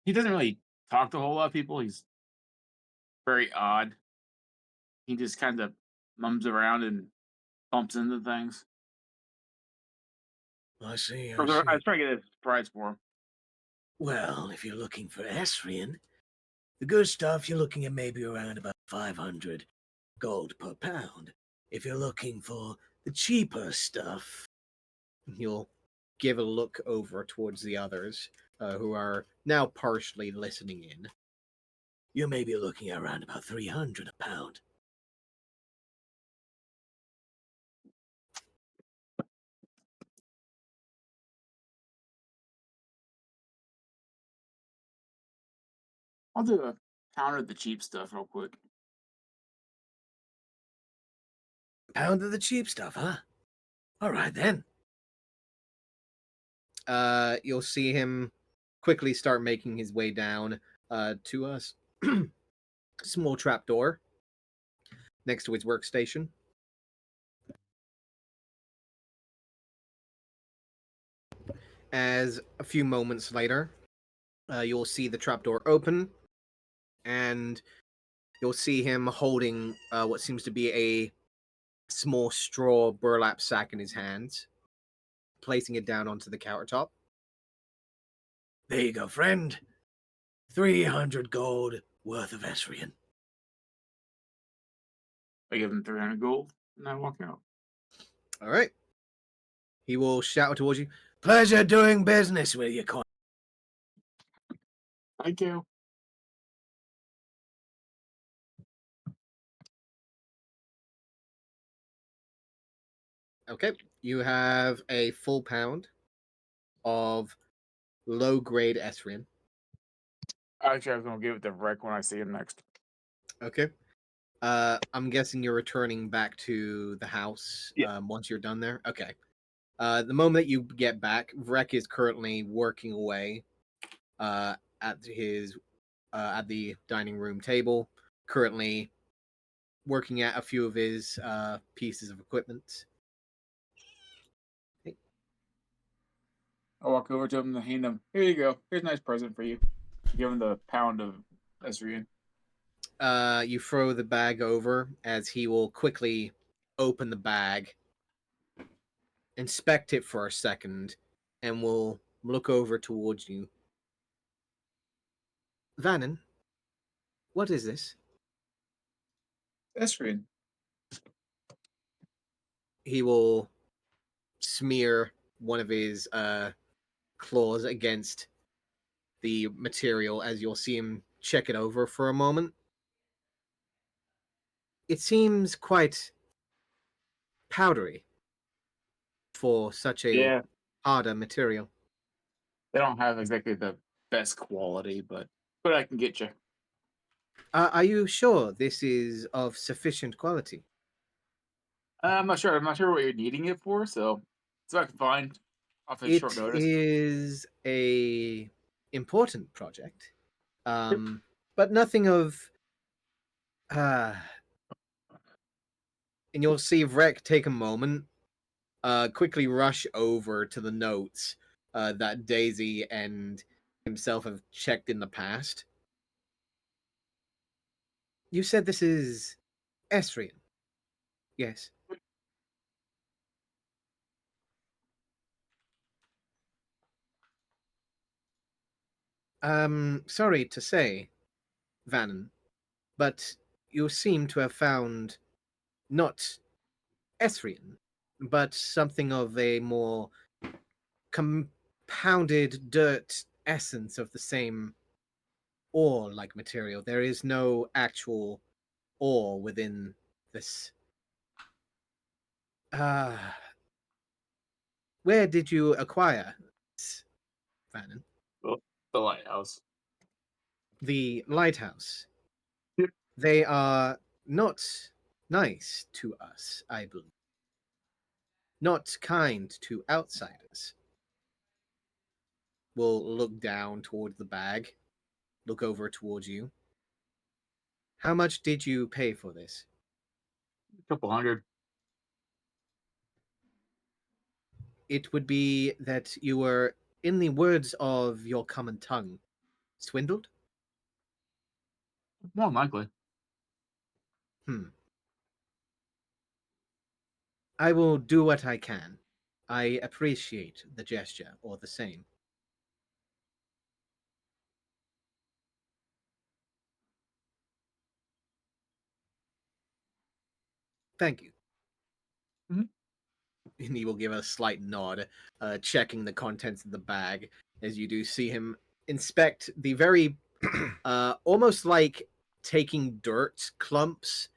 He doesn't really talk to a whole lot of people. He's very odd. He just kind of mums around and bumps into things. I see, I I was see. trying to get a surprise for him. Well, if you're looking for Essrena, the good stuff, you're looking at maybe around about 500 gold per pound. If you're looking for the cheaper stuff, You'll give a look over towards the others, who are now partially listening in. you may be looking at around about 300 a pound. I'll do a counter the cheap stuff real quick. Pound of the cheap stuff, huh? All right then. You'll see him quickly start making his way down to a small trapdoor next to his workstation. As a few moments later, you'll see the trapdoor open, and you'll see him holding what seems to be a small straw burlap sack in his hands, placing it down onto the countertop. There you go, friend. 300 gold worth of Essrena. I give him 300 gold and I walk out. All right. He will shout towards you. Pleasure doing business with you, Coin. Thank you. Okay. You have a full pound of low grade Essrena. Actually, I was gonna give it to Rick when I see him next. Okay. I'm guessing you're returning back to the house Yeah. once you're done there. Okay. The moment that you get back, Vrek is currently working away at his at the dining room table, currently working at a few of his pieces of equipment. I walk over to him and hand him. Here you go. Here's a nice present for you. Give him the pound of Esrian. You throw the bag over as he will quickly open the bag, inspect it for a second, and will look over towards you. Vannon, what is this? Esrian. he will smear one of his claws against the material as you'll see him check it over for a moment. It seems quite powdery for such a Yeah, harder material. they don't have exactly the best quality, but I can get you. Are you sure this is of sufficient quality? I'm not sure. I'm not sure what you're needing it for, so I can find off at short It notice. is a important project, but nothing of. And you'll see Vrek take a moment, quickly rush over to the notes that Daisy and himself have checked in the past. You said this is Essrena. Yes. Sorry to say, Vannon, but you seem to have found not Essrena, but something of a more compounded dirt essence of the same ore-like material. There is no actual ore within this. Where did you acquire this, Vannon? Oh, the lighthouse. The lighthouse. Yep. They are not nice to us, I believe. Not kind to outsiders. Will look down toward the bag, look over towards you. How much did you pay for this? A couple hundred. It would be that you were, in the words of your common tongue, swindled? More than likely. I will do what I can. I appreciate the gesture, or the same. Thank you. Mhm. And he will give a slight nod, checking the contents of the bag as you do see him inspect the very, almost like taking dirt clumps,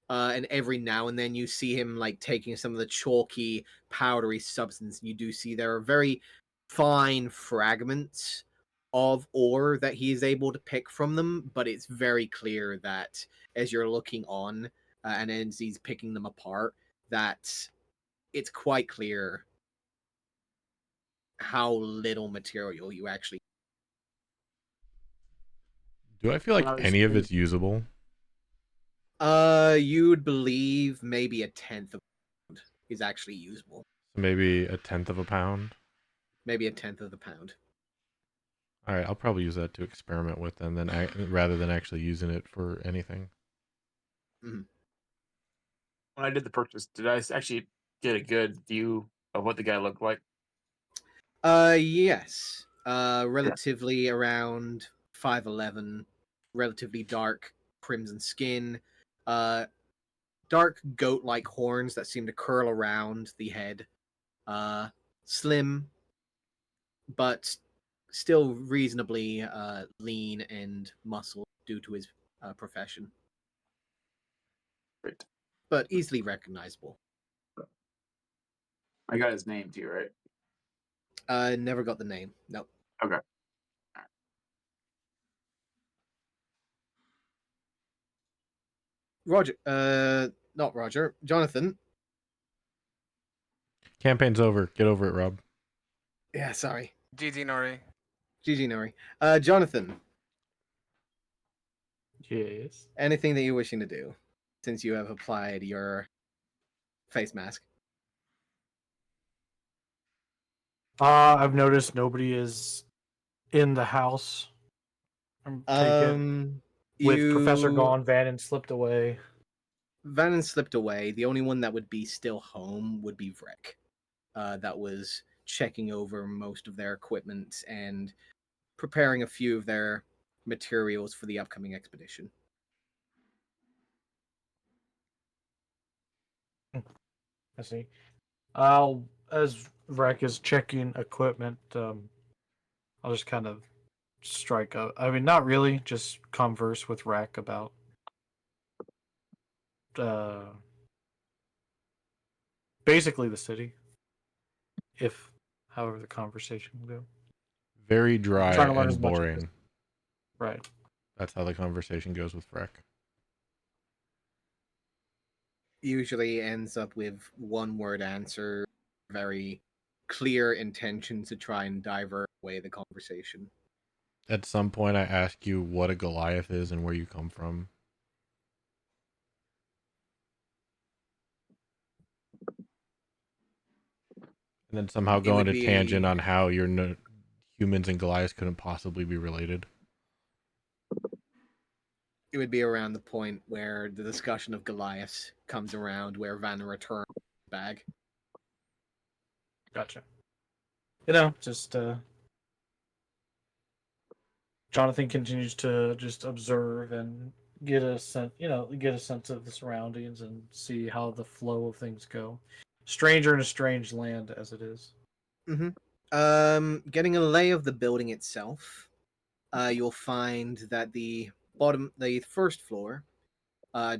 and every now and then you see him like taking some of the chalky, powdery substance. And you do see there are very fine fragments of ore that he is able to pick from them, but it's very clear that as you're looking on, and as he's picking them apart, that it's quite clear how little material you actually. Do I feel When like I was any of in- it's usable? You'd believe maybe a tenth of is actually usable. Maybe a tenth of a pound. Maybe a tenth of the pound. All right, I'll probably use that to experiment with, and then rather than actually using it for anything. when I did the purchase, did I actually get a good view of what the guy looked like? Yes. Relatively around 5'11", relatively dark crimson skin, dark goat-like horns that seem to curl around the head. Slim, but still reasonably lean and muscled due to his profession, Great. but easily recognizable. I got his name too, right? Never got the name. Nope. Okay. Roger. Not Roger. Jonathan. Campaign's over. Get over it, Rob. Yeah, sorry. GG Nori. GG Nori. Jonathan. Yes. Anything that you're wishing to do since you have applied your face mask? I've noticed nobody is in the house. Take it. With Professor gone, Vannon slipped away. Vannon slipped away. The only one that would be still home would be Vrek. That was checking over most of their equipment and preparing a few of their materials for the upcoming expedition. I see. I'll, as Rek is checking equipment, I'll just kind of strike up. I mean, not really, just converse with Rek about uh, basically the city, if however the conversation will go. Very dry Trying to learn as and much as boring. right. That's how the conversation goes with Freck. Usually ends up with one word answer, very clear intention to try and divert away the conversation. At some point, I ask you what a Goliath is and where you come from. And then somehow It go would on a tangent be on how humans and Goliaths couldn't possibly be related. it would be around the point where the discussion of Goliath comes around, where Vanna returns bag. Gotcha. Just Jonathan continues to just observe and get a sense of the surroundings and see how the flow of things go. Stranger in a strange land as it is. Getting a lay of the building itself, you'll find that the first floor,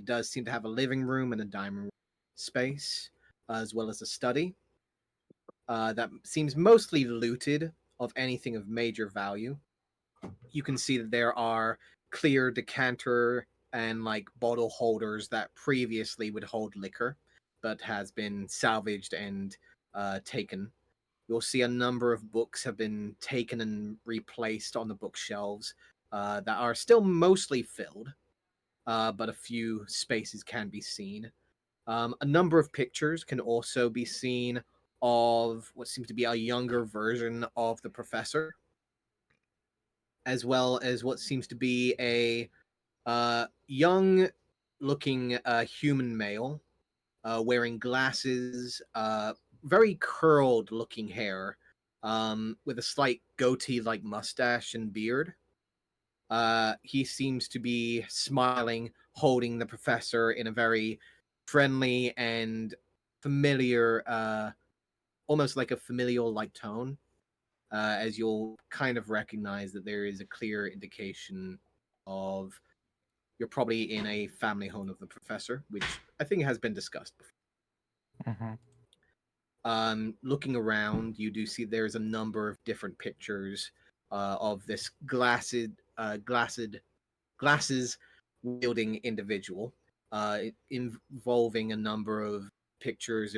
does seem to have a living room and a dining room space, as well as a study. That seems mostly looted of anything of major value. You can see that there are clear decanter and like bottle holders that previously would hold liquor, but has been salvaged and taken. You'll see a number of books have been taken and replaced on the bookshelves that are still mostly filled, but a few spaces can be seen. A number of pictures can also be seen of what seems to be a younger version of the professor, as well as what seems to be a young looking human male wearing glasses, very curled looking hair, with a slight goatee like mustache and beard. He seems to be smiling, holding the professor in a very friendly and familiar, almost like a familial like tone, as you'll kind of recognize that there is a clear indication of you're probably in a family home of the professor, which I think has been discussed before. Mm-hmm. Looking around, you do see there's a number of different pictures of this glasses wielding individual, involving a number of pictures,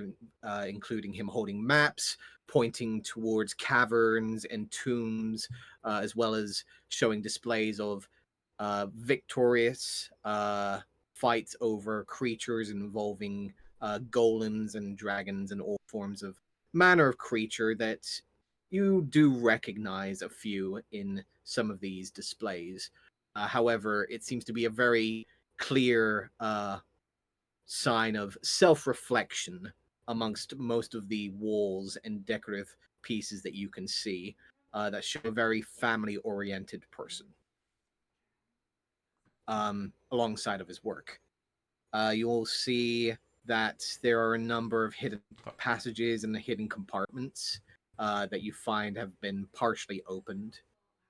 including him holding maps, pointing towards caverns and tombs, as well as showing displays of victorious fights over creatures involving golems and dragons and all forms of manner of creature that you do recognize a few in some of these displays. However, it seems to be a very clear sign of self reflection amongst most of the walls and decorative pieces that you can see that show a very family oriented person alongside of his work. You'll see that there are a number of hidden passages and hidden compartments that you find have been partially opened.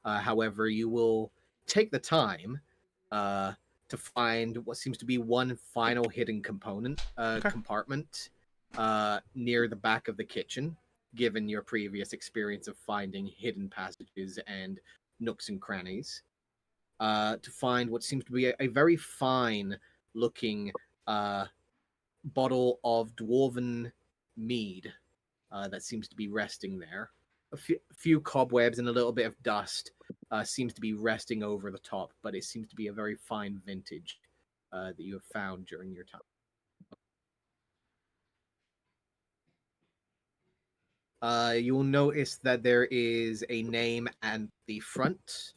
However, you will take the time to find what seems to be one final hidden compartment near the back of the kitchen, given your previous experience of finding hidden passages and nooks and crannies. To find what seems to be a very fine looking bottle of dwarven mead that seems to be resting there. A few cobwebs and a little bit of dust seems to be resting over the top, but it seems to be a very fine vintage that you have found during your time. You will notice that there is a name at the front,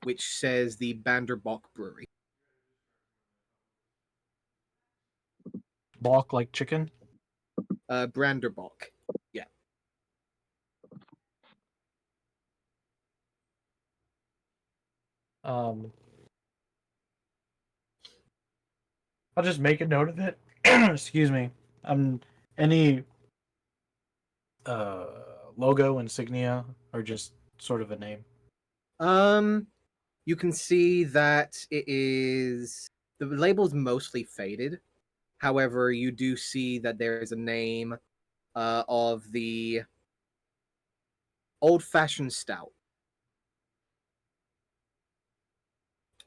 which says the Banderbock Brewery. Balk like chicken. Branderbock. Yeah. I'll just make a note of it. Excuse me. Any logo insignia or just sort of a name? You can see that the label's mostly faded. However, you do see that there is a name of the old-fashioned stout,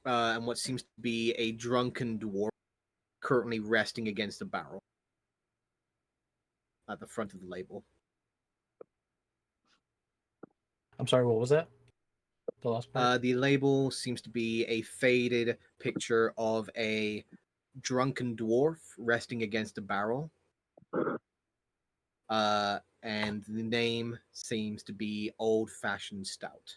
and what seems to be a drunken dwarf currently resting against a barrel at the front of the label. I'm sorry, what was that? The last part? The label seems to be a faded picture of a drunken dwarf resting against a barrel. And the name seems to be Old Fashioned Stout.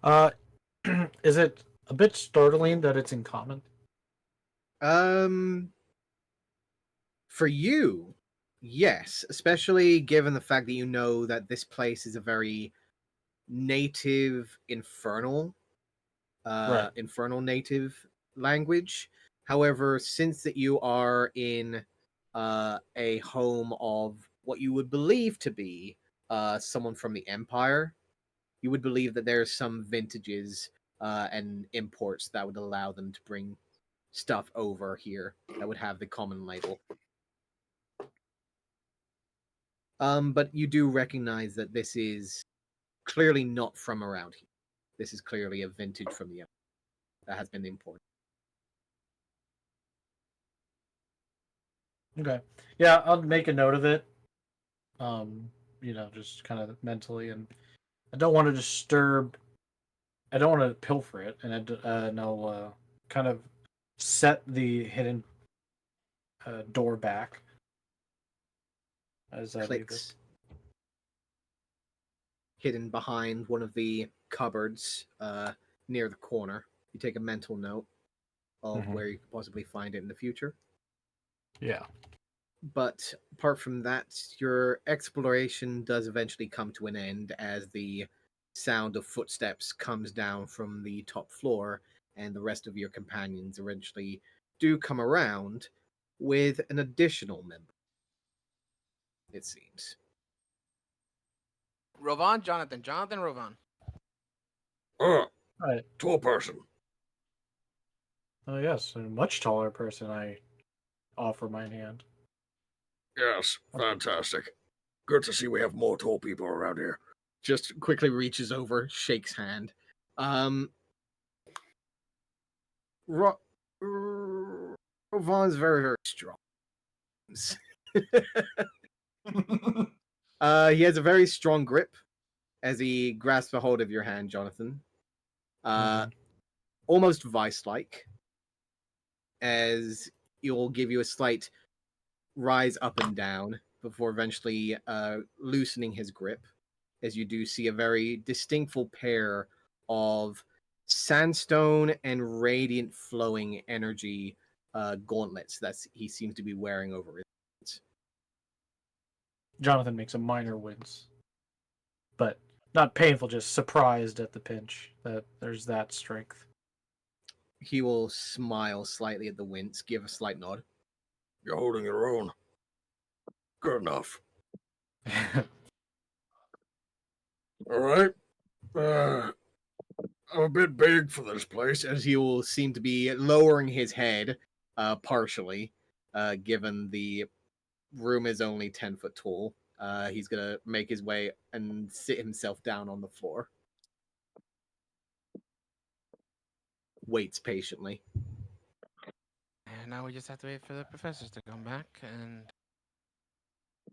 Uh, is it a bit startling that it's in common? For you, yes, especially given the fact that you know that this place is a very native Right. infernal native language. However, since that you are in a home of what you would believe to be someone from the Empire, you would believe that there's some vintages and imports that would allow them to bring stuff over here that would have the common label. But you do recognize that this is clearly not from around here. This is clearly a vintage from the Empire that has been imported. Okay. Yeah, I'll make a note of it. Just kind of mentally, and I don't want to disturb. I don't want to pilfer it, and I'll kind of set the hidden door back as I leave Clicks it. hidden behind one of the cupboards near the corner. You take a mental note of Mhm. where you could possibly find it in the future. Yeah. But apart from that, your exploration does eventually come to an end as the sound of footsteps comes down from the top floor, and the rest of your companions eventually do come around with an additional member, it seems. Rovan, Jonathan, Rovan. Ah, Right. tall person. Oh yes, a much taller person. I offer my hand. Yes, fantastic. Good to see we have more tall people around here. Just quickly reaches over, shakes hand. Ro- Rovan's very, very strong. He has a very strong grip as he grasps a hold of your hand, Jonathan. Mhm. Almost vice-like, as he will give you a slight rise up and down before eventually loosening his grip, as you do see a very distinctful pair of sandstone and radiant flowing energy gauntlets that he seems to be wearing over his hands. Jonathan makes a minor wince, but not painful, just surprised at the pinch that there's that strength. He will smile slightly at the wince, give a slight nod. You're holding your own. Good enough. All right. I'm a bit big for this place. As he will seem to be lowering his head partially, given the room is only 10 foot tall. He's gonna make his way and sit himself down on the floor. Waits patiently. And now we just have to wait for the professors to come back and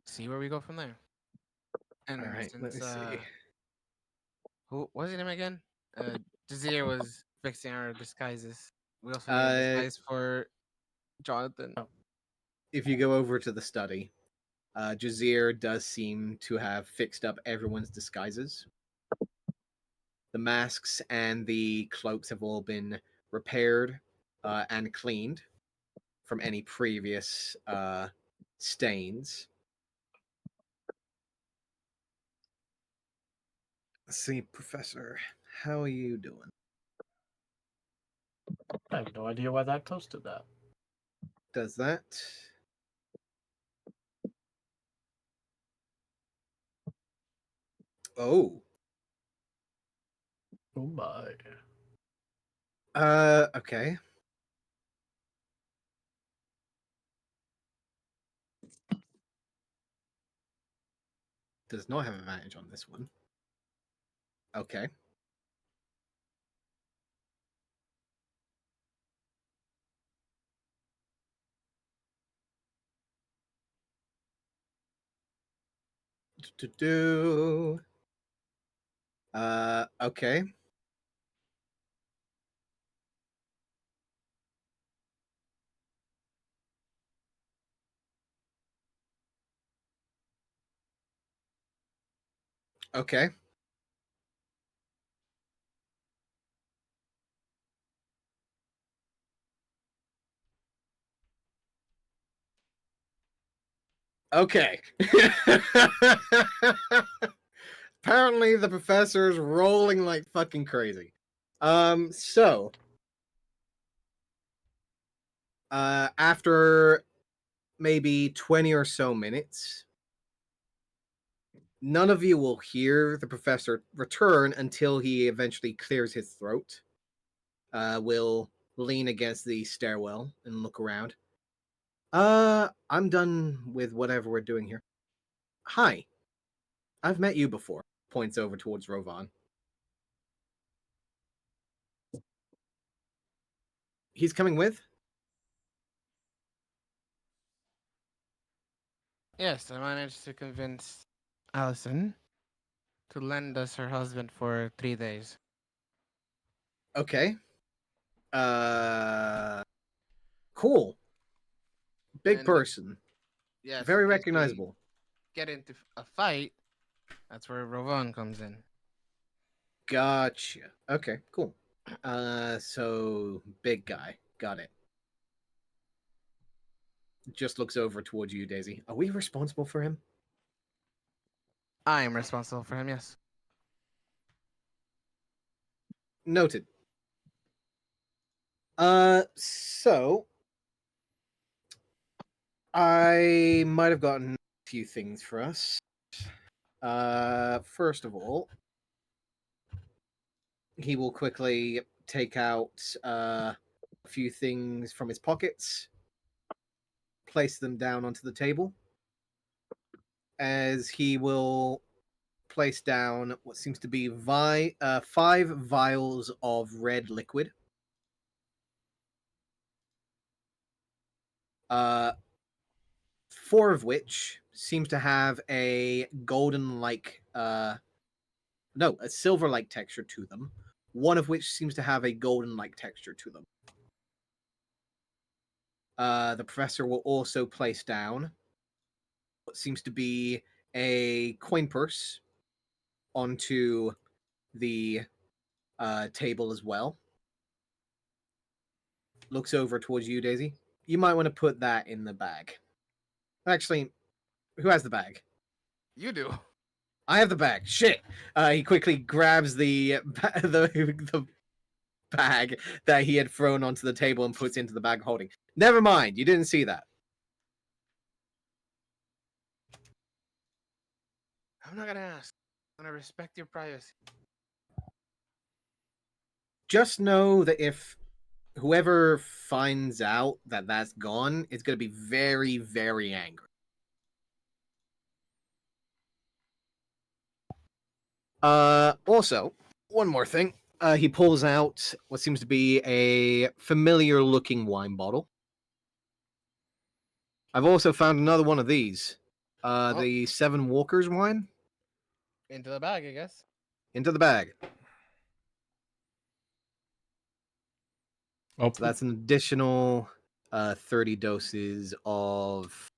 see where we go from there. And All right, let since me see. who was his name again? Jazeer was fixing our disguises. We also need a Uh, disguise for Jonathan. if you go over to the study, Jazeer does seem to have fixed up everyone's disguises. The masks and the cloaks have all been repaired and cleaned from any previous stains. Let's see, Professor, how are you doing? I have no idea why that toast did that. Does that. Oh. Oh my. Okay. Does not have advantage on this one. Okay. Do. Okay. Okay. Okay. Apparently the professor's rolling like fucking crazy. So after maybe 20 or so minutes, none of you will hear the professor return until he eventually clears his throat. Will lean against the stairwell and look around. I'm done with whatever we're doing here. Hi. I've met you before. Points over towards Rovan. He's coming with? Yes, I managed to convince Allison to lend us her husband for 3 days. Okay. Cool. Big And person. yes, Very in case we recognizable. get into a fight, that's where Rovan comes in. Gotcha. Okay, cool. So big guy. Got it. Just looks over towards you, Daisy. Are we responsible for him? I'm responsible for him, yes. Noted. So I might have gotten a few things for us. First of all, he will quickly take out a few things from his pockets, place them down onto the table, as he will place down what seems to be 5 vials of red liquid. Uh, 4 of which seems to have a golden-like, no, a silver-like texture to them. One of which seems to have a golden-like texture to them. The professor will also place down what seems to be a coin purse onto the table as well. Looks over towards you, Daisy. You might want to put that in the bag. Actually, who has the bag? You do. I have the bag. Shit. He quickly grabs the bag that he had thrown onto the table and puts into the bag holding. Never mind. You didn't see that. I'm not gonna ask. I'm gonna respect your privacy. Just know that if whoever finds out that that's gone is going to be very, very angry. Also, one more thing. He pulls out what seems to be a familiar looking wine bottle. I've also found another one of these. The Seven Walkers wine. Into the bag, I guess. Into the bag. Oh, So that's an additional 30 doses of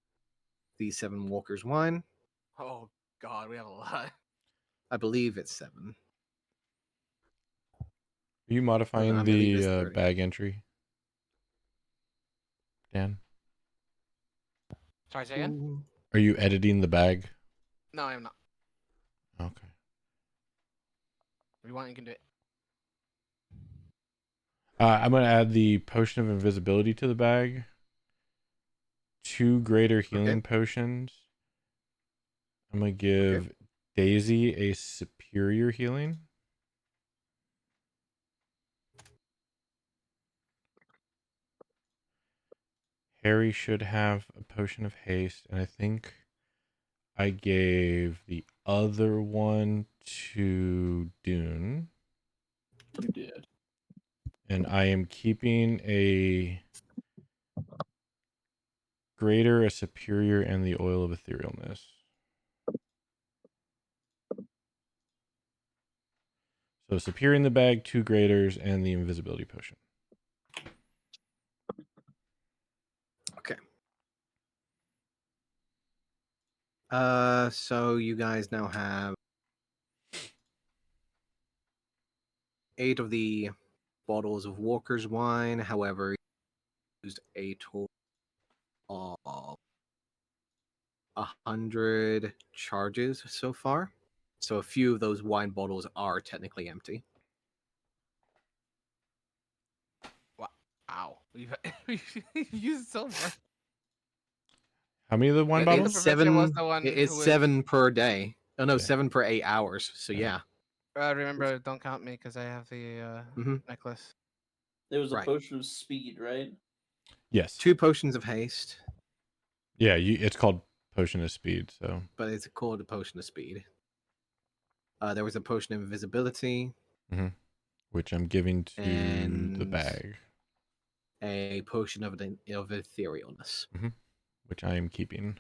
the Seven Walkers wine. Oh God, we have a lot. I believe it's 7. are you modifying I believe it's the 30. bag entry, Dan? Sorry, say again? Are you editing the bag? No, I'm not. Okay. If you want, you can do it. I'm gonna add the potion of invisibility to the bag. 2 greater healing potions. I'm gonna give Daisy a superior healing. Harry should have a potion of haste, and I think I gave the other one to Dune. You did. And I am keeping a greater, a superior, and the oil of etherealness. So superior in the bag, 2 greaters, and the invisibility potion. Okay. So you guys now have 8 of the bottles of Walker's wine. However, you used a total of 100 charges so far. So a few of those wine bottles are technically empty. Wow. We've used so much. How many of the wine I think the bottles? It's professor was 7. the one It's who was. 7 per day. Oh no, Yeah. 7 per 8 hours. So yeah. Remember, don't count me because I have the Mhm. necklace. There was a Right. potion of speed, right? Yes. 2 potions of haste, Yeah, it's called potion of speed. So but it's called a potion of speed. There was a potion of invisibility which I'm giving to the and bag, a potion of etherealness. which I am keeping.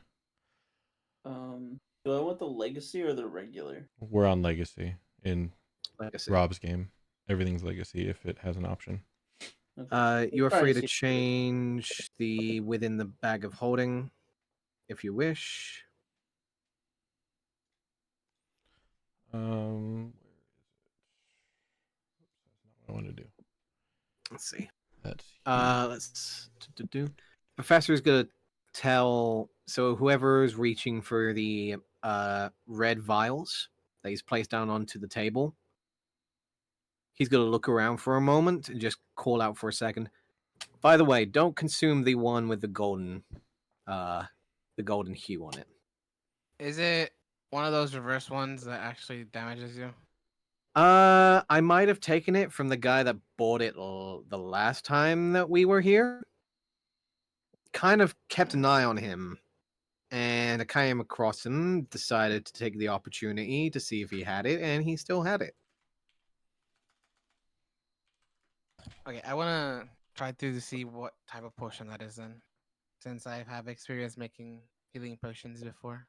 Do I want the legacy or the regular? We're on legacy in Like I said, Rob's game. Everything's legacy if it has an option. Okay. you are Try free to to see- change the within the bag of holding if you wish. Where is it? Oops, that's not what I want to do. Let's see. That's Let's do. Professor's gonna tell. So whoever's reaching for the red vials that he's placed down onto the table, he's gonna look around for a moment and just call out for a second. By the way, don't consume the one with the golden hue on it. Is it one of those reverse ones that actually damages you? I might have taken it from the guy that bought it the last time that we were here. Kind of kept an eye on him, and I came across him, decided to take the opportunity to see if he had it, and he still had it. Okay, I want to try to see what type of potion that is then, since I have experience making healing potions before.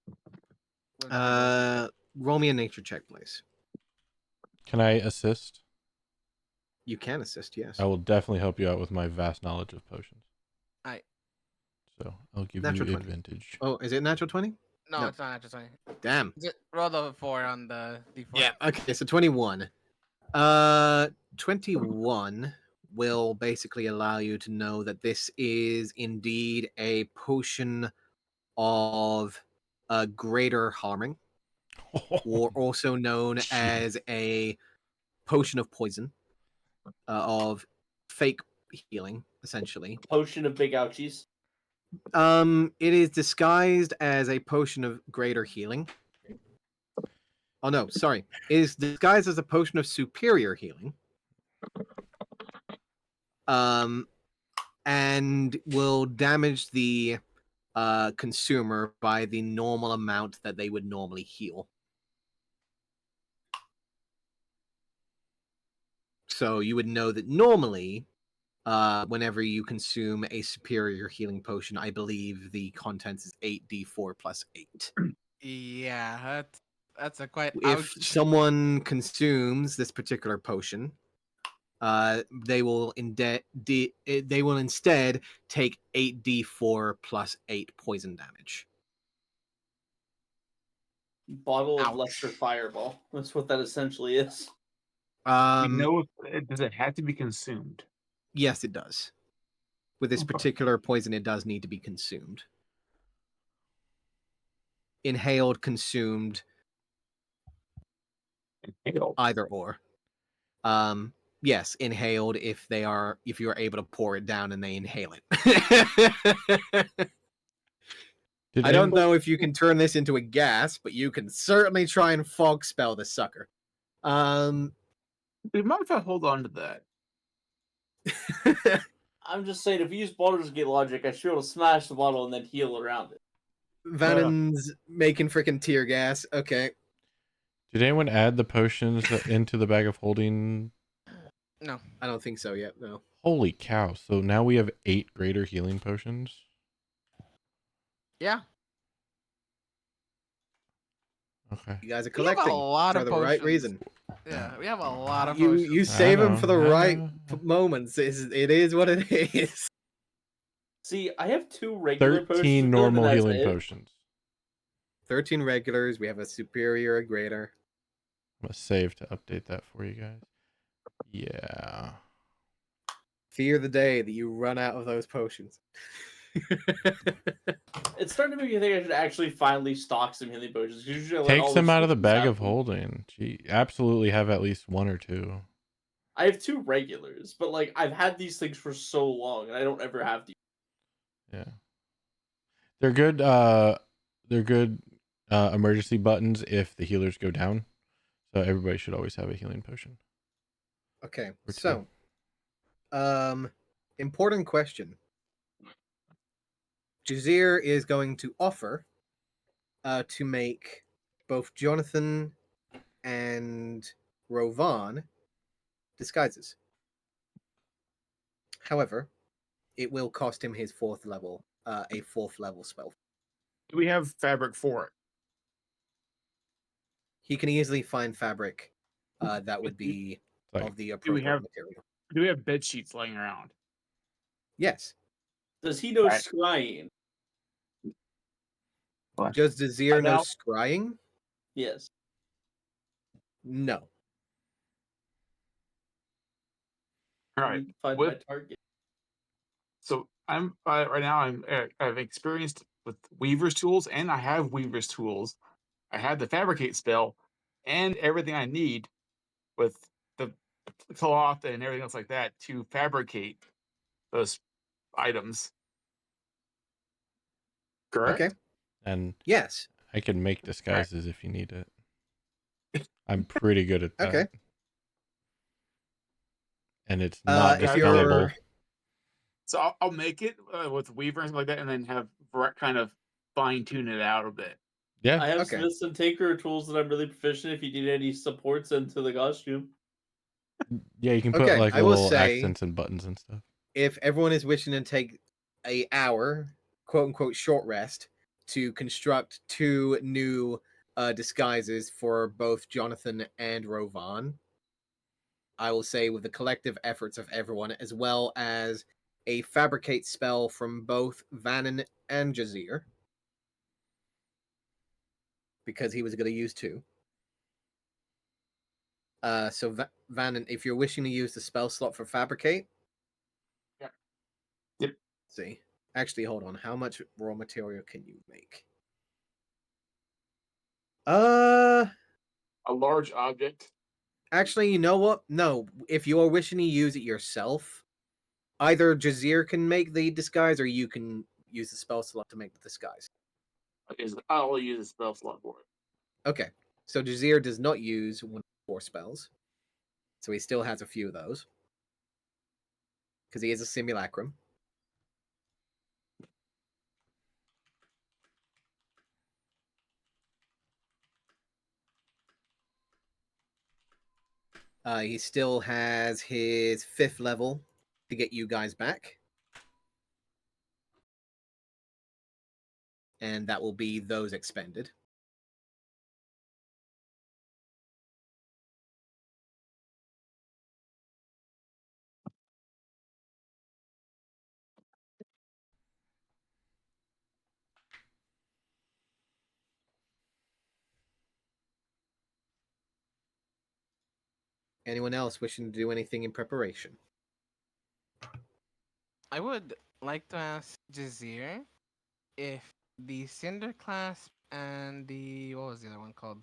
With my Roll me a nature check, please. Can I assist? You can assist, yes. I will definitely help you out with my vast knowledge of potions. Aight. So I'll give Natural you 20. advantage. Oh, is it natural 20? No, No. it's not natural 20. Damn. Just roll the 4 on the d4. Yeah, okay, so 21. 21 will basically allow you to know that this is indeed a potion of greater harming, or also known as a potion of poison, of fake healing, essentially. Potion of big ouchies. It is disguised as a potion of greater healing. Oh no, sorry. It is disguised as a potion of superior healing. And will damage the consumer by the normal amount that they would normally heal. So you would know that normally, whenever you consume a superior healing potion, I believe the contents is 8d4 plus 8. Yeah, that's a quite If ouch. someone consumes this particular potion, they will instead take 8d4 plus 8 poison damage. Bottle of Ouch. lesser fireball. That's what that essentially is. We know does it have to be consumed? Yes, it does. With this particular poison, it does need to be consumed. Inhaled, consumed, Inhaled. either or. Yes, inhaled if you are able to pour it down and they inhale it. Did I don't anybody- know if you can turn this into a gas, but you can certainly try and fog spell the sucker. We might have to hold on to that. I'm just saying, if we use Baldur's Gate logic, I should be able to smash the bottle and then heal around it. Vanon's making freaking tear gas. Okay. Did anyone add the potions into the bag of holding? No. I don't think so yet, no. Holy cow! So now we have 8 greater healing potions. Yeah. Okay. You guys are We have a collecting lot for of the right potions. reason. Yeah, we have a lot of You potions. you save them for the I right know. moments. It is what it is. See, I have 2 regular potions. 13 and normal that's healing it. potions. 13 regulars. We have a superior, a greater. I'm gonna save to update that for you guys. Yeah. Fear the day that you run out of those potions. It's starting to make me think I should actually finally stock some healing potions. Usually I let Takes all them out of the switches bag have of them. holding. Gee, absolutely have at least 1 or 2. I have 2 regulars, but like I've had these things for so long, and I don't ever have these. Yeah. They're good emergency buttons if the healers go down. So everybody should always have a healing potion. Okay, Or so important question. Jazir is going to offer to make both Jonathan and Rovan disguises. However, it will cost him his 4th level, a 4th level spell. Do we have fabric for it? He can easily find fabric that would be Like, of the do we appropriate have material. Do we have bed sheets laying around? Yes. Does he know Right. scrying? Does Jazir know Now- scrying? Yes. No. All I right. need to find With- my target. So I'm right now. I've experienced with Weaver's tools, and I have Weaver's tools. I have the fabricate spell, and everything I need with the cloth and everything else like that to fabricate those items. Correct. Okay. and Yes. I can make disguises if you need it. I'm pretty good at that. Okay. And it's not if dispellable. you're So I'll make it with Weaver and stuff like that, and then have Brett kind of fine tune it out a bit. Yeah. I have Okay. Smiths and Tinker tools that I'm really proficient. If you need any supports into the costume, Yeah, you can put Okay, like I will little say- accents and buttons and stuff. if everyone is wishing to take a hour, quote unquote, short rest to construct 2 new disguises for both Jonathan and Rovan, I will say with the collective efforts of everyone, as well as a fabricate spell from both Vanon and Jazir, because he was going to use 2. So Vanon, if you're wishing to use the spell slot for fabricate, Yep. see. Actually, hold on. How much raw material can you make? A large object. Actually, you know what? No, if you're wishing to use it yourself, either Jazir can make the disguise or you can use the spell slot to make the disguise. I'll use a spell slot for it. Okay, so Jazir does not use 1 of 4 spells, so he still has a few of those because he is a simulacrum. He still has his 5th level to get you guys back. And that will be those expended. Anyone else wishing to do anything in preparation? I would like to ask Jazir if the Cinder Clasp and the what was the other one called?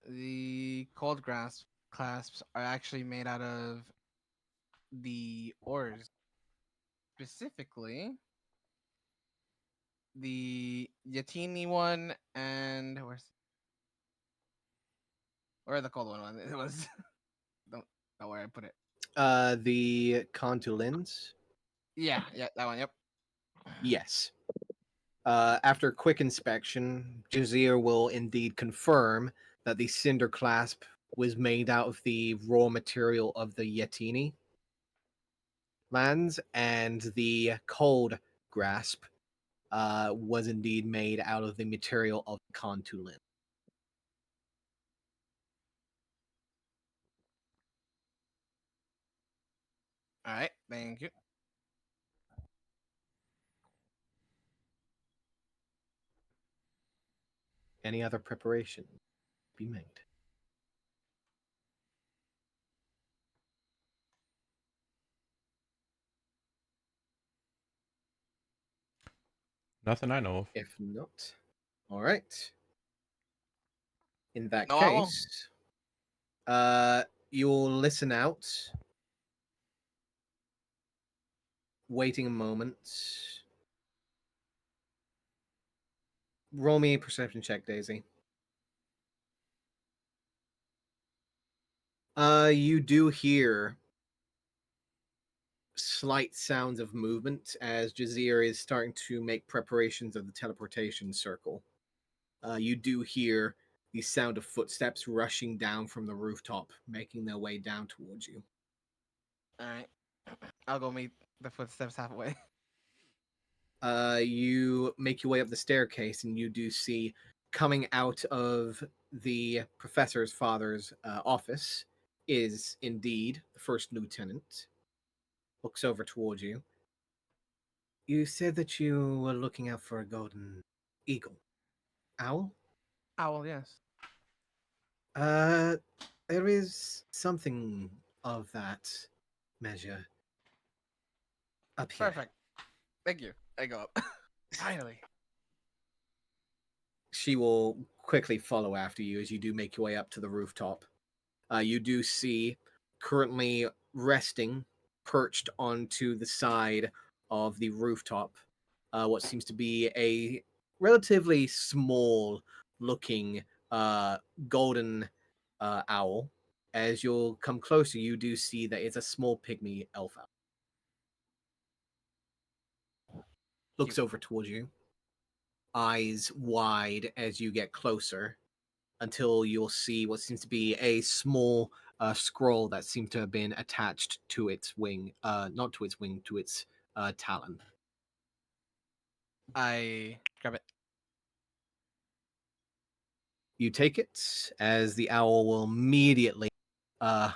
The Cold Grasp clasps are actually made out of the ores, specifically the Yatini one and where the cold one? It was don't know where I put it. The Contulins. Yeah, that one. Yep. Yes. After quick inspection, Jazir will indeed confirm that the cinder clasp was made out of the raw material of the Yetini lands, and the cold grasp was indeed made out of the material of Contulin. All right. Thank you. Any other preparation be made? Nothing I know of. If not, all right. In that No, I won't. case, you'll listen out, waiting a moment. Roll me a perception check, Daisy. You do hear slight sounds of movement as Jazir is starting to make preparations of the teleportation circle. You do hear the sound of footsteps rushing down from the rooftop, making their way down towards you. All right. I'll go meet the footsteps halfway. You make your way up the staircase, and you do see coming out of the professor's father's office is indeed the first lieutenant. Looks over towards you. You said that you were looking out for a golden eagle. Owl? Owl, yes. Uh, there is something of that measure up here. Perfect. Thank you. I go up. Finally. She will quickly follow after you as you do make your way up to the rooftop. You do see currently resting, perched onto the side of the rooftop, what seems to be a relatively small looking golden owl. As you'll come closer, you do see that it's a small pygmy elf owl. Looks Cute. over towards you, eyes wide as you get closer, until you'll see what seems to be a small scroll that seems to have been attached to its wing, not to its wing, to its talon. I grab it. You take it, as the owl will immediately uh,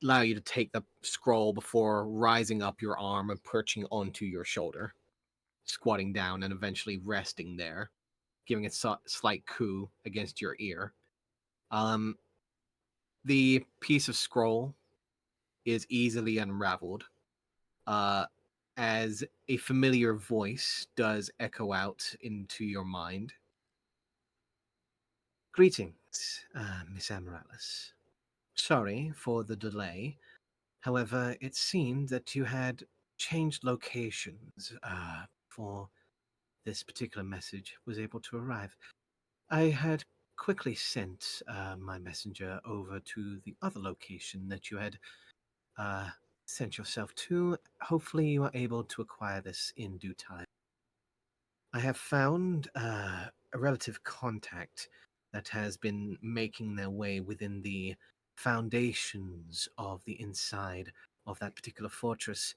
allow you to take the scroll before rising up your arm and perching onto your shoulder, squatting down and eventually resting there, giving a slight coo against your ear. The piece of scroll is easily unraveled, as a familiar voice does echo out into your mind. Greetings, Miss Amaryllis. Sorry for the delay. However, it seemed that you had changed locations before this particular message was able to arrive. I had quickly sent my messenger over to the other location that you had sent yourself to. Hopefully, you are able to acquire this in due time. I have found a relative contact that has been making their way within the foundations of the inside of that particular fortress.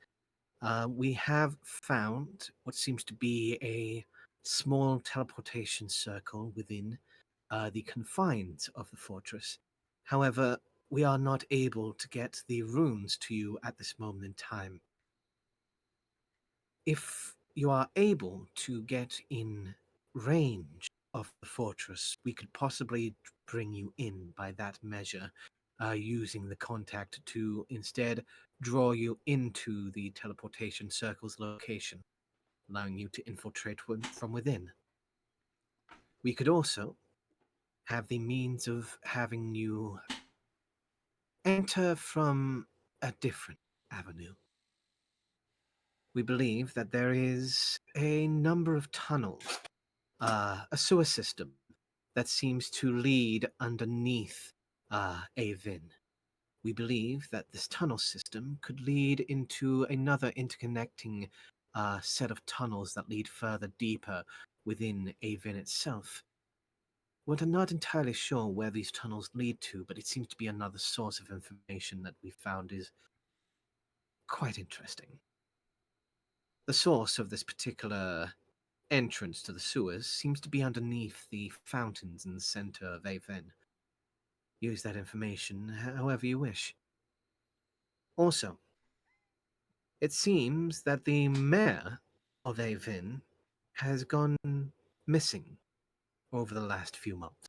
We have found what seems to be a small teleportation circle within the confines of the fortress. However, we are not able to get the runes to you at this moment in time. If you are able to get in range of the fortress, we could possibly bring you in by that measure, using the contact to instead draw you into the teleportation circle's location, allowing you to infiltrate from within. We could also have the means of having you enter from a different avenue. We believe that there is a number of tunnels, a sewer system that seems to lead underneath Avin. We believe that this tunnel system could lead into another interconnecting set of tunnels that lead further deeper within Avin itself. We're not entirely sure where these tunnels lead to, but it seems to be another source of information that we found is quite interesting. The source of this particular entrance to the sewers seems to be underneath the fountains in the center of Avin. Use that information however you wish. Also, it seems that the mayor of Avin has gone missing over the last few months.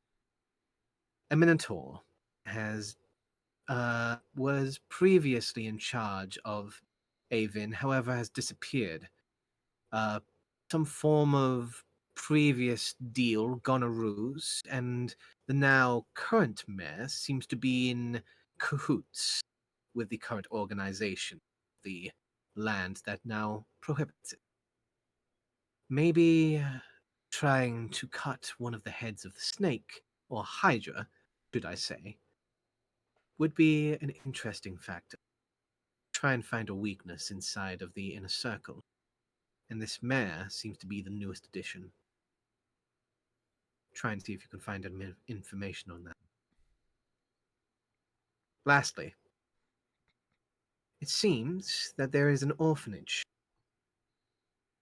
A Minotaur has was previously in charge of Avin, however, has disappeared. Uh, some form of previous deal gone a ruse, and the now current mayor seems to be in cahoots with the current organization, the land that now prohibits it. Maybe trying to cut one of the heads of the snake, or hydra, should I say, would be an interesting factor. Try and find a weakness inside of the inner circle, and this mayor seems to be the newest addition. Try and see if you can find information on that. Lastly, it seems that there is an orphanage.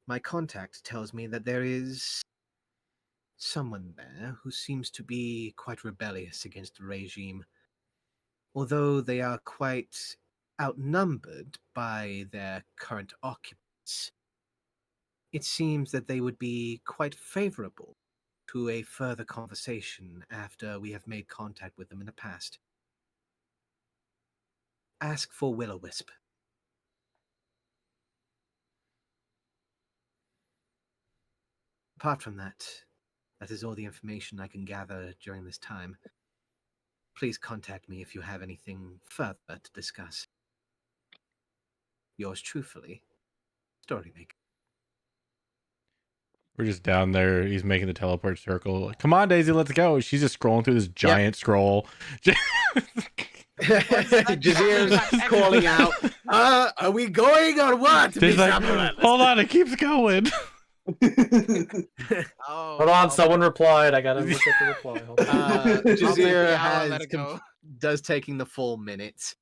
My contact tells me that there is someone there who seems to be quite rebellious against the regime. Although they are quite outnumbered by their current occupants, it seems that they would be quite favorable to a further conversation after we have made contact with them in the past. Ask for Will-O-Wisp. Apart from that, that is all the information I can gather during this time. Please contact me if you have anything further to discuss. Yours truthfully, Storymaker. We're just down there. He's making the teleport circle. Like, come on, Daisy, let's go. She's just scrolling through this giant scroll. Jazir's calling out, are we going or what? She's like, hold on, it keeps going. Oh, Hold on, someone replied. I gotta look at the reply. Hold on. Jazir does taking the full minute.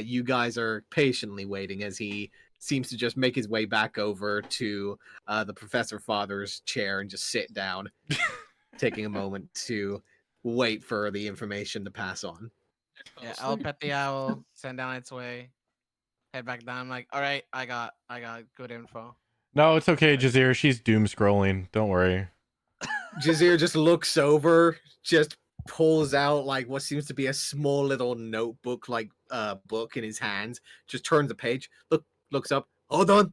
You guys are patiently waiting as he seems to just make his way back over to the Professor Father's chair and just sit down, taking a moment to wait for the information to pass on. Yeah, I'll pet the owl, send down its way, head back down. I'm like, all right, I got good info. No, it's okay, Jazir. She's doom scrolling. Don't worry. Jazir just looks over, just pulls out like what seems to be a small little notebook, like book in his hands. Just turns the page, looks up. Hold on,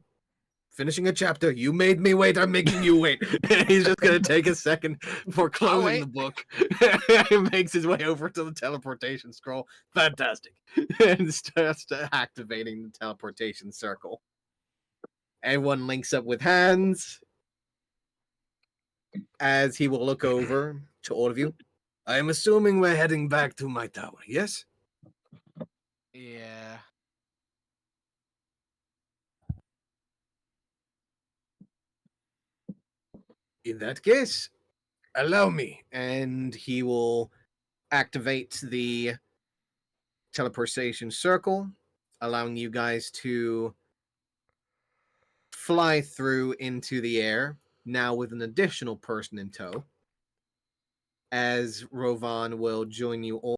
finishing a chapter. You made me wait. I'm making you wait. He's just gonna take a second before closing the book. He makes his way over to the teleportation scroll. Fantastic, and starts activating the teleportation circle. Everyone links up with hands as he will look over to all of you. I am assuming we're heading back to my tower, yes? Yeah. In that case, allow me. And he will activate the teleportation circle, allowing you guys to fly through into the air, now with an additional person in tow, as Rovan will join you all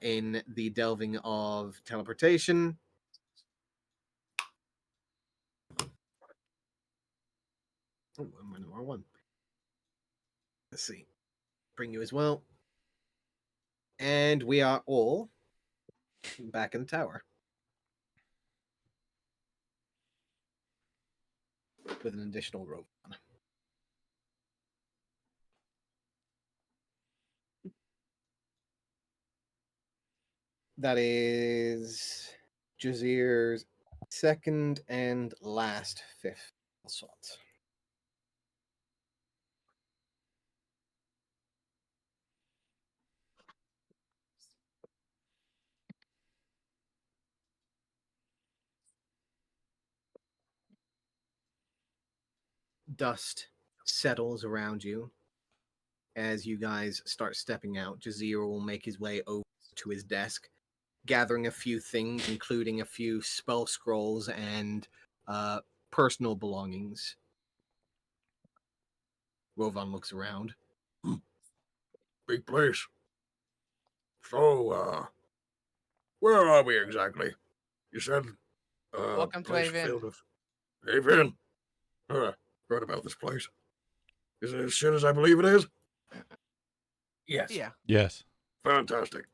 in the delving of teleportation. Oh, I'm on the wrong one. Let's see. Bring you as well. And we are all back in the tower. With an additional rope on. That is Jazir's second and last fifth assault. Dust settles around you as you guys start stepping out. Jazir will make his way over to his desk, gathering a few things, including a few spell scrolls and personal belongings. Rovan looks around. Big place. So, where are we exactly? You said, Welcome to place Avon. filled with... Avon? Heard about this place. Is it as shit as I believe it is? Yes. Yeah. Yes. Fantastic.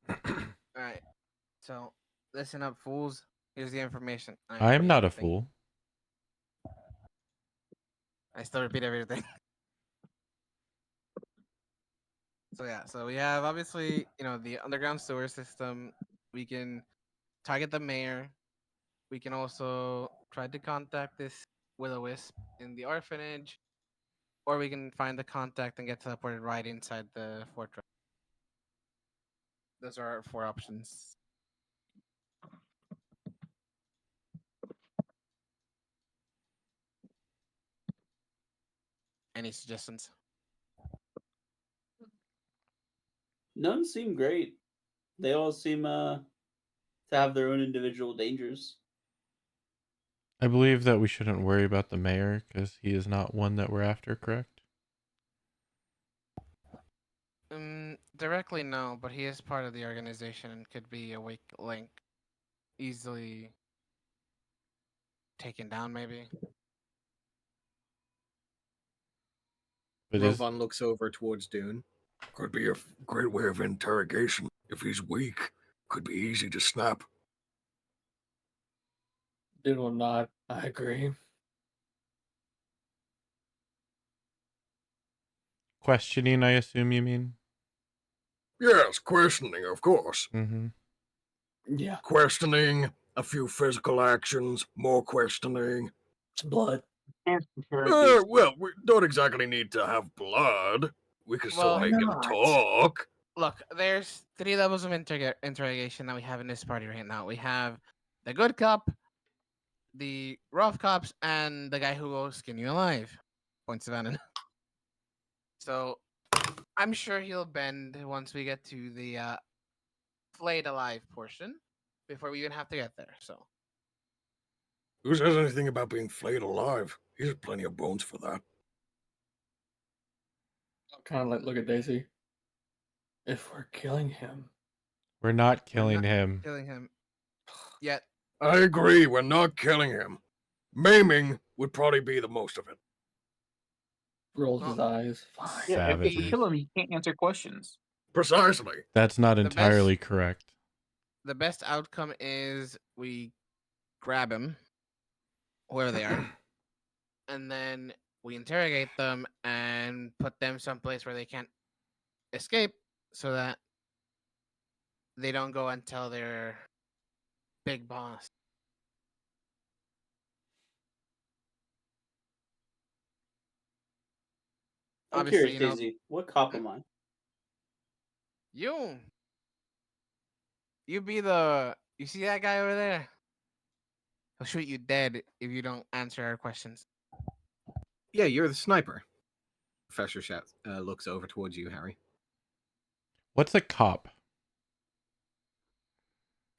All right. So, listen up, fools. Here's the information. I am not a everything. fool. I still repeat everything. So yeah, so we have obviously, the underground sewer system. We can target the mayor. We can also try to contact this will-o-wisp in the orphanage, or we can find the contact and get teleported right inside the fortress. Those are our 4 options. Any suggestions? None seem great. They all seem to have their own individual dangers. I believe that we shouldn't worry about the mayor because he is not one that we're after, correct? Directly no, but he is part of the organization and could be a weak link, easily taken down maybe. But is Rovan looks over towards Dune. Could be a great way of interrogation. If he's weak, could be easy to snap. Did or not, I agree. questioning, I assume you mean? Yes, questioning, of course. Mm-hmm. Yeah. Questioning, a few physical actions, more questioning. Blood. Well, we don't exactly need to have blood. We can still Well, make him not? talk. Look, there's 3 levels of interrogation that we have in this party right now. We have the good cop, the rough cops, and the guy who will skin you alive. Points of Anon. So I'm sure he'll bend once we get to the flayed alive portion before we even have to get there. So Who says anything about being flayed alive? He has plenty of bones for that. I'm kind of like, look at Daisy. If we're killing him, We're not we're killing not him. killing him yet. I agree, we're not killing him. Maiming would probably be the most of it. rolls his eyes. Fine. Yeah, if we Savages. kill him, he can't answer questions. Precisely. That's not The entirely correct. The best outcome is we grab him, whoever they are, and then we interrogate them and put them someplace where they can't escape so that they don't go and tell their big boss. I'm Obviously, curious, Daisy. What cop am I? you see that guy over there? He'll shoot you dead if you don't answer our questions. Yeah, you're the sniper. Professor shouts, looks over towards you, Harry. What's a cop?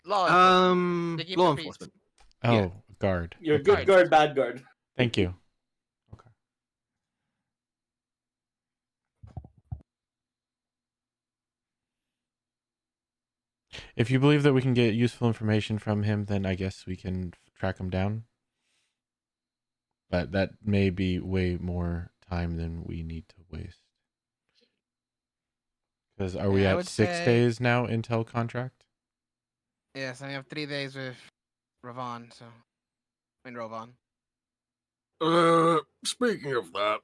Law enforcement. They keep Law the peace. enforcement. Oh, Yeah. guard. You're a Okay. good guard, bad guard. Thank you. Okay. If you believe that we can get useful information from him, then I guess we can track him down. But that may be way more time than we need to waste. Because are we Yeah, I at would 6 say- days now until contract? Yes, I have 3 days with Ravon, Rovan. Speaking of that,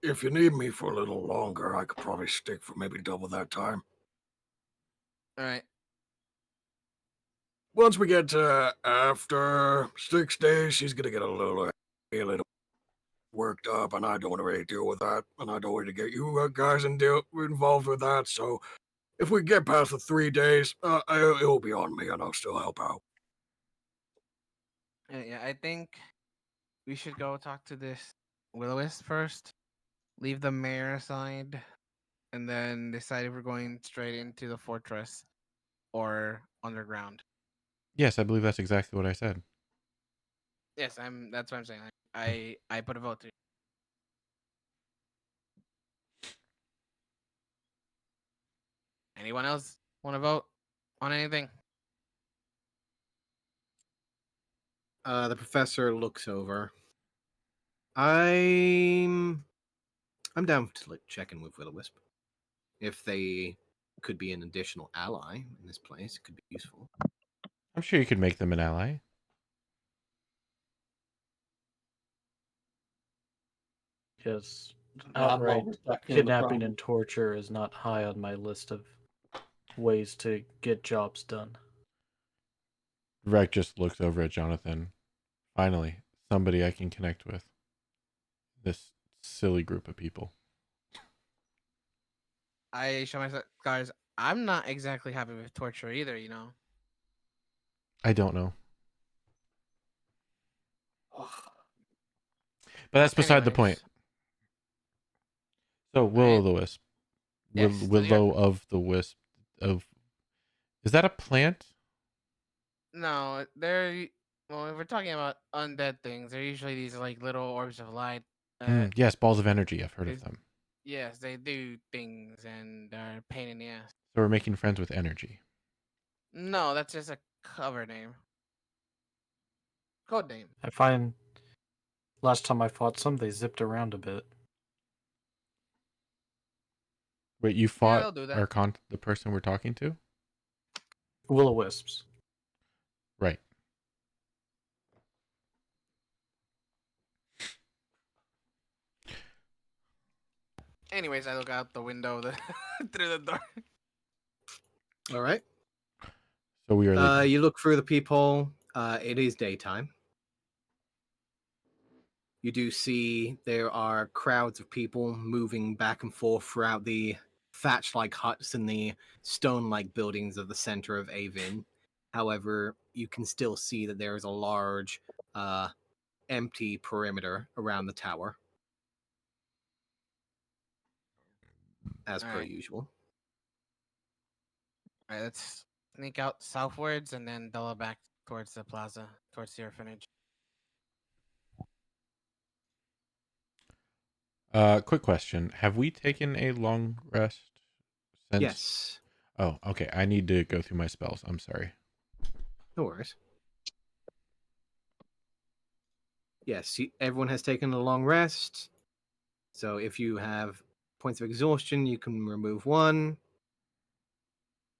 if you need me for a little longer, I could probably stick for maybe double that time. All right. Once we get to after 6 days, she's gonna get a little worked up, and I don't want to really deal with that, and I don't want to get you guys involved with that. So if we get past the 3 days, it'll be on me, and I'll still help out. Yeah, I think we should go talk to this Will-O-Wisp first. Leave the mayor aside, and then decide if we're going straight into the fortress or underground. Yes, I believe that's exactly what I said. Yes, That's what I'm saying. I put a vote to. Anyone else want to vote on anything? The professor looks over. I'm down to check in with Will-O-Wisp. If they could be an additional ally in this place, it could be useful. I'm sure you could make them an ally. Yes, I'm not outright respecting the kidnapping problem. and torture is not high on my list of ways to get jobs done. Rec just looks over at Jonathan. Finally, somebody I can connect with. This silly group of people. I show myself, guys. I'm not exactly happy with torture either. I don't know. Ugh. But that's beside the Anyways, point. So, Will o' the Wisp. Yes, still here. Willow of the Wisp. Is that a plant? No, they're well. If we're talking about undead things, they're usually these like little orbs of light. Yes, balls of energy. I've heard of Is- them. Yes, they do things and are a pain in the ass. So we're making friends with energy. No, that's just a cover name. Code name. I find last time I fought some, they zipped around a bit. Wait, you Yeah, fought they'll do that. the person we're talking to? Will-O-Wisps. Right. Anyways, I look out the window through the door. All right. So we are leaving. You look through the peephole. It is daytime. You do see there are crowds of people moving back and forth throughout the thatch-like huts and the stone-like buildings of the center of Avin. However, you can still see that there is a large, empty perimeter around the tower, as per Alright. usual. Alright, let's sneak out southwards and then double back towards the plaza, towards the orphanage. Quick question. Have we taken a long rest since? Yes. Oh, okay. I need to go through my spells. I'm sorry. No worries. Yes, everyone has taken a long rest. So if you have points of exhaustion, you can remove one.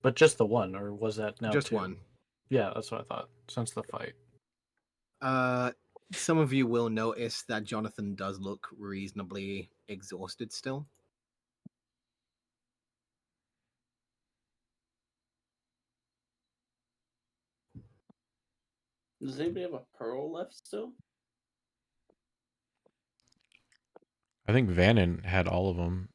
But just the one, or was that now Just two? one. Yeah, that's what I thought. Since the fight. Some of you will notice that Jonathan does look reasonably exhausted still. Does anybody have a pearl left still? I think Vannon had all of them.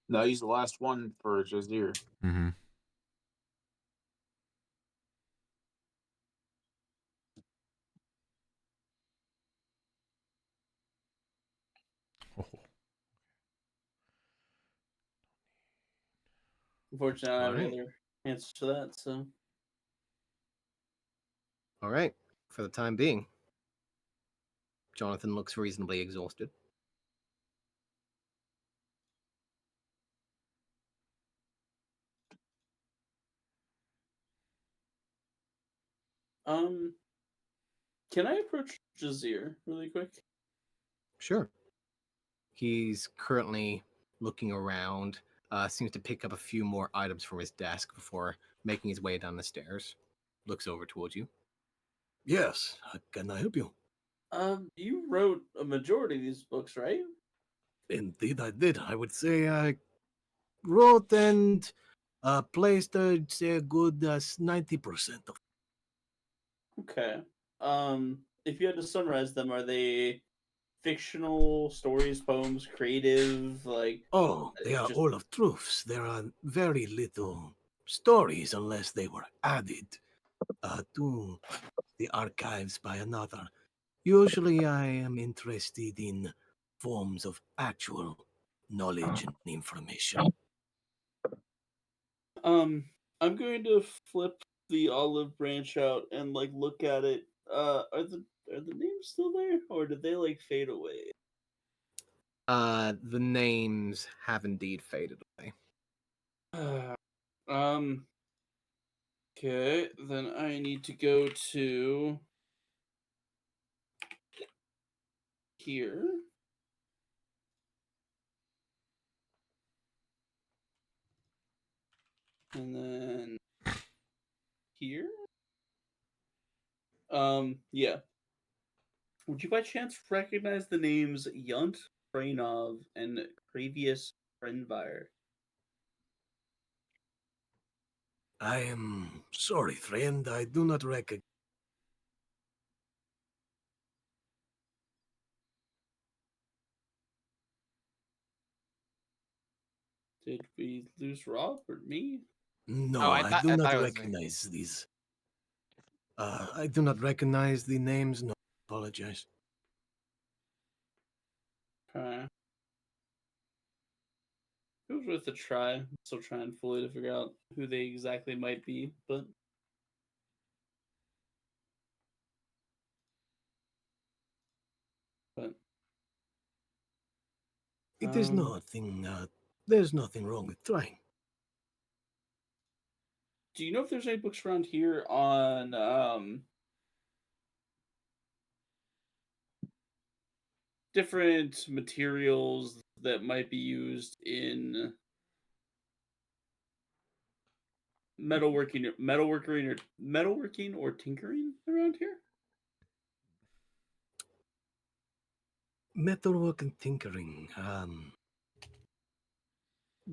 No, he's the last one for Jazir. Mm-hmm. Oh. Unfortunately, I don't have any Alright. other answers to that. So All right. For the time being, Jonathan looks reasonably exhausted. can I approach Jazir really quick? Sure. He's currently looking around, seems to pick up a few more items from his desk before making his way down the stairs. Looks over towards you. Yes, can I help you? You wrote a majority of these books, right? Indeed, I did. I would say I wrote and placed, I'd say, a good 90% of. Okay. If you had to summarize them, are they fictional stories, poems, creative? Like, Oh, they it's are just all of truths. There are very little stories unless they were added to the archives by another. Usually, I am interested in forms of actual knowledge and information. I'm going to flip the olive branch out and like look at it. Are the names still there, or did they like fade away? The names have indeed faded away. um. Okay, then I need to go to here. And then here. Yeah. Would you by chance recognize the names Yunt, Brainov, and Kravius Frenvire? I am sorry, friend. I do not recognize. Did we lose Rob or me? No, Oh, I do I not thought it was me. recognize these. I do not recognize the names. No, apologize. Okay. It was worth a try. I'm still trying fully to figure out who they exactly might be, but but It is um nothing. There's nothing wrong with trying. do you know if there's any books around here on different materials that might be used in metalworking or tinkering around here? Metalwork and tinkering.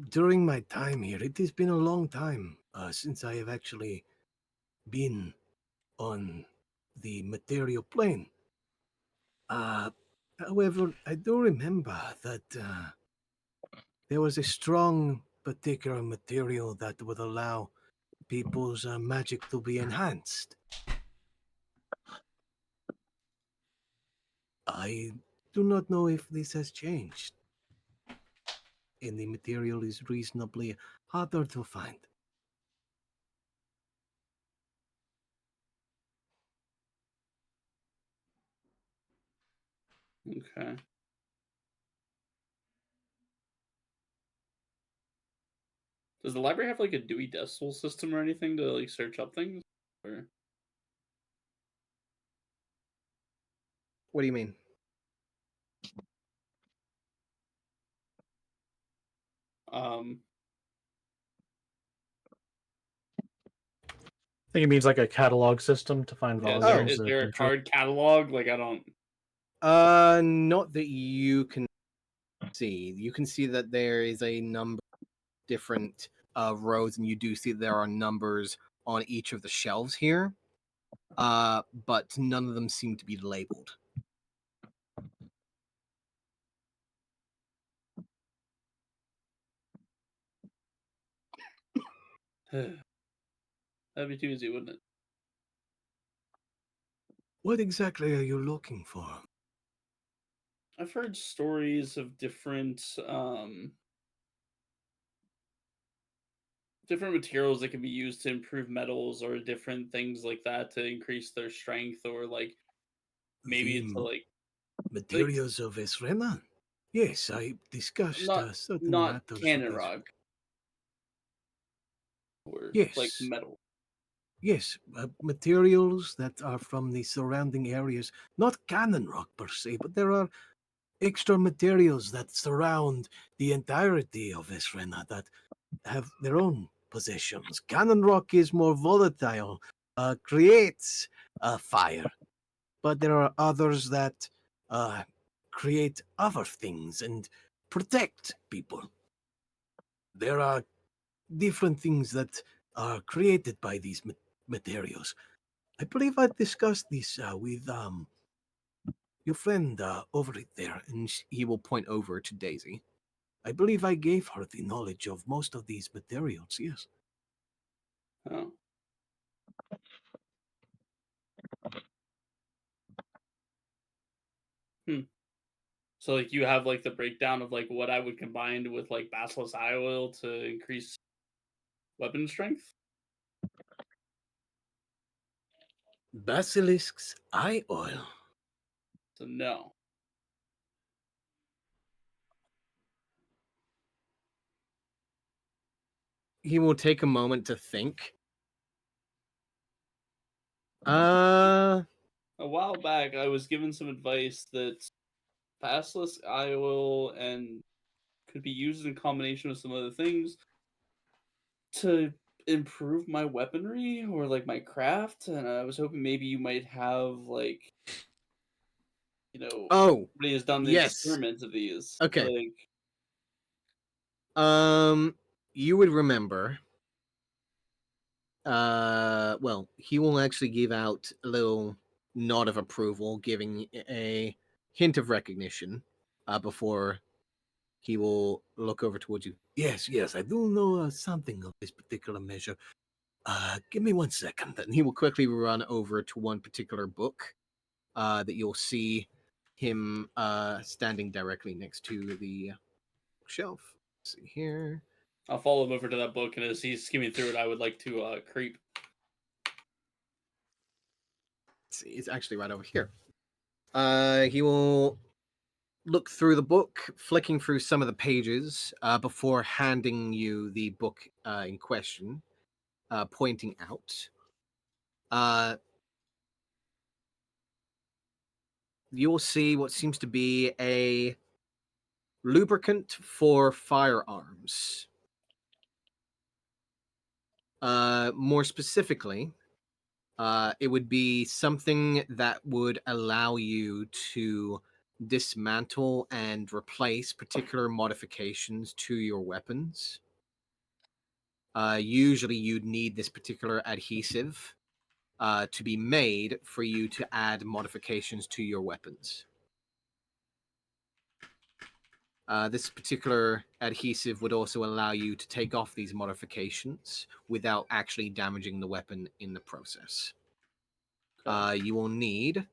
During my time here, it has been a long time since I have actually been on the material plane. Uh, However, I do remember that there was a strong particular material that would allow people's magic to be enhanced. I do not know if this has changed, and the material is reasonably harder to find. Okay. Does the library have like a Dewey Decimal System or anything to like search up things? Or What do you mean? um I think it means like a catalog system to find yeah, volumes is of there a interest. card catalog? Like I don't Not that you can see. You can see that there is a number of different rows, and you do see there are numbers on each of the shelves here. But none of them seem to be labeled. that'd be too easy, wouldn't it? What exactly are you looking for? I've heard stories of different materials that can be used to improve metals or different things like that to increase their strength or like maybe to The like materials of Essrena? Yes, I discussed not certain not matters with cannon this. rock or like Yes, metal. yes, materials that are from the surrounding areas. Not cannon rock per se, but there are extra materials that surround the entirety of Essrena that have their own possessions. Cannon rock is more volatile, creates fire, but there are others that create other things and protect people. There are different things that are created by these materials. I believe I discussed this with your friend over there, and He will point over to Daisy. I believe I gave her the knowledge of most of these materials. Yes. Oh. So like you have like the breakdown of like what I would combine with like basilisk eye oil to increase weapon strength. Basilisk's eye oil. So no. He will take a moment to think. A while back, I was given some advice that basilisk eye oil and could be used in combination with some other things to improve my weaponry or like my craft. And I was hoping maybe you might have like, Oh, somebody has done the yes. experiments of these. Okay. Like, You would remember. Well, he will actually give out a little nod of approval, giving a hint of recognition, before he will look over towards you. Yes, I do know something of this particular measure. Give me 1 second. And he will quickly run over to one particular book, that you'll see him standing directly next to the shelf. Let's see here. I'll follow him over to that book, and as he's skimming through it, I would like to creep. See, it's actually right over here. He will look through the book, flicking through some of the pages, before handing you the book in question, pointing out. You'll see what seems to be a lubricant for firearms. More specifically, it would be something that would allow you to dismantle and replace particular modifications to your weapons. Usually, you'd need this particular adhesive to be made for you to add modifications to your weapons. This particular adhesive would also allow you to take off these modifications without actually damaging the weapon in the process. You will need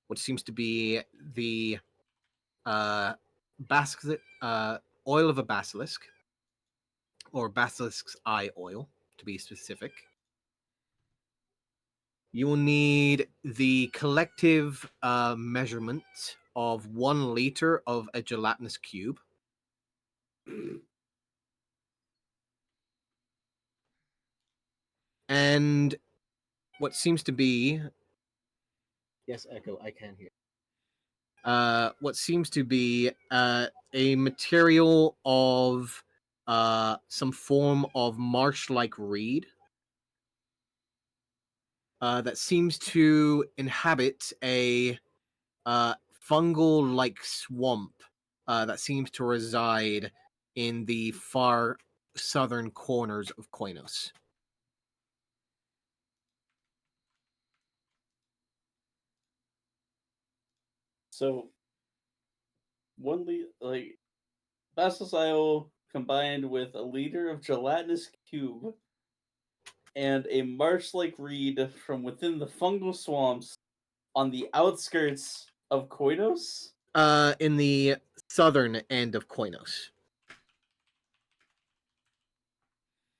what seems to be the oil of a basilisk, or basilisk's eye oil, to be specific. You will need the collective measurement of 1 liter of a gelatinous cube. And what seems to be... Yes, Echo, I can hear. What seems to be a material of some form of marsh-like reed that seems to inhabit a fungal-like swamp that seems to reside in the far southern corners of Koinos. So, like basilisk oil combined with a liter of gelatinous cube and a marsh-like reed from within the fungal swamps on the outskirts of Koinos. In the southern end of Koinos.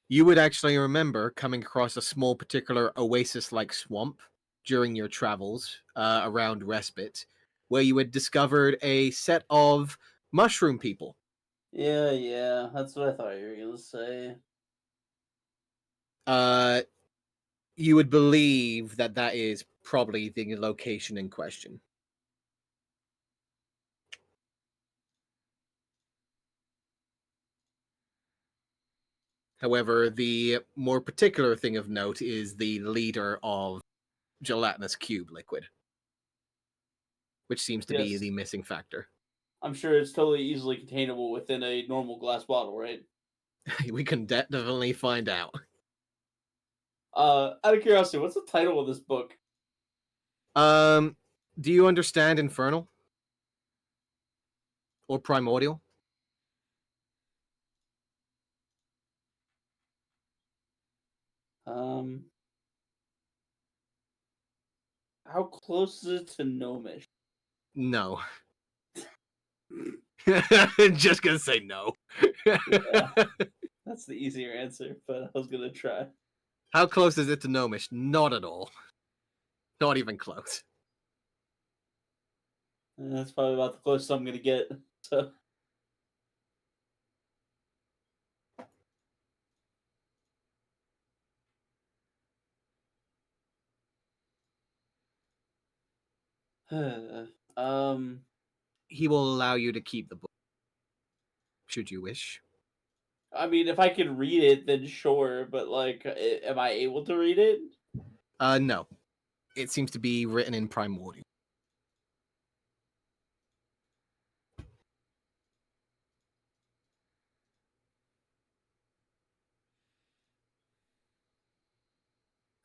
You would actually remember coming across a small particular oasis-like swamp during your travels around Respite, where you had discovered a set of mushroom people. Yeah, that's what I thought you were gonna say. You would believe that that is probably the location in question. However, the more particular thing of note is the liter of gelatinous cube liquid, which seems to be Yes. the missing factor. I'm sure it's totally easily containable within a normal glass bottle, right? We can definitely find out. Out of curiosity, what's the title of this book? Do you understand Infernal or Primordial? Um, how close is it to Gnomish? No. Just gonna say no. Yeah, that's the easier answer, but I was gonna try. How close is it to Gnomish? Not at all. Not even close. And that's probably about the closest I'm gonna get. So, um, He will allow you to keep the book, should you wish. I mean, if I can read it, then sure. But like, am I able to read it? No. It seems to be written in Primordial.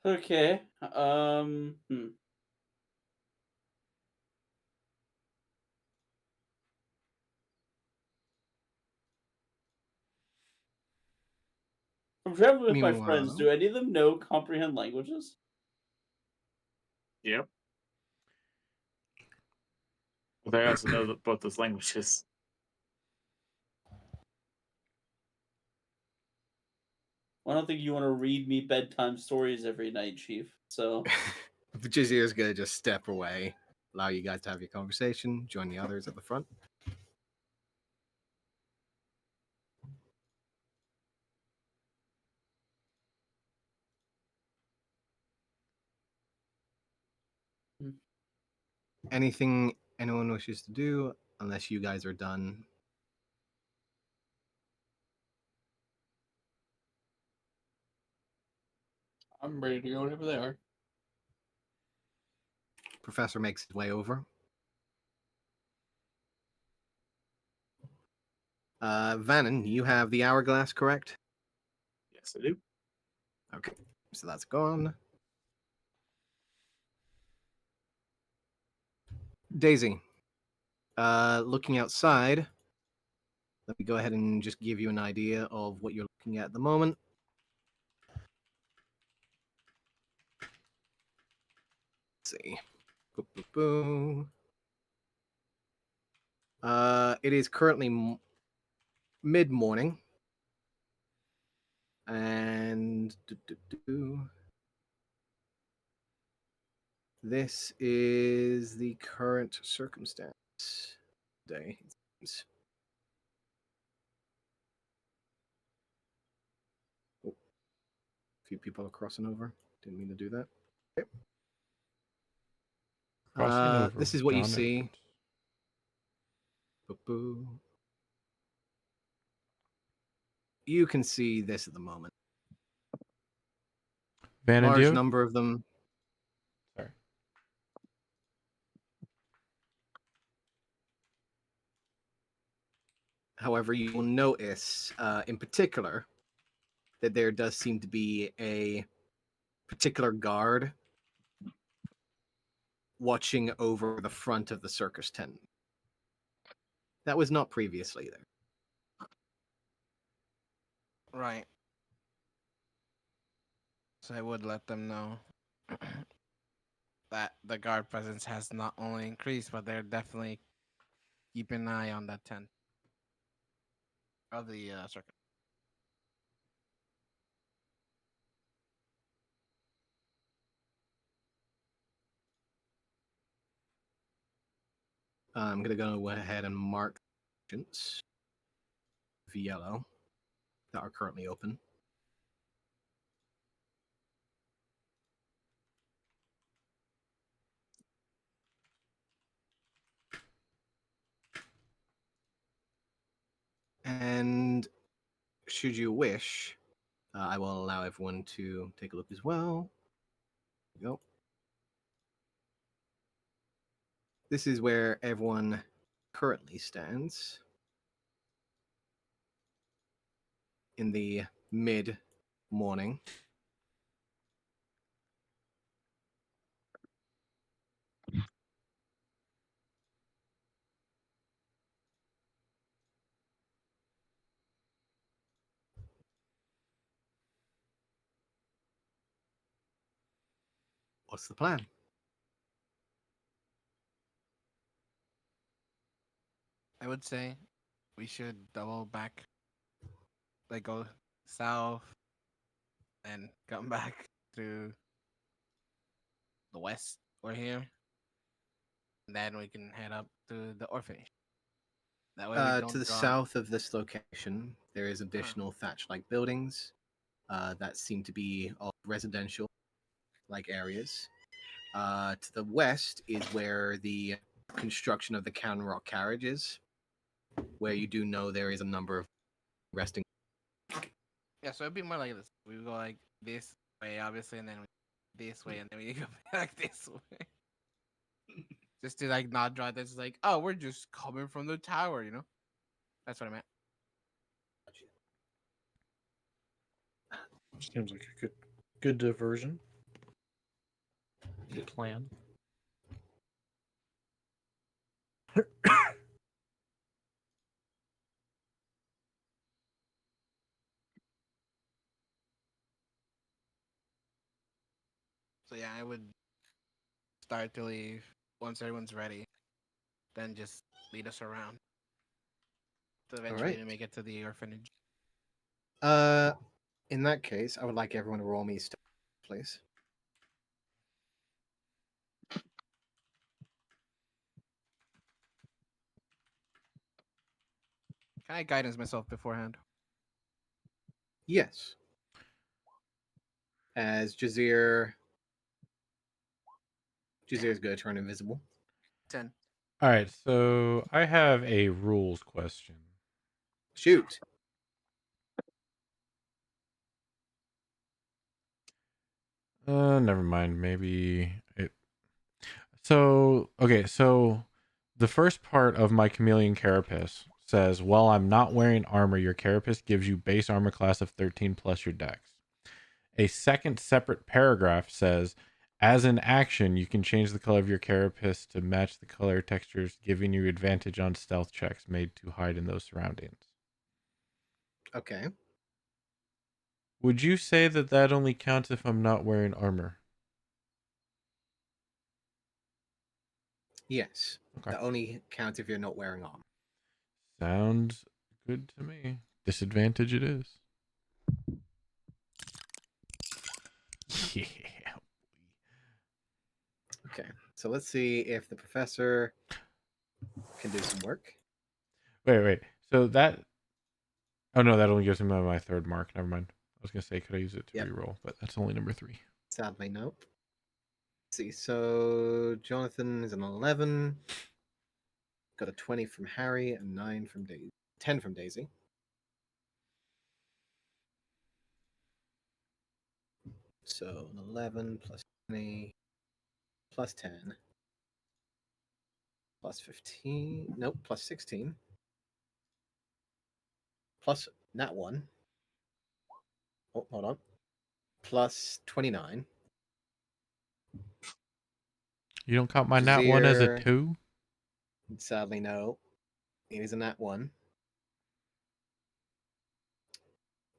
Okay. I'm traveling with my friends. Meanwhile, Do any of them know comprehend languages? Yep. Well, they also know both those languages. Well, I don't think you want to read me bedtime stories every night, Chief. So, Jizir is gonna just step away, allow you guys to have your conversation, join the others at the front. Anything anyone wishes to do, unless you guys are done. I'm ready to go whenever they are. Professor makes his way over. Vannon, you have the hourglass, correct? Yes, I do. Okay, so that's gone. Daisy, looking outside, let me go ahead and just give you an idea of what you're looking at the moment. Let's see. Boo, boo, boo. It is currently mid-morning, and this is the current circumstance day. Oh, a few people are crossing over. Didn't mean to do that. Okay. Crossing over. This is what you John see. Edwards. Boo-boo. You can see this at the moment. Large Vanadoo? number of them. Sorry. However, you will notice, in particular, that there does seem to be a particular guard watching over the front of the circus tent. That was not previously there. Right. So I would let them know that the guard presence has not only increased, but they're definitely keeping an eye on that tent of the circuit. I'm going to go ahead and mark agents of yellow that are currently open. And should you wish, I will allow everyone to take a look as well. There we go. This is where everyone currently stands in the mid morning. What's the plan? I would say we should double back, like go south and come back to the west or here. And then we can head up to the orphanage. That way we To don't the go. south of this location, there is additional thatch-like buildings that seem to be all residential-like areas. To the west is where the construction of the Can Rock carriage is, where you do know there is a number of resting. Yeah, so it'd be more like this. We would go like this way, obviously, and then this way, and then we go back this way. Just to like not draw this like, oh, we're just coming from the tower, you know? That's what I meant. Seems like a good diversion. Good plan. So yeah, I would start to leave once everyone's ready. Then just lead us around to eventually right. make it to the orphanage. In that case, I would like everyone to roll me stuff, please. Can I guidance myself beforehand? Yes. As Jazir's going to turn invisible. 10. All right, so I have a rules question. Shoot. Never mind. Maybe it. So okay, so the first part of my chameleon carapace says, "While I'm not wearing armor, your carapace gives you base armor class of 13 plus your dex." A second separate paragraph says, "As an action, you can change the color of your carapace to match the color textures, giving you advantage on stealth checks made to hide in those surroundings." Okay. Would you say that that only counts if I'm not wearing armor? Yes. Okay. That only counts if you're not wearing armor. Sounds good to me. Disadvantage it is. Yeah. Okay. So let's see if the professor can do some work. Wait. So that. Oh no, that only gives me my third mark. Never mind. I was gonna say, could I use it to Yep. reroll? But that's only number 3. Sadly, no. Let's see. So Jonathan is an 11. Got a 20 from Harry, a 9 from Daisy. 10 from Daisy. So an 11 plus 20 plus 10 plus 15. Nope, plus 16. Plus that one. Oh, hold on. Plus 29. You don't count my nat 1 as a Jazir, 2? sadly, no. It is a nat 1.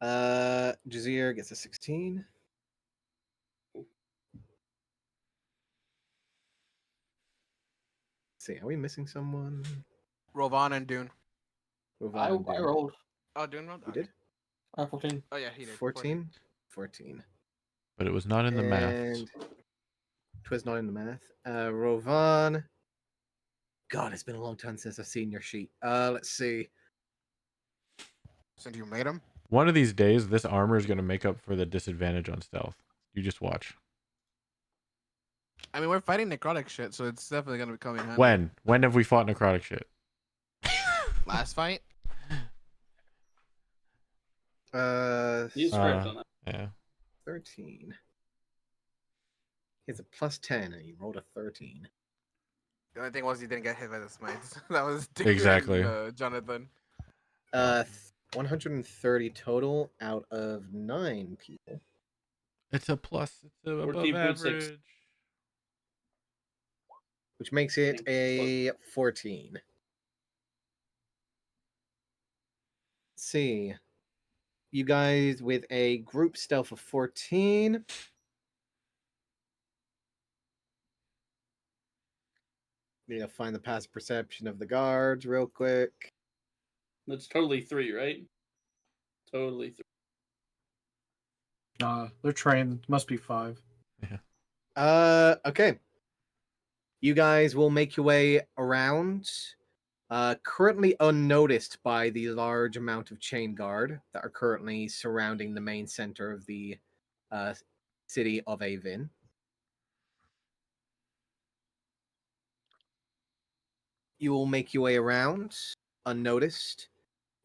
Jazir gets a 16. Let's see, are we missing someone? Rovan and Dune. I Rovan and Dune. rolled. Oh, Dune rolled? You Okay. did? 14. Oh, yeah, he did. 14? 14. But it was not in the maths. And twas not in the math. Rovan. God, it's been a long time since I've seen your sheet. Let's see. Since you made him? One of these days, this armor is gonna make up for the disadvantage on stealth. You just watch. I mean, we're fighting necrotic shit, so it's definitely going to be coming in handy. When? When have we fought necrotic shit? Last fight? He's correct on that. Yeah. 13. He has a plus 10 and he rolled a 13. The only thing was you didn't get hit by the smites. That was Dick Exactly. and Jonathan. 130 total out of 9 people, It's a plus. It's above 14.6. average. which makes it a 14. Let's see. You guys with a group stealth of 14. Need to find the passive perception of the guards real quick. That's totally 3, right? Totally 3. They're trained. Must be 5. Okay. You guys will make your way around. Currently unnoticed by the large amount of chain guard that are currently surrounding the main center of the city of Avin. You will make your way around unnoticed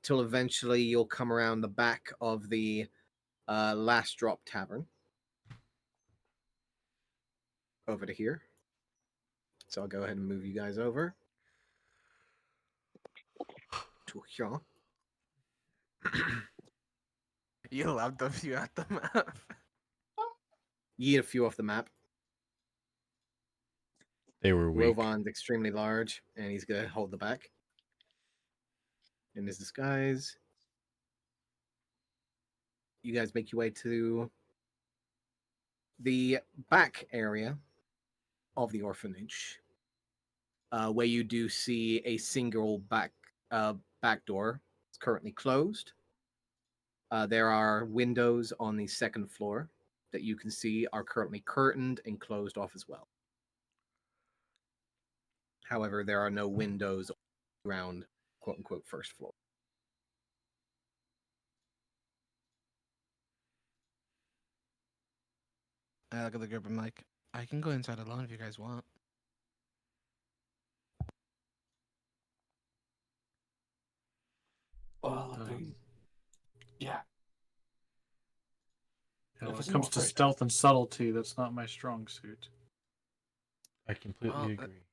till eventually you'll come around the back of the Last Drop Tavern over to here. So I'll go ahead and move you guys over to here. You loved a few at the map. Yeet a few off the map. They were weak. Rovan's extremely large, and he's gonna hold the back in his disguise. You guys make your way to the back area of the orphanage, where you do see a single back door. It's currently closed. There are windows on the second floor that you can see are currently curtained and closed off as well. However, there are no windows around quote unquote first floor. I look at the group. I'm like, I can go inside alone if you guys want. Well, Yeah, yeah. If when it's it comes not to first- stealth and subtlety, that's not my strong suit. I completely Well, agree.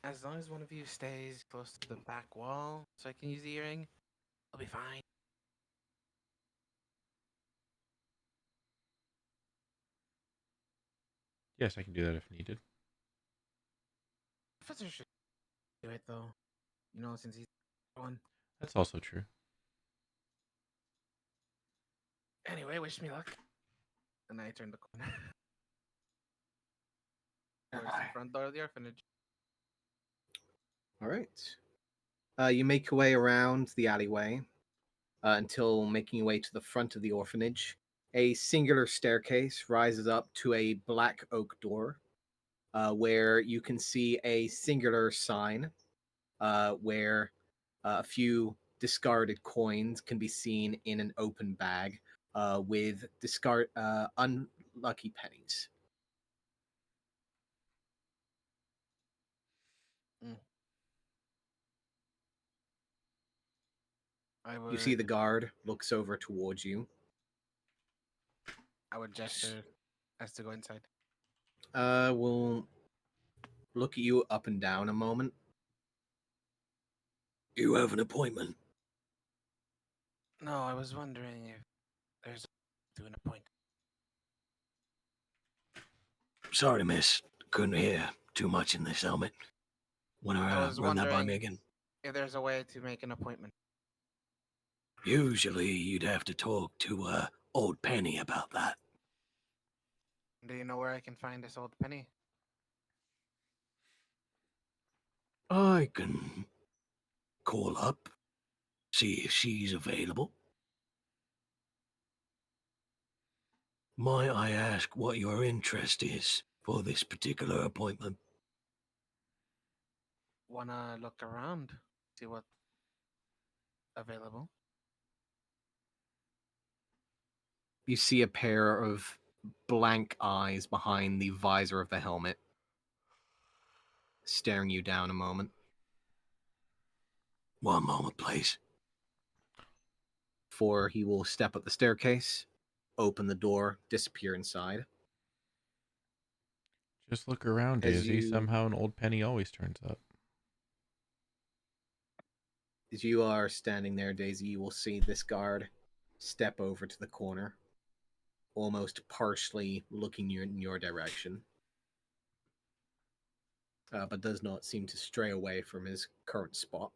As long as one of you stays close to the back wall, so I can use the earring, I'll be fine. Yes, I can do that if needed. Professor should do it though. You know, since he's one. That's also true. Anyway, wish me luck. And I turn the corner. Towards the front door of the orphanage. All right. You make your way around the alleyway until making your way to the front of the orphanage. A singular staircase rises up to a black oak door where you can see a singular sign where a few discarded coins can be seen in an open bag with unlucky pennies. You see the guard looks over towards you. I would gesture as to go inside. We'll look at you up and down a moment. You have an appointment. No, I was wondering if there's to an appointment. Sorry, miss. Couldn't hear too much in this helmet. Want I to was run that by wondering me again? if there's a way to make an appointment. Usually, you'd have to talk to old Penny about that. Do you know where I can find this old penny? I can call up, see if she's available. Might I ask what your interest is for this particular appointment? Wanna look around, see what's available? You see a pair of blank eyes behind the visor of the helmet, staring you down a moment. One moment, please. For he will step up the staircase, open the door, disappear inside. Just look around, As Daisy. you- Somehow an old penny always turns up. As you are standing there, Daisy, you will see this guard step over to the corner, almost partially looking in your direction, but does not seem to stray away from his current spot.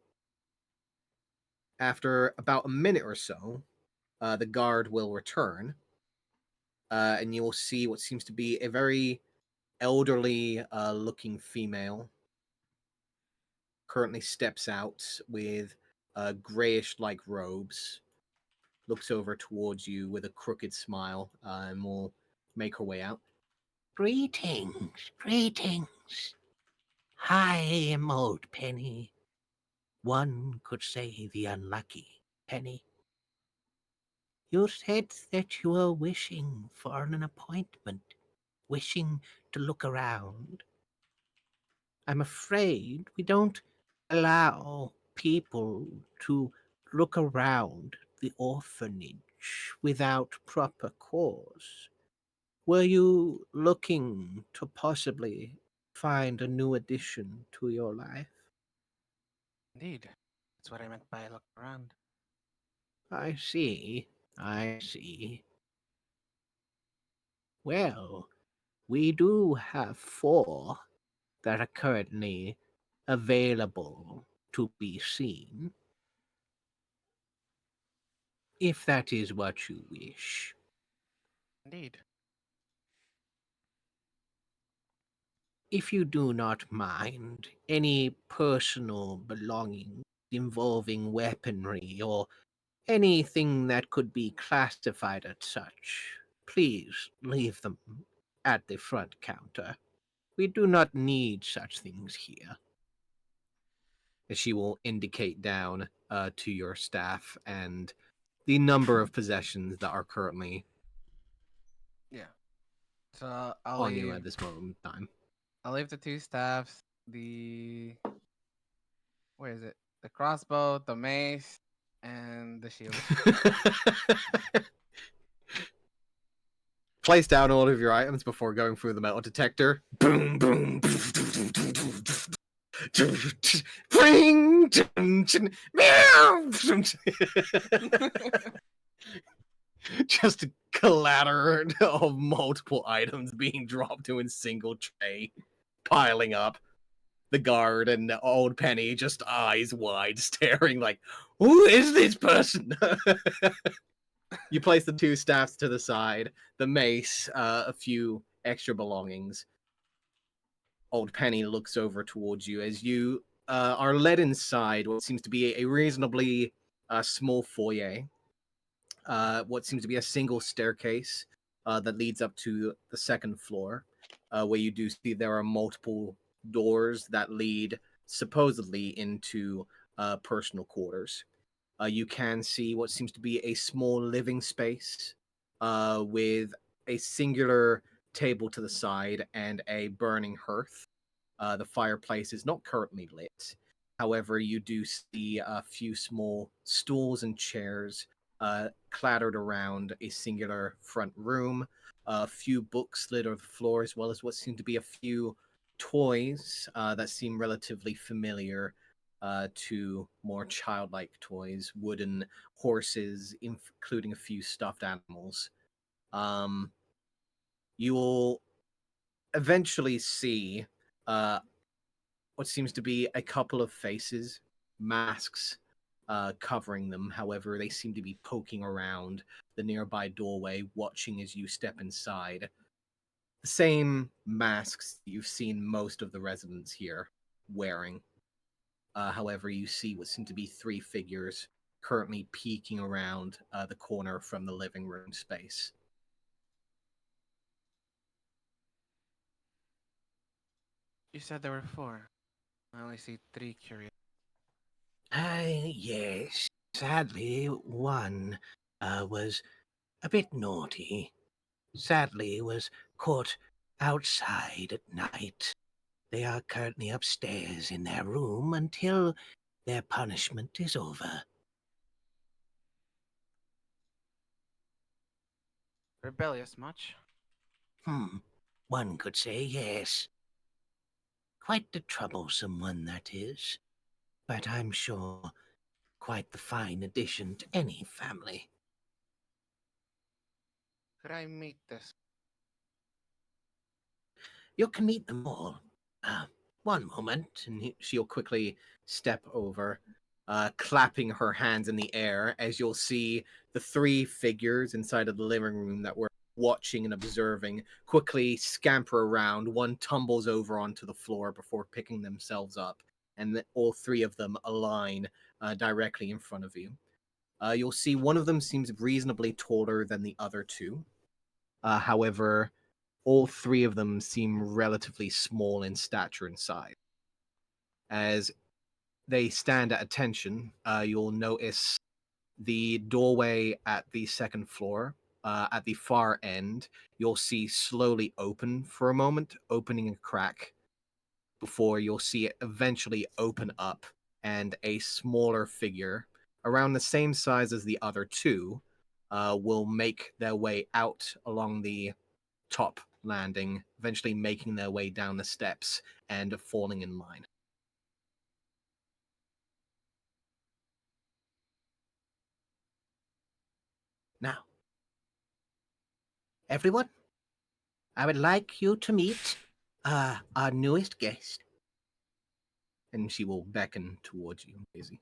After about a minute or so, the guard will return, and you will see what seems to be a very elderly looking female currently steps out with grayish like robes, looks over towards you with a crooked smile, and will make her way out. Greetings, greetings. I am old Penny. One could say the unlucky Penny. You said that you were wishing for an appointment, wishing to look around. I'm afraid we don't allow people to look around the orphanage without proper cause. Were you looking to possibly find a new addition to your life? Indeed. That's what I meant by look around. I see. I see. Well, we do have 4 that are currently available to be seen. If that is what you wish. Indeed. If you do not mind any personal belongings involving weaponry or anything that could be classified as such, please leave them at the front counter. We do not need such things here. She will indicate down to your staff and the number of possessions that are currently Yeah. So I'll on you leave. at this moment in time. I'll leave the 2 staffs, the where is it? The crossbow, the mace, and the shield. Place down all of your items before going through the metal detector. Boom, boom. Bring, meow. Just a clatter of multiple items being dropped to a single tray, piling up. The guard and the old Penny just eyes wide, staring like, "Who is this person?" You place the 2 staffs to the side, the mace, a few extra belongings. Old Penny looks over towards you as you are led inside what seems to be a reasonably small foyer. What seems to be a single staircase that leads up to the second floor, where you do see there are multiple doors that lead supposedly into personal quarters. You can see what seems to be a small living space with a singular table to the side and a burning hearth. The fireplace is not currently lit. However, you do see a few small stools and chairs clattered around a singular front room, a few books littered the floor, as well as what seem to be a few toys that seem relatively familiar to more childlike toys, wooden horses, including a few stuffed animals. You will eventually see what seems to be a couple of faces, masks covering them. However, they seem to be poking around the nearby doorway, watching as you step inside. The same masks you've seen most of the residents here wearing. However, you see what seem to be 3 figures currently peeking around the corner from the living room space. You said there were 4. I only see 3 curious. Yes. Sadly, one was a bit naughty. Sadly, was caught outside at night. They are currently upstairs in their room until their punishment is over. Rebellious much? One could say, yes. Quite the troublesome one, that is. But I'm sure quite the fine addition to any family. Could I meet this? You can meet them all. One moment, and she'll quickly step over, clapping her hands in the air as you'll see the three figures inside of the living room that were watching and observing quickly scamper around. One tumbles over onto the floor before picking themselves up, and all three of them align directly in front of you. You'll see one of them seems reasonably taller than the other two. However, all three of them seem relatively small in stature and size. As they stand at attention, you'll notice the doorway at the second floor, at the far end, you'll see slowly open for a moment, opening a crack, before you'll see it eventually open up, and a smaller figure, around the same size as the other two, will make their way out along the top landing, eventually making their way down the steps and falling in line. Now, everyone, I would like you to meet our newest guest. And she will beckon towards you, Daisy.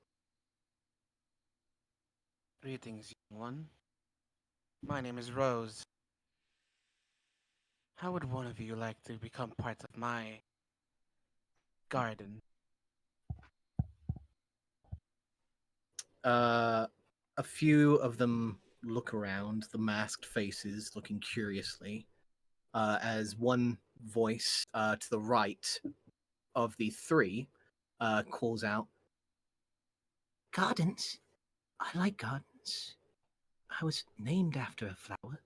Greetings, young one. My name is Rose. How would one of you like to become part of my garden? A few of them look around, the masked faces looking curiously, as one voice to the right of the three calls out, "Gardens? I like gardens. I was named after a flower."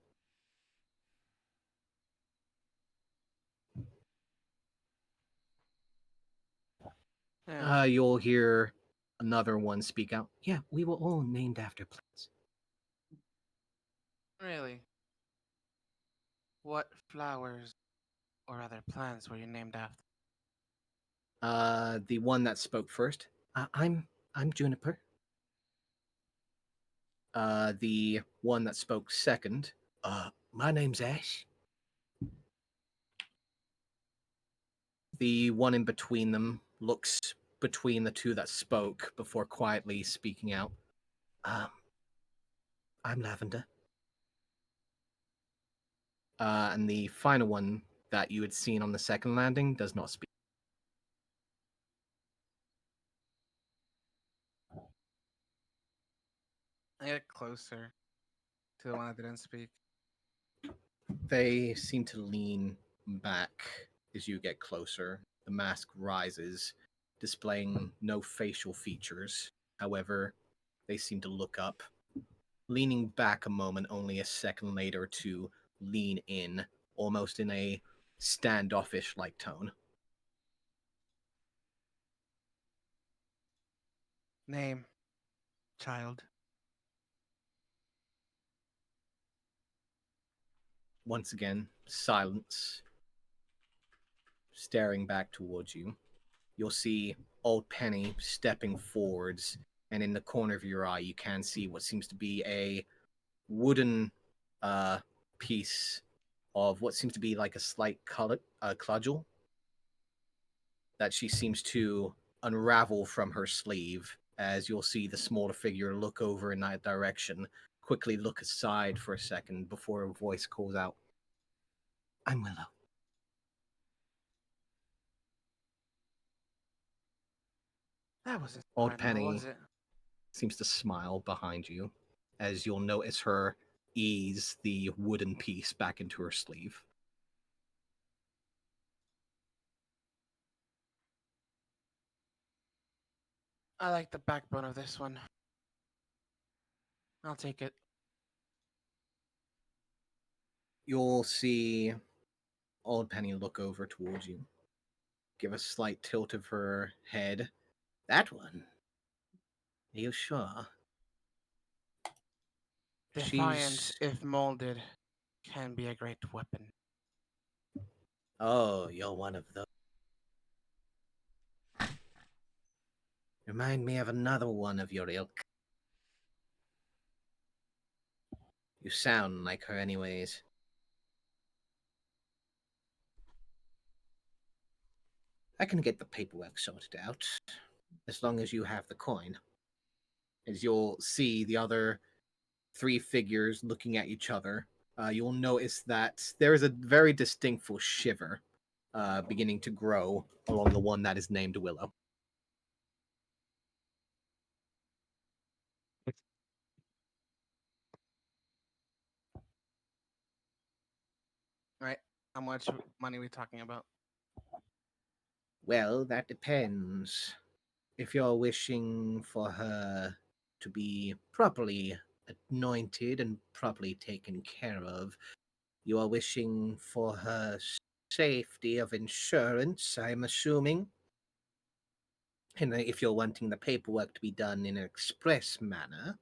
Yeah, You'll hear another one speak out, "Yeah, we were all named after plants." really. What flowers or other plants were you named after? The one that spoke first, I'm Juniper. The one that spoke second, my name's Ash. The one in between them looks between the two that spoke before quietly speaking out. Um, I'm Lavender. And the final one that you had seen on the second landing does not speak. I get closer to the one that didn't speak. They seem to lean back as you get closer. The mask rises, displaying no facial features. However, they seem to look up, leaning back a moment, only a second later to lean in, almost in a standoffish like tone. Name, child. Once again, silence, staring back towards you. You'll see old Penny stepping forwards, and in the corner of your eye, you can see what seems to be a wooden piece of what seems to be like a slight cudgel that she seems to unravel from her sleeve, as you'll see the smaller figure look over in that direction, quickly look aside for a second before a voice calls out, "I'm Willow." That wasn't Old smart, now, Penny was it? seems to smile behind you as you'll notice her ease the wooden piece back into her sleeve. I like the backbone of this one. I'll take it. You'll see Old Penny look over towards you, give a slight tilt of her head. "That one? Are you sure?" Defiance, She's if molded, can be a great weapon. Oh, you're one of those. Remind me of another one of your ilk. You sound like her, anyways. I can get the paperwork sorted out, as long as you have the coin. As you'll see the other three figures looking at each other, you'll notice that there is a very distinct shiver beginning to grow along the one that is named Willow. Right. How much money we talking about? Well, that depends. If you're wishing for her to be properly anointed and properly taken care of, you are wishing for her safety of insurance, I'm assuming. And if you're wanting the paperwork to be done in an express manner,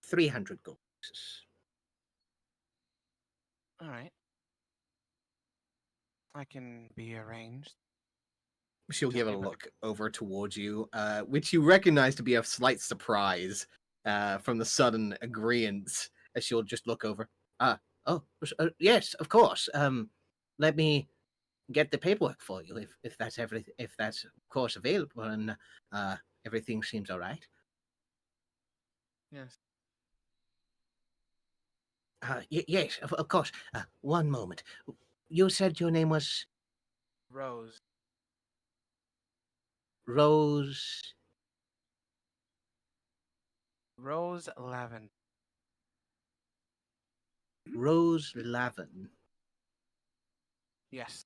300 gold pieces. All right. I can be arranged. She'll give a Gently, but look over towards you, which you recognize to be a slight surprise from the sudden agreement, as she'll just look over. Yes, of course. Let me get the paperwork for you if that's everything. If that's of course available and everything seems all right. yes. Yes, of course. One moment. You said your name was Rose. Rose. Rose Lavin. Rose Lavin. Yes.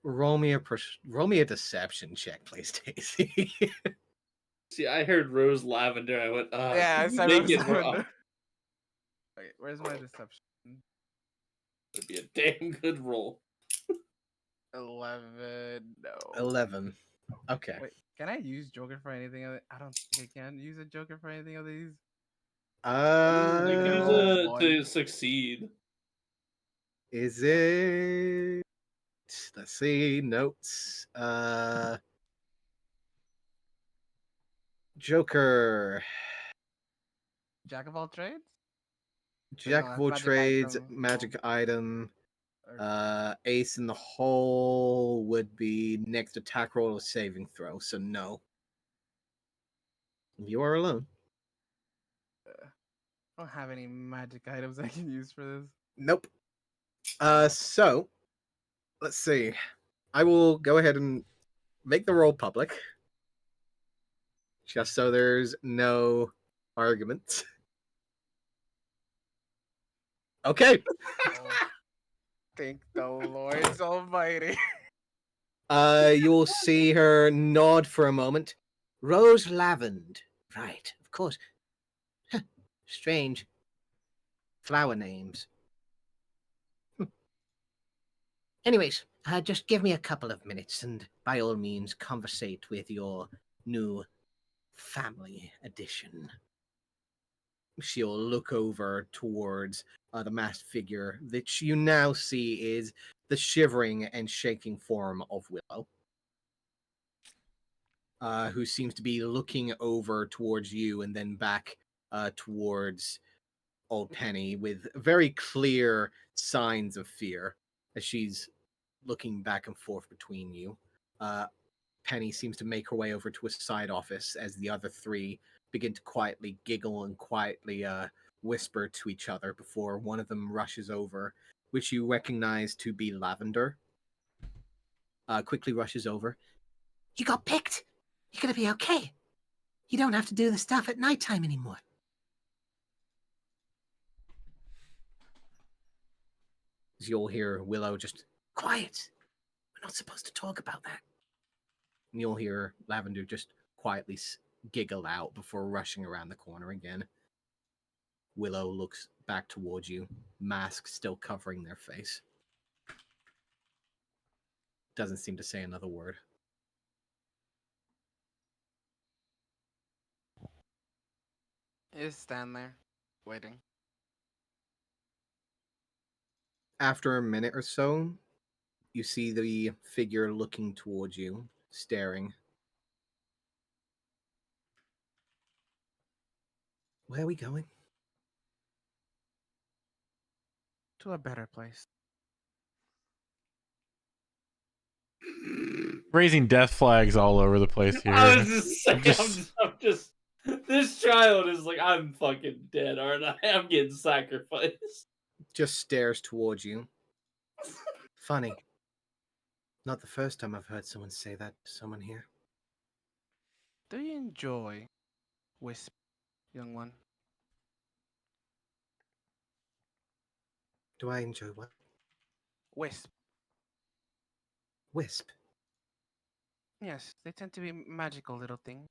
Roll me a deception check, please, Stacy. See, I heard Rose Lavender. I went, Yeah, I said make Rose it rough. Lavender. Wait, where's my deception? It'd be a damn good roll. 11. No. 11. Okay. Wait, can I use Joker for anything other? I don't think I can use a Joker for anything of these. You can use roll it one. to succeed. Is it? Let's see. Notes. Joker. Jack of all trades? Jack No, of that's all magic trades, item. magic item. Or- Ace in the hole would be next attack roll or saving throw, so no. You are alone. I don't have any magic items I can use for this. Nope. So let's see. I will go ahead and make the roll public, just so there's no arguments. Okay. Oh, thank the Lord Almighty. You will see her nod for a moment. Rose Lavend. Right, of course. Strange. Flower names. Anyways, just give me a couple of minutes and by all means conversate with your new family addition. She'll look over towards the masked figure that you now see is the shivering and shaking form of Willow, who seems to be looking over towards you and then back towards old Penny with very clear signs of fear as she's looking back and forth between you. Penny seems to make her way over to a side office as the other three begin to quietly giggle and quietly whisper to each other before one of them rushes over, which you recognize to be Lavender. Quickly rushes over. You got picked. You're gonna be okay. You don't have to do the stuff at nighttime anymore. As you'll hear Willow just, Quiet. We're not supposed to talk about that. and you'll hear Lavender just quietly giggle out before rushing around the corner again. Willow looks back towards you, mask still covering their face. Doesn't seem to say another word. Just stand there, waiting. After a minute or so, you see the figure looking towards you, staring. Where are we going? To a better place. Raising death flags all over the place here. I was just saying, Just- I'm just, this child is like, I'm fucking dead, aren't I? I'm getting sacrificed. Just stares towards you. Funny. Not the first time I've heard someone say that to someone here. Do you enjoy Wisp, young one? Do I enjoy what? Wisp. Wisp. Yes, they tend to be magical little things.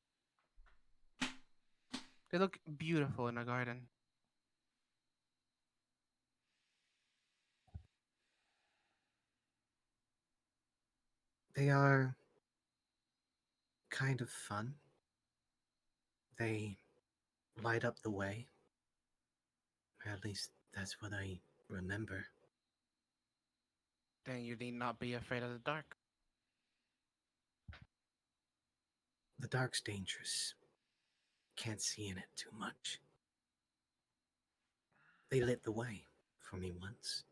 They look beautiful in a garden. They are kind of fun. They light up the way. At least that's what I remember. Then you need not be afraid of the dark. The dark's dangerous. Can't see in it too much. They lit the way for me once.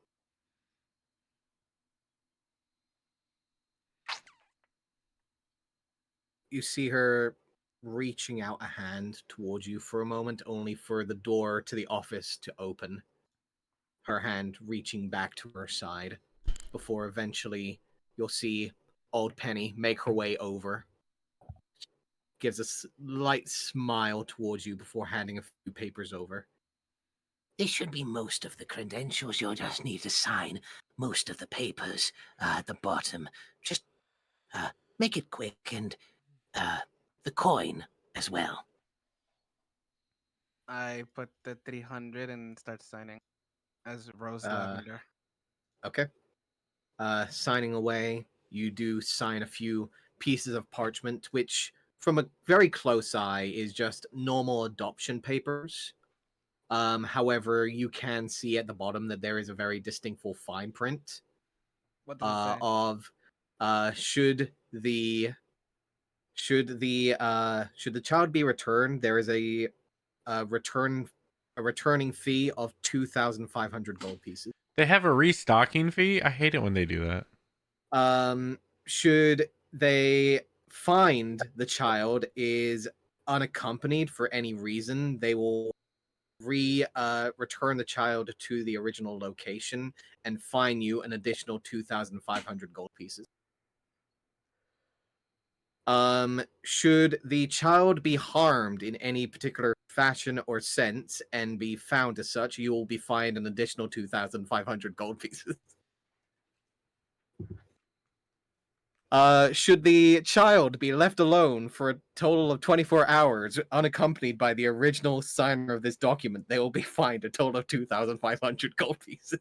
You see her reaching out a hand towards you for a moment, only for the door to the office to open. Her hand reaching back to her side, before eventually you'll see Old Penny make her way over. Gives a slight smile towards you before handing a few papers over. This should be most of the credentials. You'll just need to sign most of the papers at the bottom. Just make it quick, and the coin as well. I put the 300 and start signing as Rose Uh, Lavender. Okay. Signing away, you do sign a few pieces of parchment, which from a very close eye is just normal adoption papers. However, you can see at the bottom that there is a very distinctful fine print What does it say? of should the child be returned, there is a returning fee of 2,500 gold pieces. they have a restocking fee. I hate it when they do that. Should they find the child is unaccompanied for any reason, they will return the child to the original location and fine you an additional 2,500 gold pieces. Should the child be harmed in any particular fashion or sense and be found as such, you will be fined an additional 2,500 gold pieces. Should the child be left alone for a total of 24 hours, unaccompanied by the original signer of this document, they will be fined a total of 2,500 gold pieces.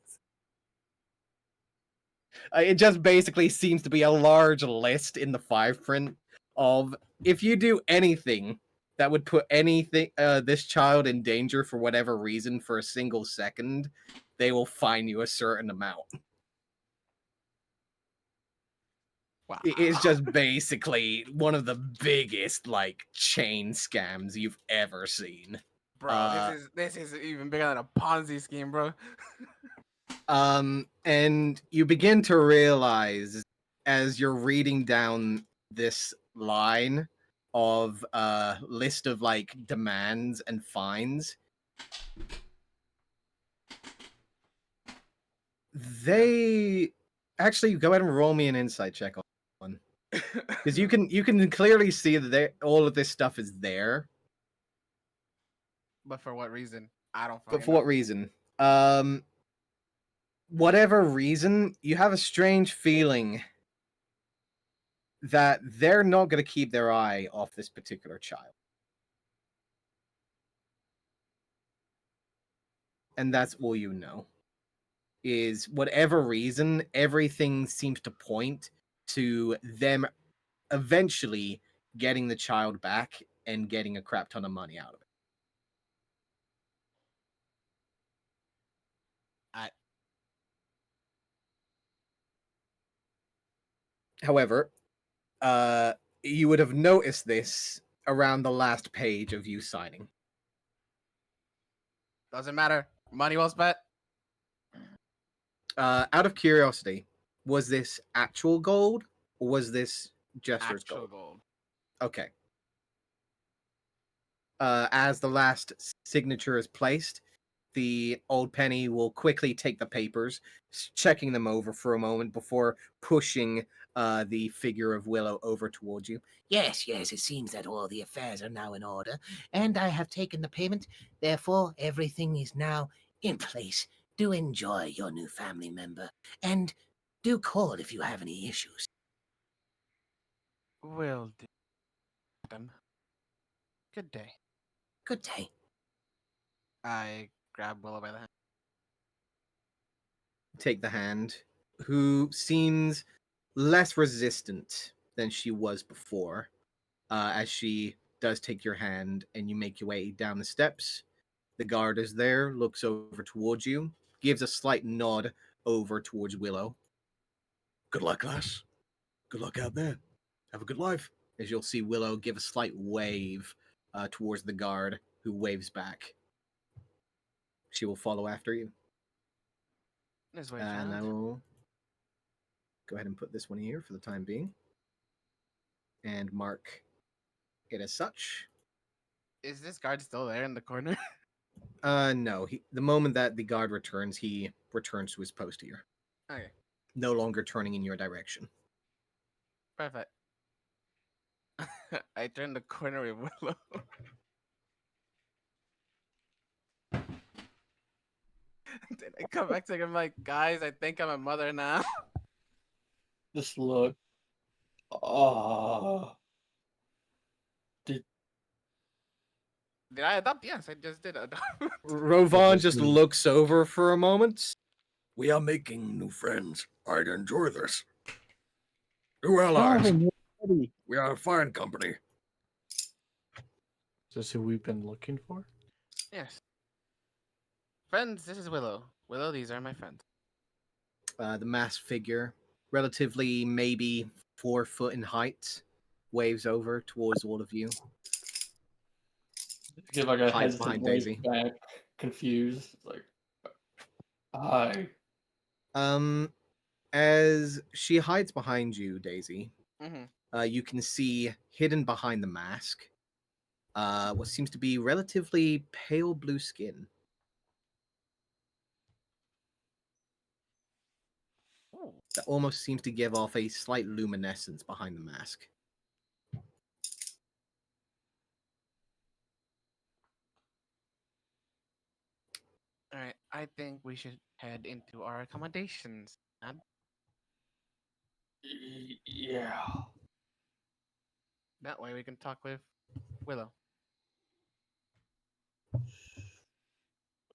It just basically seems to be a large list in the 5 print of if you do anything that would put anything this child in danger for whatever reason for a single second, they will fine you a certain amount. Wow. It's just basically one of the biggest like chain scams you've ever seen. Bro, this is even bigger than a Ponzi scheme, bro. And you begin to realize as you're reading down this line of list of like demands and fines, they actually go ahead and roll me an insight check on one, because you can clearly see that all of this stuff is there. But for what reason? I don't But fucking for know. what reason? Whatever reason, you have a strange feeling that they're not going to keep their eye off this particular child. And that's all you know. Is whatever reason, everything seems to point to them eventually getting the child back and getting a crap ton of money out of it. However, you would have noticed this around the last page of you signing. Doesn't matter. Money well spent. Out of curiosity, was this actual gold or was this Jester's Actual gold? gold. Okay. As the last signature is placed, the old penny will quickly take the papers, checking them over for a moment before pushing the figure of Willow over towards you. Yes, yes, it seems that all the affairs are now in order, and I have taken the payment. Therefore, everything is now in place. Do enjoy your new family member, and do call if you have any issues. Will do. Madam. Good day. Good day. I grab Willow by the hand. Take the hand, who seems less resistant than she was before, as she does take your hand and you make your way down the steps. The guard is there, looks over towards you, gives a slight nod over towards Willow. Good luck, lass. Good luck out there. Have a good life. As you'll see Willow give a slight wave towards the guard, who waves back. She will follow after you. This way, And I child. will go ahead and put this one here for the time being. And mark it as such. Is this guard still there in the corner? No. The moment that the guard returns, he returns to his post here. Okay, No longer turning in your direction. perfect. I turn the corner with Willow. Then I come back to him like, guys, I think I'm a mother now. Just look. Oh. Did I adopt? Yes, I just did adopt. Rovan just looks over for a moment. We are making new friends. I'd enjoy this. New allies. We are a fine company. Is this who we've been looking for? Yes. Friends, this is Willow. Willow, these are my friends. The masked figure, relatively maybe 4 foot in height, waves over towards all of you. Give like a Hides hesitant behind wave Daisy. back, confused. Like, hi. As she hides behind you, Daisy, Mm-hmm. you can see hidden behind the mask what seems to be relatively pale blue skin. Oh. That almost seems to give off a slight luminescence behind the mask. All right, I think we should head into our accommodations, man. Yeah. That way we can talk with Willow.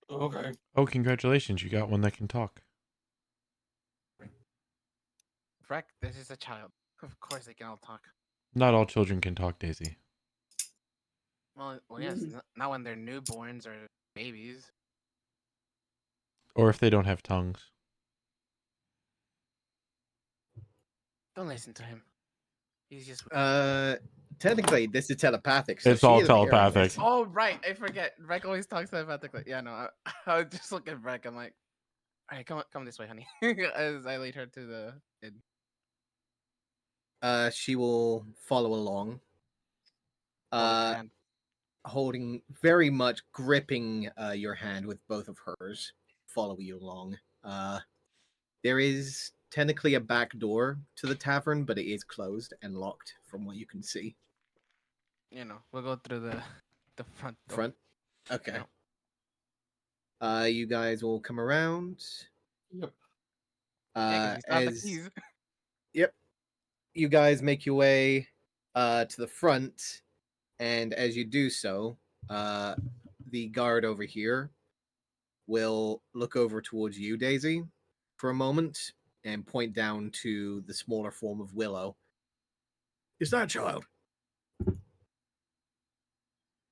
Okay. Oh, congratulations. You got one that can talk. Freck, this is a child. Of course they can all talk. Not all children can talk, Daisy. Well yes, not when they're newborns or babies. Or if they don't have tongues. Don't listen to him. He's just. Technically, this is telepathic. So It's she all isn't hearing telepathic. this. Oh right, I forget. Breck always talks telepathically. Yeah, no, I would just look at Breck. I'm like, all right, come this way, honey. As I lead her to the inn. She will follow along. Hold up your hand. Holding very much gripping your hand with both of hers, follow you along. There is technically a back door to the tavern, but it is closed and locked from what you can see. You know, we'll go through the front door. Front? Okay. Yeah. You guys will come around. Yep. Yeah, 'cause he's got the keys. Yep. You guys make your way to the front, and as you do so, the guard over here will look over towards you, Daisy, for a moment, and point down to the smaller form of Willow. Is that child?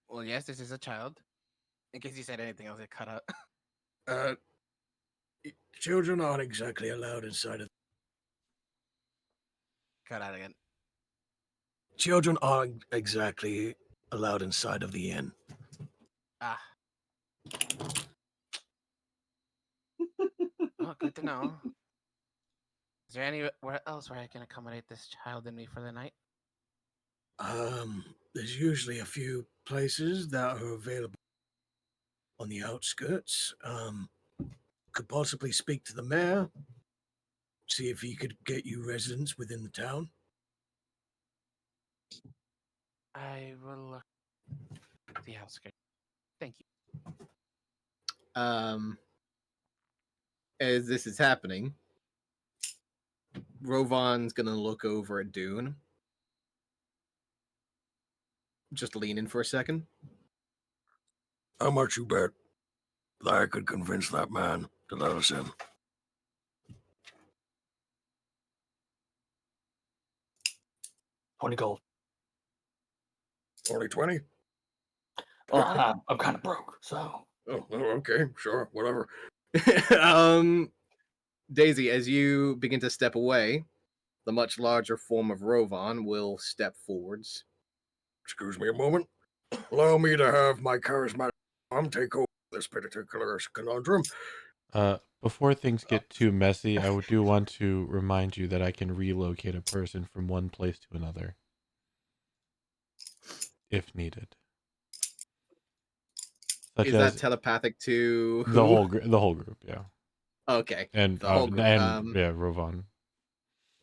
Well, yes, this is a child. In case you said anything else, it cut out. Children aren't exactly allowed inside of. Cut out again. Children aren't exactly allowed inside of the inn. Ah. Well, good to know. Is there anywhere else where I can accommodate this child and me for the night? There's usually a few places that are available on the outskirts. Could possibly speak to the mayor, see if he could get you residence within the town. I will look at the outskirts. Thank you. As this is happening, Rovan's gonna look over at Dune. Just lean in for a second. How much you bet that I could convince that man to let us in? 20 gold. Only 20? Well, I'm kind of broke, so. Oh, okay, sure, whatever. Daisy, as you begin to step away, the much larger form of Rovan will step forwards. Excuse me a moment. Allow me to have my charismatic arm take over this particular conundrum. Before things get too messy, I do want to remind you that I can relocate a person from one place to another, if needed. Such Is as that telepathic to who? the whole group, yeah, Okay. and The whole group. yeah, Rovan.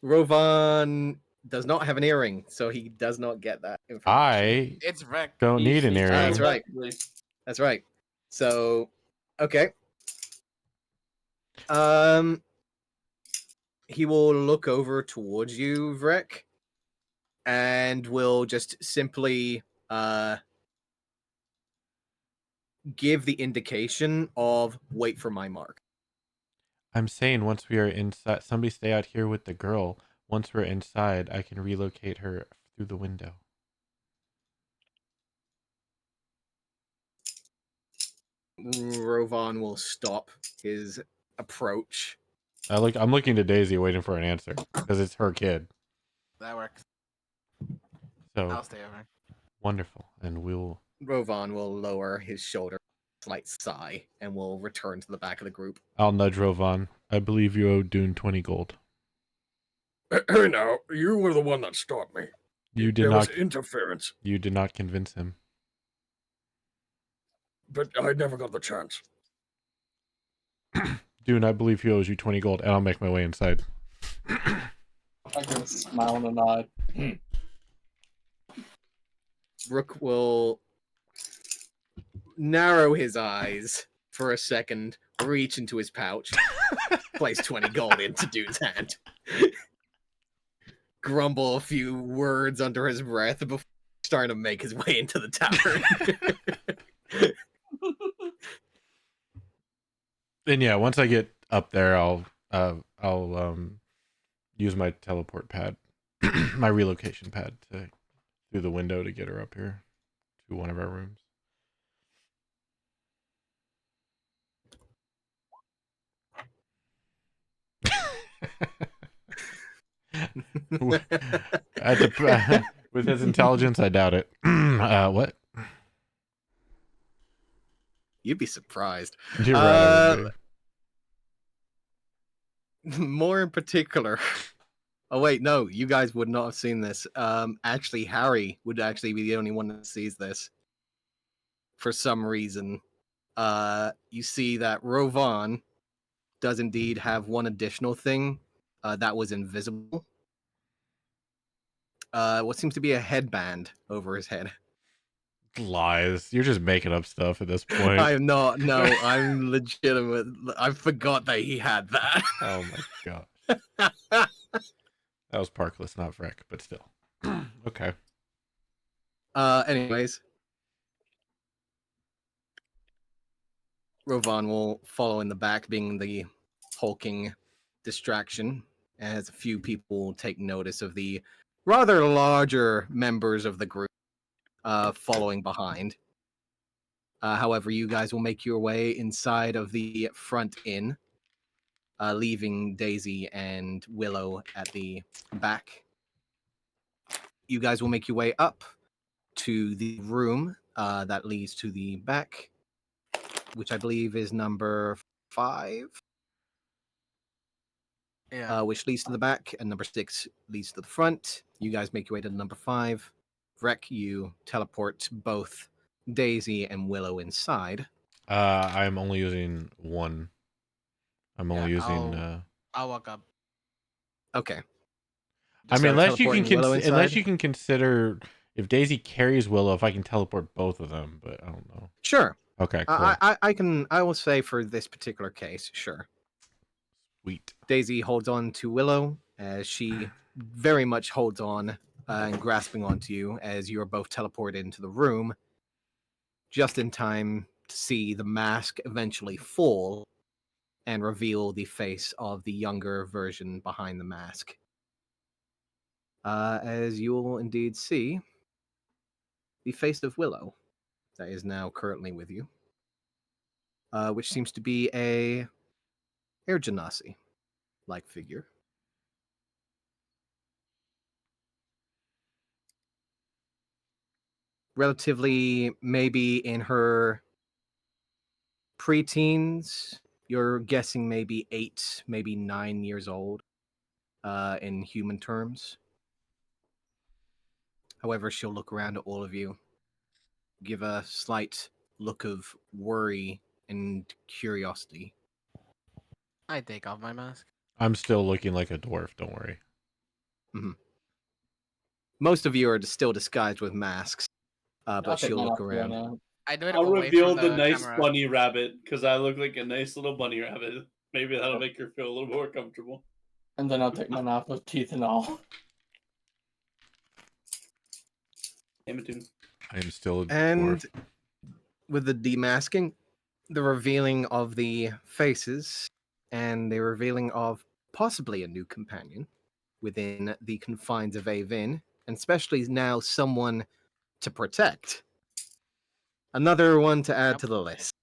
Rovan does not have an earring, so he does not get that information. It's wrecked. Don't need an earring. That's right. That's right. So, okay. He will look over towards you, Vrek, and will just simply give the indication of wait for my mark. I'm saying once we are inside, somebody stay out here with the girl. Once we're inside, I can relocate her through the window. Rovan will stop his approach. I'm looking to Daisy, waiting for an answer because it's her kid. That works. So I'll stay over. wonderful, and we'll. Rovan will lower his shoulder, slight sigh, and will return to the back of the group. I'll nudge Rovan. I believe you owe Dune 20 gold. Hey now, you were the one that stopped me. You did there not was interference, You did not convince him. but I never got the chance. Dune, I believe he owes you 20 gold, and I'll make my way inside. I give a smile and a nod. Rook will narrow his eyes for a second, reach into his pouch, place 20 gold into Dude's hand, grumble a few words under his breath before starting to make his way into the tavern. And yeah, once I get up there, I'll use my teleport pad, my relocation pad, through the window to get her up here to one of our rooms. With his intelligence, I doubt it. What? You'd be surprised. You're right. I would More in particular. Oh wait, no, you guys would not have seen this. Actually, Harry would actually be the only one that sees this. For some reason, you see that Rovan does indeed have one additional thing that was invisible. What seems to be a headband over his head. Lies. You're just making up stuff at this point. I am not. No, I'm legitimate. I forgot that he had that. Oh my gosh. That was Parkless, not Vrek, but still. Okay. Anyways, Rovan will follow in the back, being the hulking distraction, as a few people take notice of the rather larger members of the group following behind. However, you guys will make your way inside of the front inn, leaving Daisy and Willow at the back. you guys will make your way up to the room that leads to the back, which I believe is number 5, Yeah. which leads to the back, and number 6 leads to the front. You guys make your way to number 5. Vrek, you teleport both Daisy and Willow inside. I'm only using one. I'm only using. I'll walk up. Okay. I Just mean, start unless you can teleporting Willow unless inside? you can consider if Daisy carries Willow, if I can teleport both of them, but I don't know. Sure. Okay, cool. I will say for this particular case, sure. Sweet. Daisy holds on to Willow as she very much holds on and grasping onto you as you are both teleported into the room, just in time to see the mask eventually fall and reveal the face of the younger version behind the mask. As you will indeed see the face of Willow that is now currently with you, which seems to be a air genasi like figure. Relatively, maybe in her preteens, you're guessing maybe 8, maybe 9 years old in human terms. However, she'll look around at all of you, give a slight look of worry and curiosity. I take off my mask. I'm still looking like a dwarf. Don't worry. Most of you are still disguised with masks, I'll but take she'll mine look off too, around. now. I do it I'll away reveal from the nice camera. bunny rabbit because I look like a nice little bunny rabbit. Maybe that'll make her feel a little more comfortable. And then I'll take mine off with teeth and all. Amatune. I am still a And dwarf. with the demasking, the revealing of the faces, and the revealing of possibly a new companion within the confines of Avin, and especially now someone to protect. Another one to add Yep. to the list.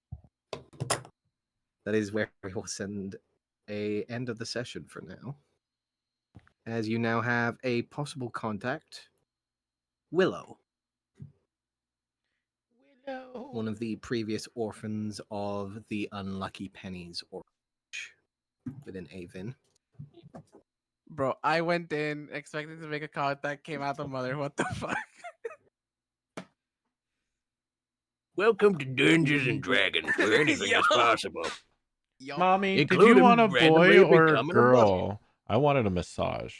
That is where we will send a end of the session for now. As you now have a possible contact, Willow. Willow. One of the previous orphans of the Unlucky Pennies orphanage within Avin. Bro, I went in expecting to make a contact, came out the mother. What the fuck? Welcome to Dungeons and Dragons, where anything is Yo. possible. Yo. Mommy, did you Including want a boy randomly or a becoming a mother. girl? I wanted a massage.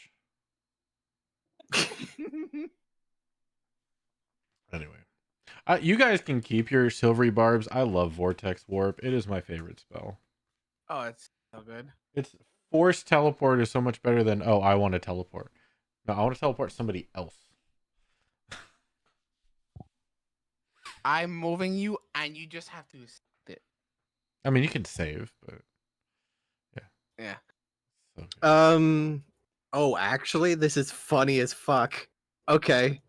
Anyway, you guys can keep your silvery barbs. I love vortex warp. It is my favorite spell. Oh, it's so good. It's force teleport is so much better than I want to teleport. No, I want to teleport somebody else. I'm moving you, and you just have to sit. I mean, you can save, but Yeah. so good. Oh, actually, this is funny as fuck. Okay.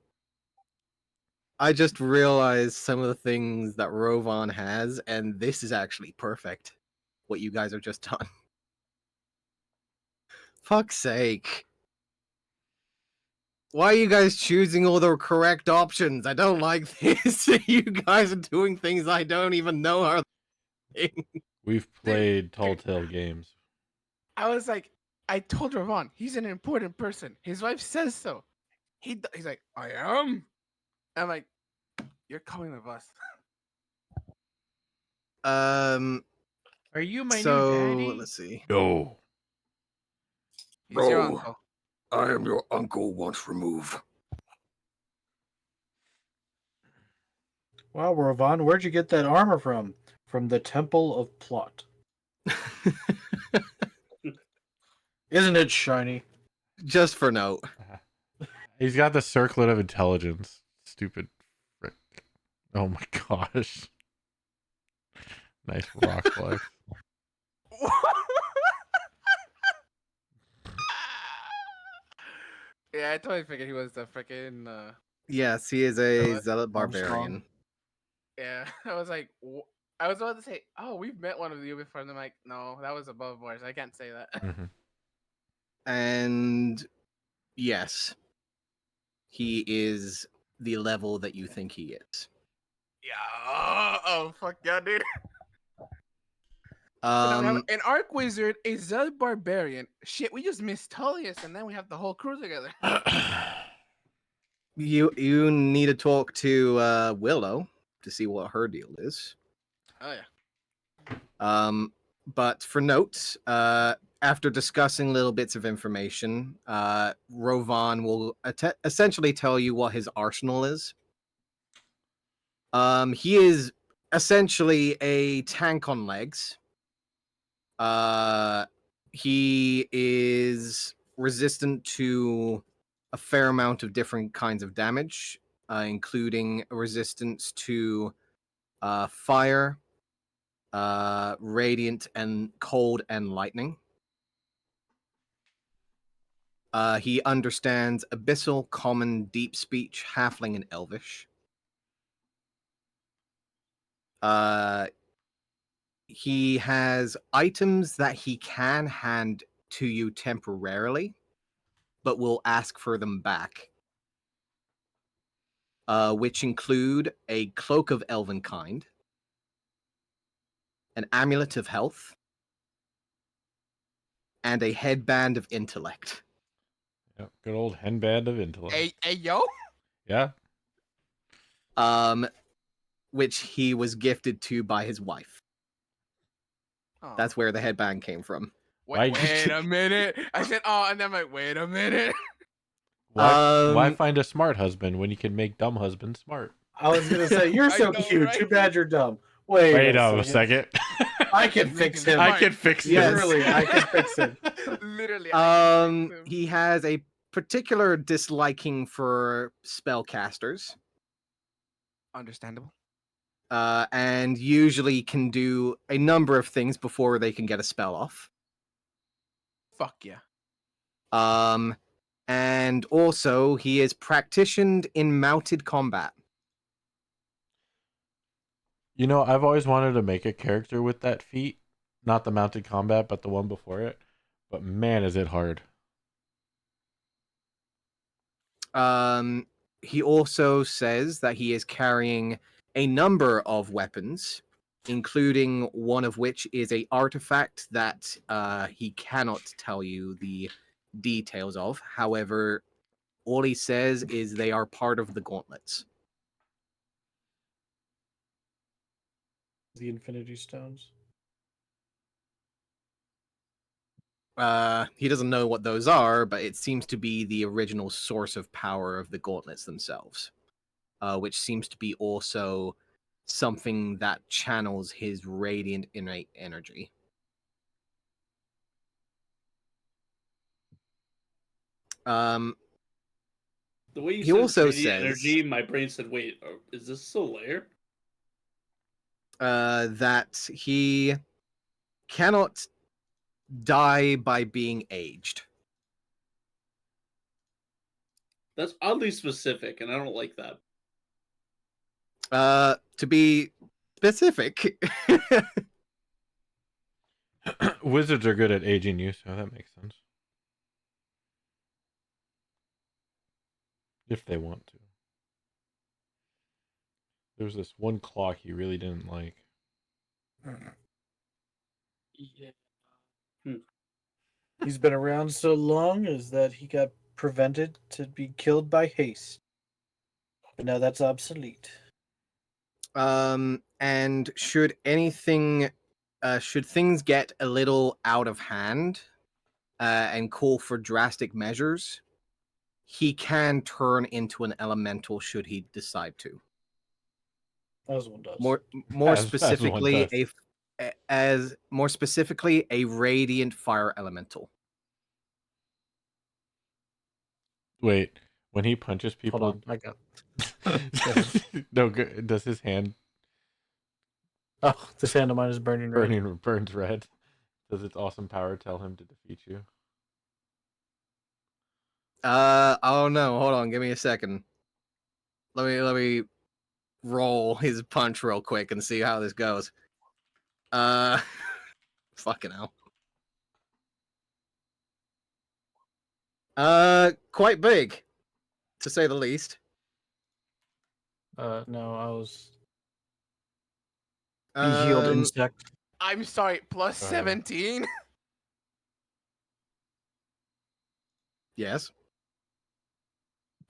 I just realized some of the things that Rovan has, and this is actually perfect. What you guys are just done. Fuck's sake. Why are you guys choosing all the correct options? I don't like this. You guys are doing things I don't even know are things. We've played tall tale games. I was like, I told Ravon, he's an important person. His wife says so. He's like, I am. I'm like, you're coming with us. Are you my So new daddy? let's see. No. He's your Bro. uncle. I am your uncle once removed. Wow, Ravon, where'd you get that armor from? From the Temple of Plot. Isn't it shiny? Just for note. He's got the circlet of intelligence. Stupid frick. Oh my gosh. Nice rock flex. Yeah, I totally figured he was the freaking. Yes, he is a What? zealot Armstrong. barbarian. Yeah, I was like, I was about to say, oh, we've met one of you before, and I'm like, no, that was above board. I can't say that. Mhm. And yes, he is the level that you think he is. Yeah. Oh fuck yeah, dude. So now we have an Arc Wizard, a Zed Barbarian. Shit, we just missed Tullius, and then we have the whole crew together. You need to talk to Willow to see what her deal is. Oh yeah. But for notes, after discussing little bits of information, Rovan will essentially tell you what his arsenal is. He is essentially a tank on legs. He is resistant to a fair amount of different kinds of damage, including resistance to fire, radiant and cold and lightning. He understands abyssal, common, deep speech, halfling, and elvish. He has items that he can hand to you temporarily, but will ask for them back. Which include a cloak of elven kind, an amulet of health, and a headband of intellect. Yep, good old headband of intellect. Hey yo. Yeah. Which he was gifted to by his wife. Oh. That's where the headband came from. Wait a minute. I said, oh, and then I'm like, wait a minute. Why find a smart husband when you can make dumb husbands smart? I was gonna say you're so cute. Right? Too bad you're dumb. Wait a second. I can fix him. I can fix him. Yes. Literally, I can fix him. Literally. He has a particular disliking for spellcasters. Understandable. And usually can do a number of things before they can get a spell off. Fuck yeah. And also he is practiced in mounted combat. You know, I've always wanted to make a character with that feat. Not the mounted combat, but the one before it. But man, is it hard. He also says that he is carrying a number of weapons, including one of which is a artifact that he cannot tell you the details of. However, all he says is they are part of the gauntlets. The Infinity Stones. He doesn't know what those are, but it seems to be the original source of power of the gauntlets themselves, which seems to be also something that channels his radiant innate energy. The way you He said also radiant says energy, my brain said, "Wait, is this still layer?" That he cannot die by being aged. That's oddly specific, and I don't like that. To be specific, Wizards are good at aging you, so that makes sense. If they want to. There was this one clock he really didn't like. Yeah. He's been around so long is that he got prevented to be killed by haste. But now that's obsolete. and should things get a little out of hand, and call for drastic measures, he can turn into an elemental should he decide to. As one does. More As specifically, one more specifically, a radiant fire elemental. Wait, when he punches people, Hold on, I got. no, does his hand Oh, this hand of mine is burning red. burns red? Does its awesome power tell him to defeat you? Oh no, hold on, give me a second. Let me roll his punch real quick and see how this goes. Fucking hell. Quite big. to say the least. No, I was. He healed Um, insect. I'm sorry, plus Oh, yeah. 17? yes.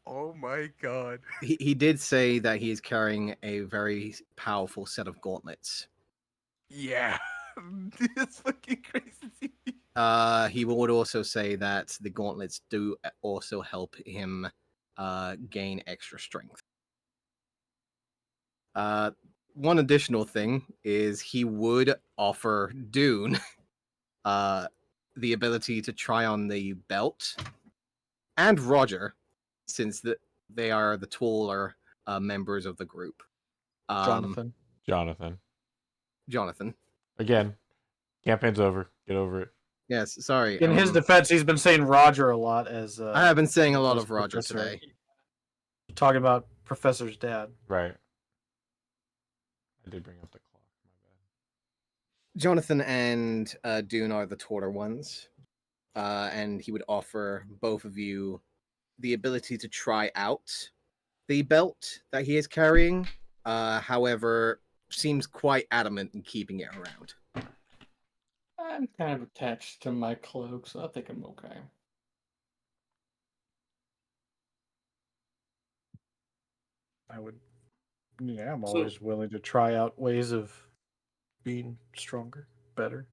Oh my god. He did say that he is carrying a very powerful set of gauntlets. Yeah. That's fucking crazy. He would also say that the gauntlets do also help him gain extra strength. One additional thing is he would offer Dune the ability to try on the belt, and Roger, since they are the taller members of the group. Jonathan. Jonathan. Jonathan. Again, campaign's over. Get over it. Yes, sorry. In his defense, he's been saying Roger a lot as. I have been saying a lot as of Roger Professor. today. Talking about Professor's dad. Right. I did bring up the clock. My bad. Jonathan and Dune are the taller ones, and he would offer both of you the ability to try out the belt that he is carrying. However, seems quite adamant in keeping it around. I'm kind of attached to my cloak, so I think I'm okay. I would. Yeah, I'm So- always willing to try out ways of being stronger, better.